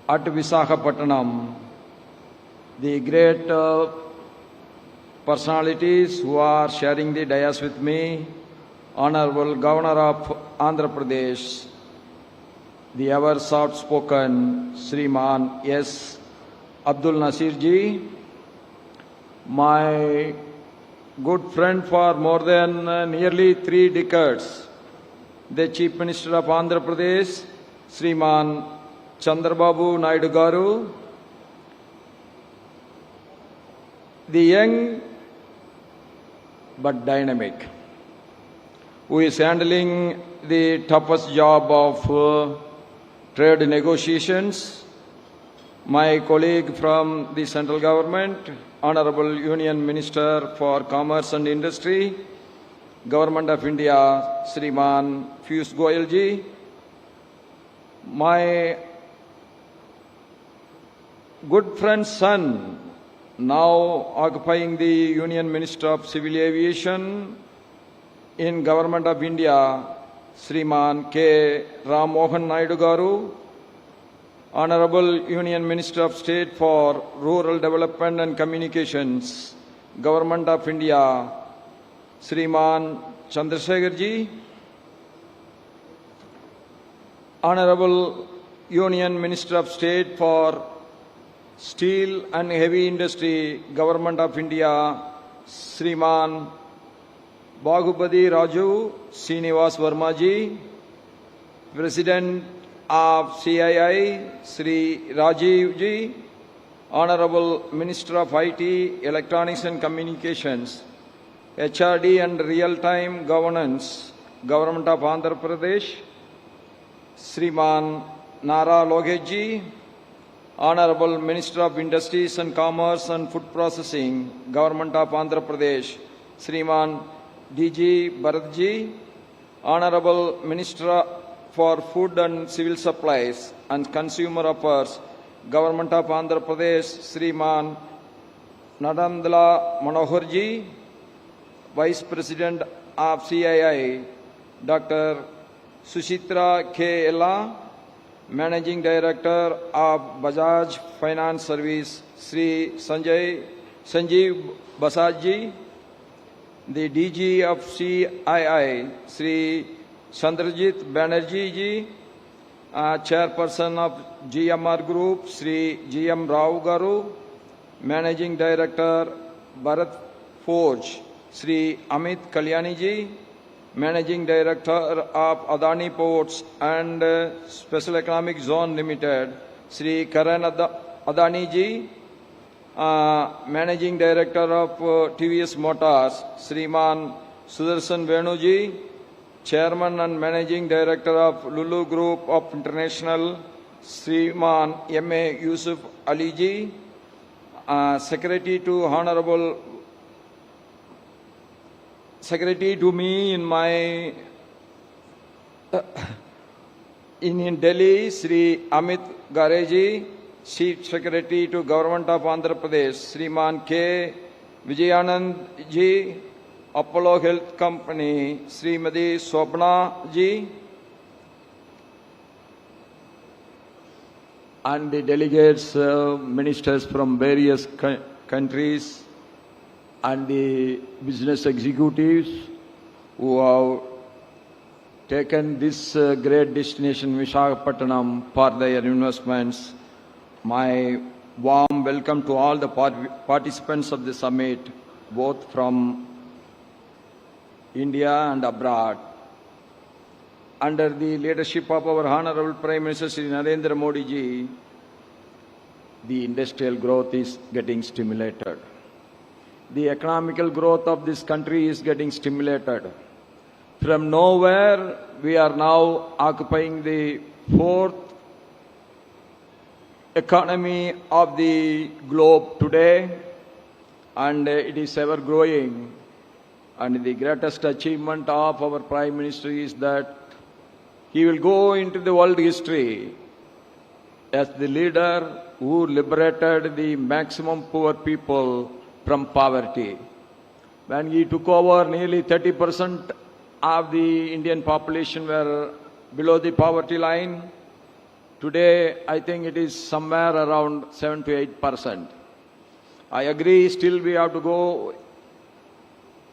at Visakhapatnam, the great personalities who are sharing the dais with me, Honorable Governor of Andhra Pradesh, the ever soft-spoken Shriman S. Abdul Nasir ji, my good friend for more than nearly 3 decades, the Chief Minister of Andhra Pradesh, Shriman Chandrababu Naidu Garu, the young but dynamic, who is handling the toughest job of trade negotiations, my colleague from the central government, Honorable Union Minister for Commerce and Industry, Government of India, Shriman Piyush Goyal ji, my good friend's son, now occupying the Union Minister of Civil Aviation in Government of India, Shriman K. Ram Mohan Naidu Garu, Honorable Union Minister of State for Rural Development and Communications, Government of India, Shriman Chandrasekhar ji, Honorable Union Minister of State for Steel and Heavy Industry, Government of India, Shriman Baghupati Raju Srinivas Verma ji, President of CII, Sri Rajiv ji, Honorable Minister of IT, Electronics and Communications, HRD and Real-Time Governance, Government of Andhra Pradesh, Shriman Nara Logesh ji, Honorable Minister of Industries and Commerce and Food Processing, Government of Andhra Pradesh, Shriman DG Bharat ji, Honorable Minister for Food and Civil Supplies and Consumer Affairs, Government of Andhra Pradesh, Shriman Nadandla Manohar ji, Vice President of CII, Dr. Suchitra K. Ella, Managing Director of Bajaj Finance Service, Sri Sanjeev Basaj ji, the DG of CII, Sri Chandrajit Banerjee ji, Chairperson of GMR Group, Sri GM Rao Garu, Managing Director Bharat Forge, Sri Amit Kalyani ji, Managing Director of Adani Ports and Special Economic Zone Limited, Sri Karan Adani ji, Managing Director of TVS Motors, Shriman Sudarshan Venu ji, Chairman and Managing Director of Lulu Group of International, Shriman M.A. Yusuf Ali ji, Secretary to me in my in Delhi, Sri Amit Gareji, Chief Secretary to Government of Andhra Pradesh, Shriman K. Vijayanand ji, Apollo Health Company, Srimati Swapna ji, and the delegates, ministers from various countries, and the business executives who have taken this great destination, Visakhapatnam, for their investments. My warm welcome to all the participants of the summit, both from India and abroad. Under the leadership of our Honorable Prime Minister Sri Narendra Modi ji, the industrial growth is getting stimulated. The economical growth of this country is getting stimulated. From nowhere, we are now occupying the fourth economy of the globe today, and it is ever growing. And the greatest achievement of our Prime Minister is that he will go into the world history as the leader who liberated the maximum poor people from poverty. When he took over, nearly 30% of the Indian population were below the poverty line. Today, I think it is somewhere around 7 to 8%. I agree, still we have to go,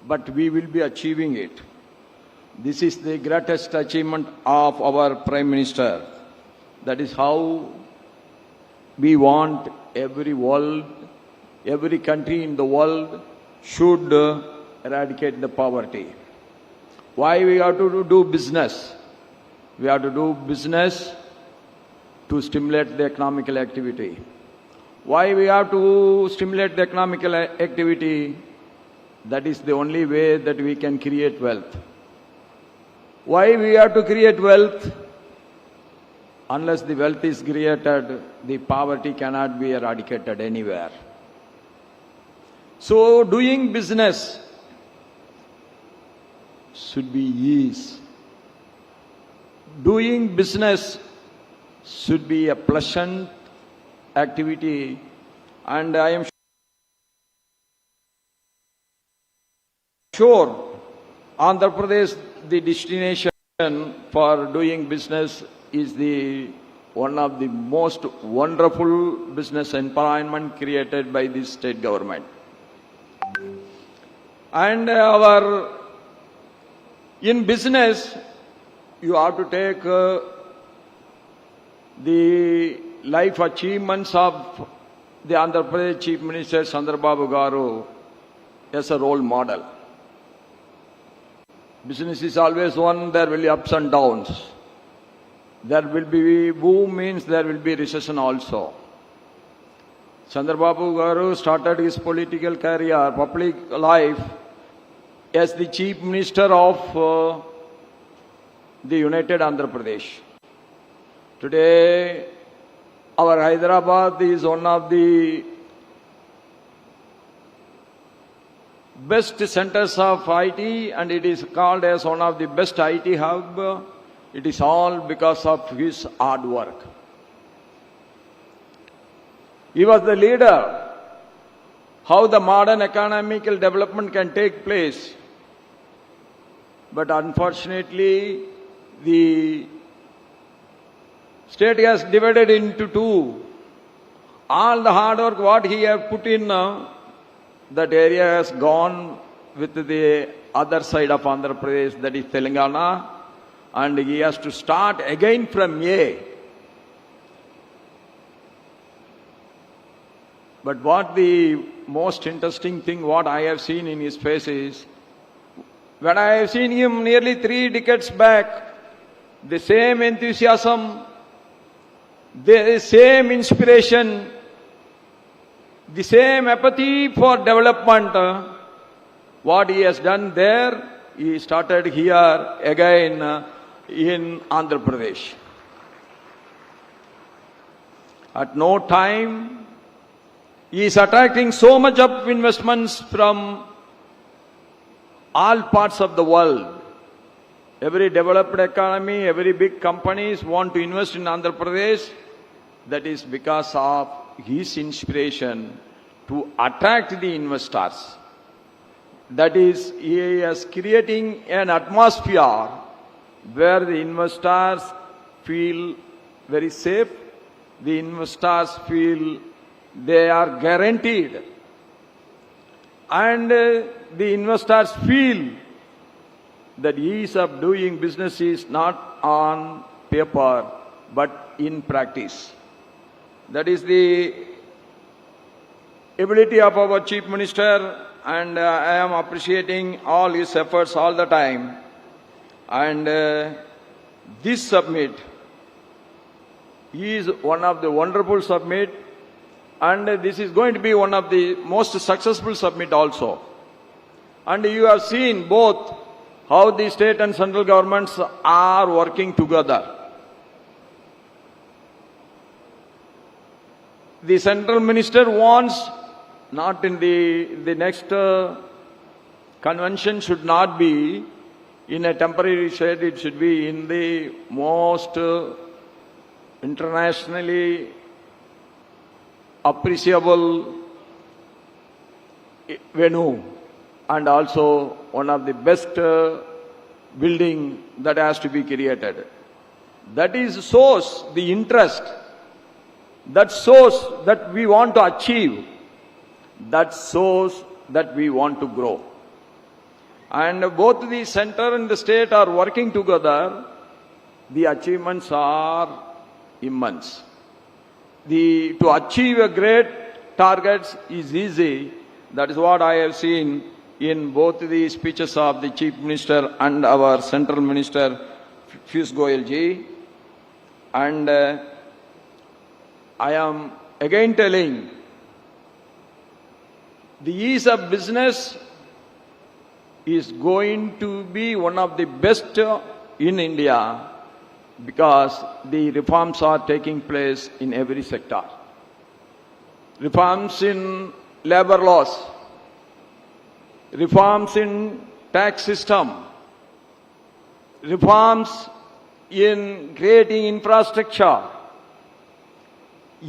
but we will be achieving it. This is the greatest achievement of our Prime Minister. That is how we want every country in the world should eradicate the poverty. Why we have to do business? We have to do business to stimulate the economical activity. Why we have to stimulate the economical activity? That is the only way that we can create wealth. Why we have to create wealth? Unless the wealth is created, the poverty cannot be eradicated anywhere. So doing business should be ease. Doing business should be a pleasant activity, and I am sure Andhra Pradesh, the destination for doing business, is one of the most wonderful business environment created by this state government. And in business, you have to take the life achievements of the Andhra Pradesh Chief Minister Chandrababu Garu as a role model. Business is always one, there will be ups and downs. There will be boom, means there will be recession also. Chandrababu Garu started his political career, public life, as the Chief Minister of the United Andhra Pradesh. Today, our Hyderabad is one of the best centers of IT, and it is called as one of the best IT hub. It is all because of his hard work. He was the leader. How the modern economical development can take place. But unfortunately, the state has divided into two. All the hard work what he has put in, that area has gone with the other side of Andhra Pradesh, that is Telangana, and he has to start again from A. But what the most interesting thing what I have seen in his face is, when I have seen him nearly 3 decades back, the same enthusiasm, the same inspiration, the same apathy for development, what he has done there, he started here again in Andhra Pradesh. At no time, he is attracting so much of investments from all parts of the world. Every developed economy, every big companies want to invest in Andhra Pradesh. That is because of his inspiration to attract the investors. That is, he is creating an atmosphere where the investors feel very safe, the investors feel they are guaranteed, and the investors feel that ease of doing business is not on paper but in practice. That is the ability of our Chief Minister, and I am appreciating all his efforts all the time. And this summit is one of the wonderful summit, and this is going to be one of the most successful summit also. And you have seen both how the state and central governments are working together. The central minister wants, not in the next convention should not be in a temporary state, it should be in the most internationally appreciable venue, and also one of the best building that has to be created. That is shows the interest, that shows that we want to achieve, that shows that we want to grow. And both the center and the state are working together. The achievements are immense. To achieve a great targets is easy. That is what I have seen in both the speeches of the Chief Minister and our Central Minister, Piyush Goyal ji. And I am again telling, the ease of business is going to be one of the best in India, because the reforms are taking place in every sector. Reforms in labor laws, reforms in tax system, reforms in creating infrastructure.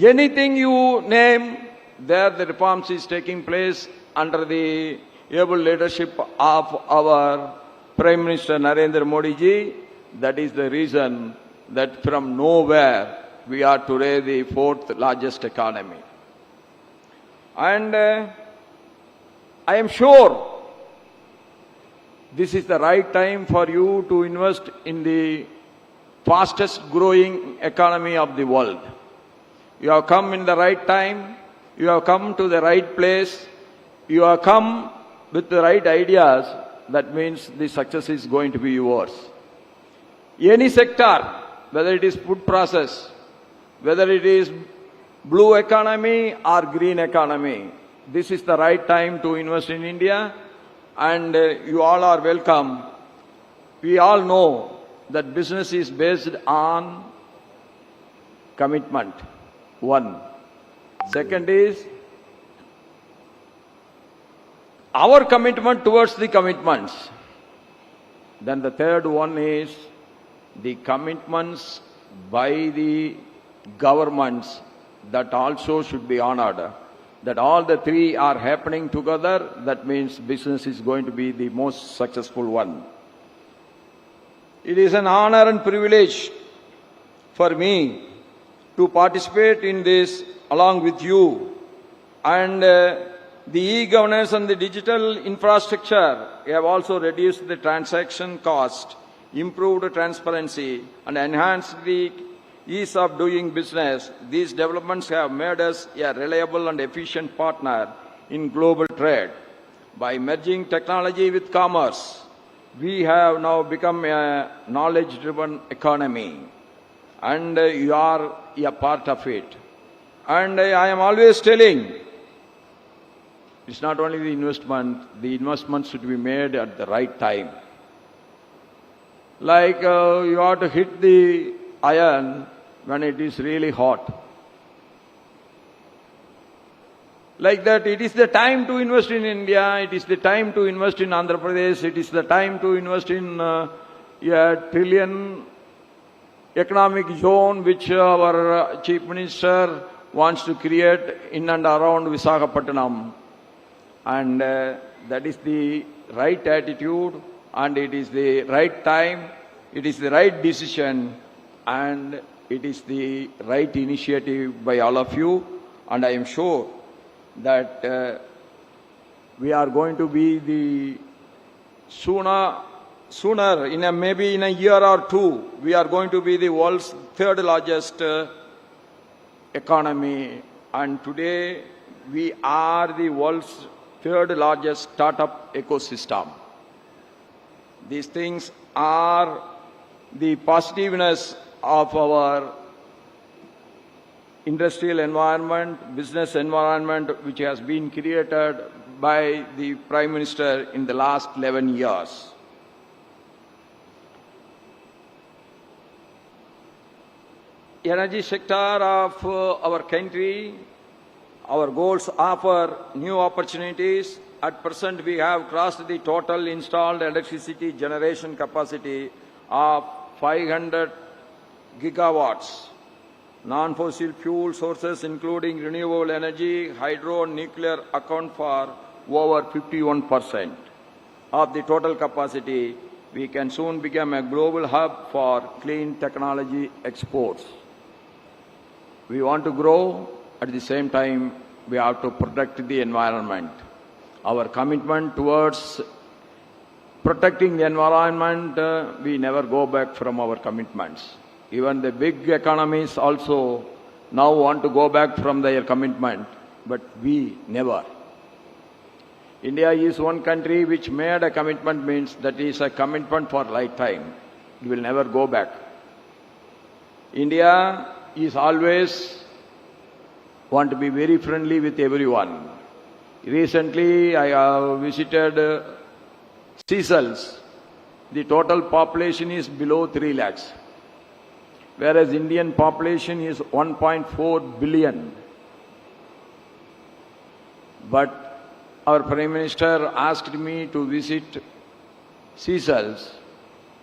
Anything you name, there the reforms is taking place under the able leadership of our Prime Minister Narendra Modi ji. That is the reason that from nowhere we are today the fourth largest economy. And I am sure this is the right time for you to invest in the fastest growing economy of the world. You have come in the right time, you have come to the right place, you have come with the right ideas. That means the success is going to be yours. Any sector, whether it is food process, whether it is blue economy or green economy, this is the right time to invest in India, and you all are welcome. We all know that business is based on commitment, one. Second is our commitment towards the commitments. Then the third one is the commitments by the governments that also should be honored. That all the three are happening together, that means business is going to be the most successful one. It is an honor and privilege for me to participate in this along with you. And the e-governance and the digital infrastructure have also reduced the transaction cost, improved transparency, and enhanced the ease of doing business. These developments have made us a reliable and efficient partner in global trade. By merging technology with commerce, we have now become a knowledge-driven economy, and you are a part of it. And I am always telling, it's not only the investment should be made at the right time. Like you have to hit the iron when it is really hot. Like that, it is the time to invest in India, it is the time to invest in Andhra Pradesh, it is the time to invest in a trillion economic zone which our Chief Minister wants to create in and around Visakhapatnam. And that is the right attitude, and it is the right time, it is the right decision, and it is the right initiative by all of you. And I am sure that we are going to be the sooner in maybe in a year or two, we are going to be the world's third largest economy. And today we are the world's third largest startup ecosystem. These things are the positiveness of our industrial environment, business environment, which has been created by the Prime Minister in the last 11 years. Energy sector of our country, our goals offer new opportunities. At present, we have crossed the total installed electricity generation capacity of 500 gigawatts. Non-fossil fuel sources, including renewable energy, hydro, and nuclear, account for over 51% of the total capacity. We can soon become a global hub for clean technology exports. We want to grow. At the same time, we have to protect the environment. Our commitment towards protecting the environment, we never go back from our commitments. Even the big economies also now want to go back from their commitment, but we never. India is one country which made a commitment, means that is a commitment for lifetime. It will never go back. India is always want to be very friendly with everyone. Recently, I visited Seychelles. The total population is below 3 lakhs, whereas Indian population is 1.4 billion. But our Prime Minister asked me to visit Seychelles,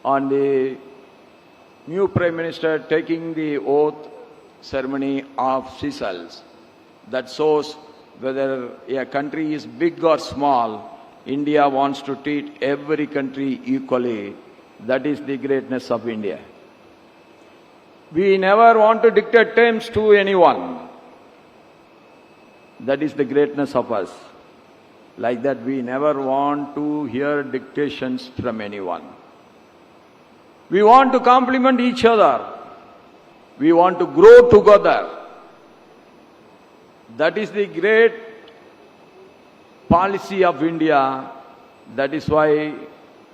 on the new Prime Minister taking the oath ceremony of Seychelles. That shows whether a country is big or small, India wants to treat every country equally. That is the greatness of India. We never want to dictate terms to anyone. That is the greatness of us. Like that, we never want to hear dictations from anyone. We want to complement each other. We want to grow together. That is the great policy of India. That is why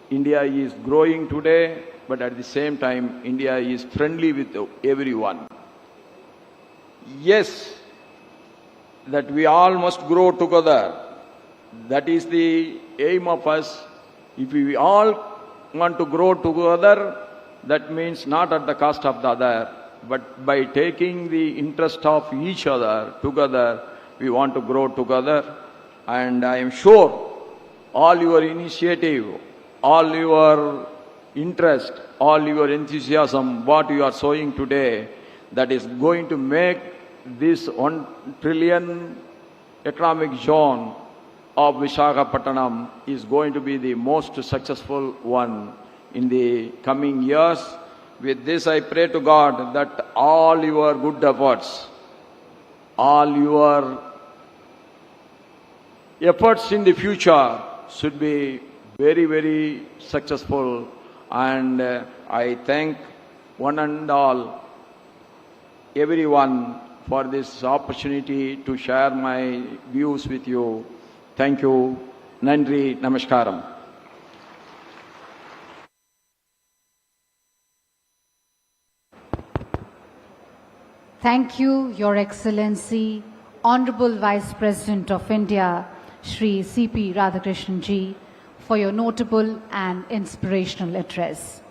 India is growing today, but at the same time, India is friendly with everyone. Yes, that we all must grow together. That is the aim of us. If we all want to grow together, that means not at the cost of the other, but by taking the interest of each other together, we want to grow together. And I am sure all your initiative, all your interest, all your enthusiasm, what you are showing today, that is going to make this 1 trillion economic zone of Visakhapatnam is going to be the most successful one in the coming years. With this, I pray to God that all your good efforts, all your efforts in the future should be very, very successful. And I thank one and all, everyone, for this opportunity to share my views with you. Thank you. Nandri, Namaskaram. Thank you, Your Excellency, Honorable Vice President of India, Shri C.P. Radhakrishnan ji, for your notable and inspirational address.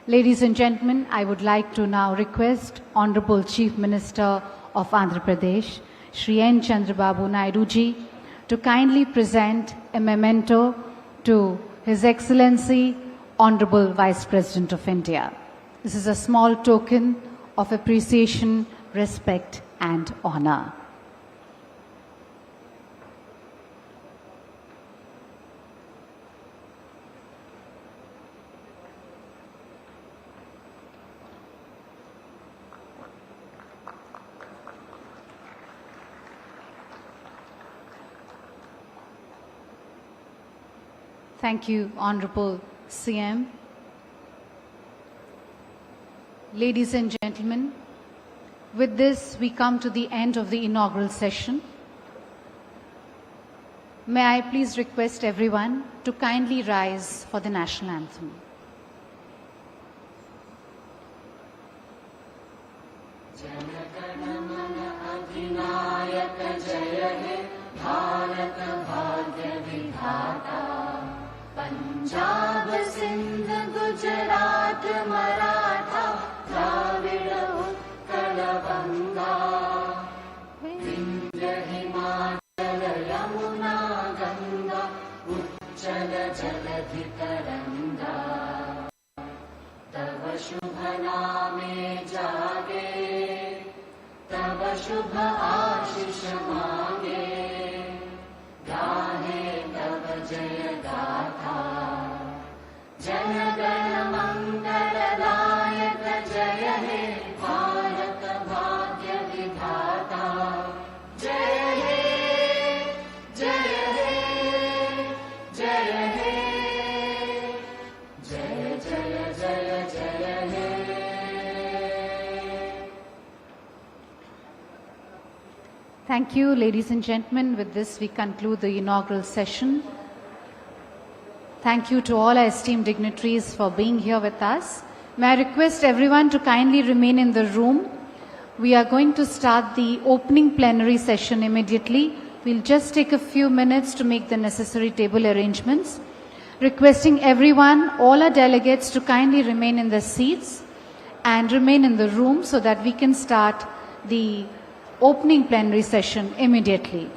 Ladies and gentlemen, I would like to now request Honorable Chief Minister of Andhra Pradesh, Shri N. Chandrababu Naidu ji, to kindly present a memento to His Excellency, Honorable Vice President of India. This is a small token of appreciation, respect, and honor. Thank you, Honorable CM. Ladies and gentlemen, with this we come to the end of the inaugural session. May I please request everyone to kindly rise for the national anthem. Punjab Sindh Gujarat Maratha Dravida Utkal बंगा विंध्य हिमाचल यमुना गंगा उच्चल जलधि तरंगा तव शुभ नामे जागे तव शुभ आशीष मांगे गाहे तव जय गाथा जन गण मंगलदायक जय हे भारत भाग्य विधाता जय हे जय हे जय हे जय जय जय जय हे. Thank you, ladies and gentlemen. With this, we conclude the inaugural session. Thank you to all our esteemed dignitaries for being here with us. May I request everyone to kindly remain in the room. We are going to start the opening plenary session immediately. We'll just take a few minutes to make the necessary table arrangements. Requesting everyone, all our delegates, to kindly remain in their seats and remain in the room so that we can start the opening plenary session immediately.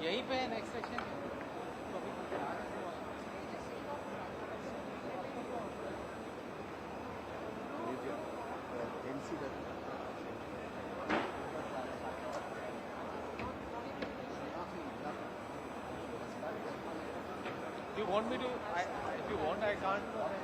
यहीं पे है next section. You want me to? If you want, I can't.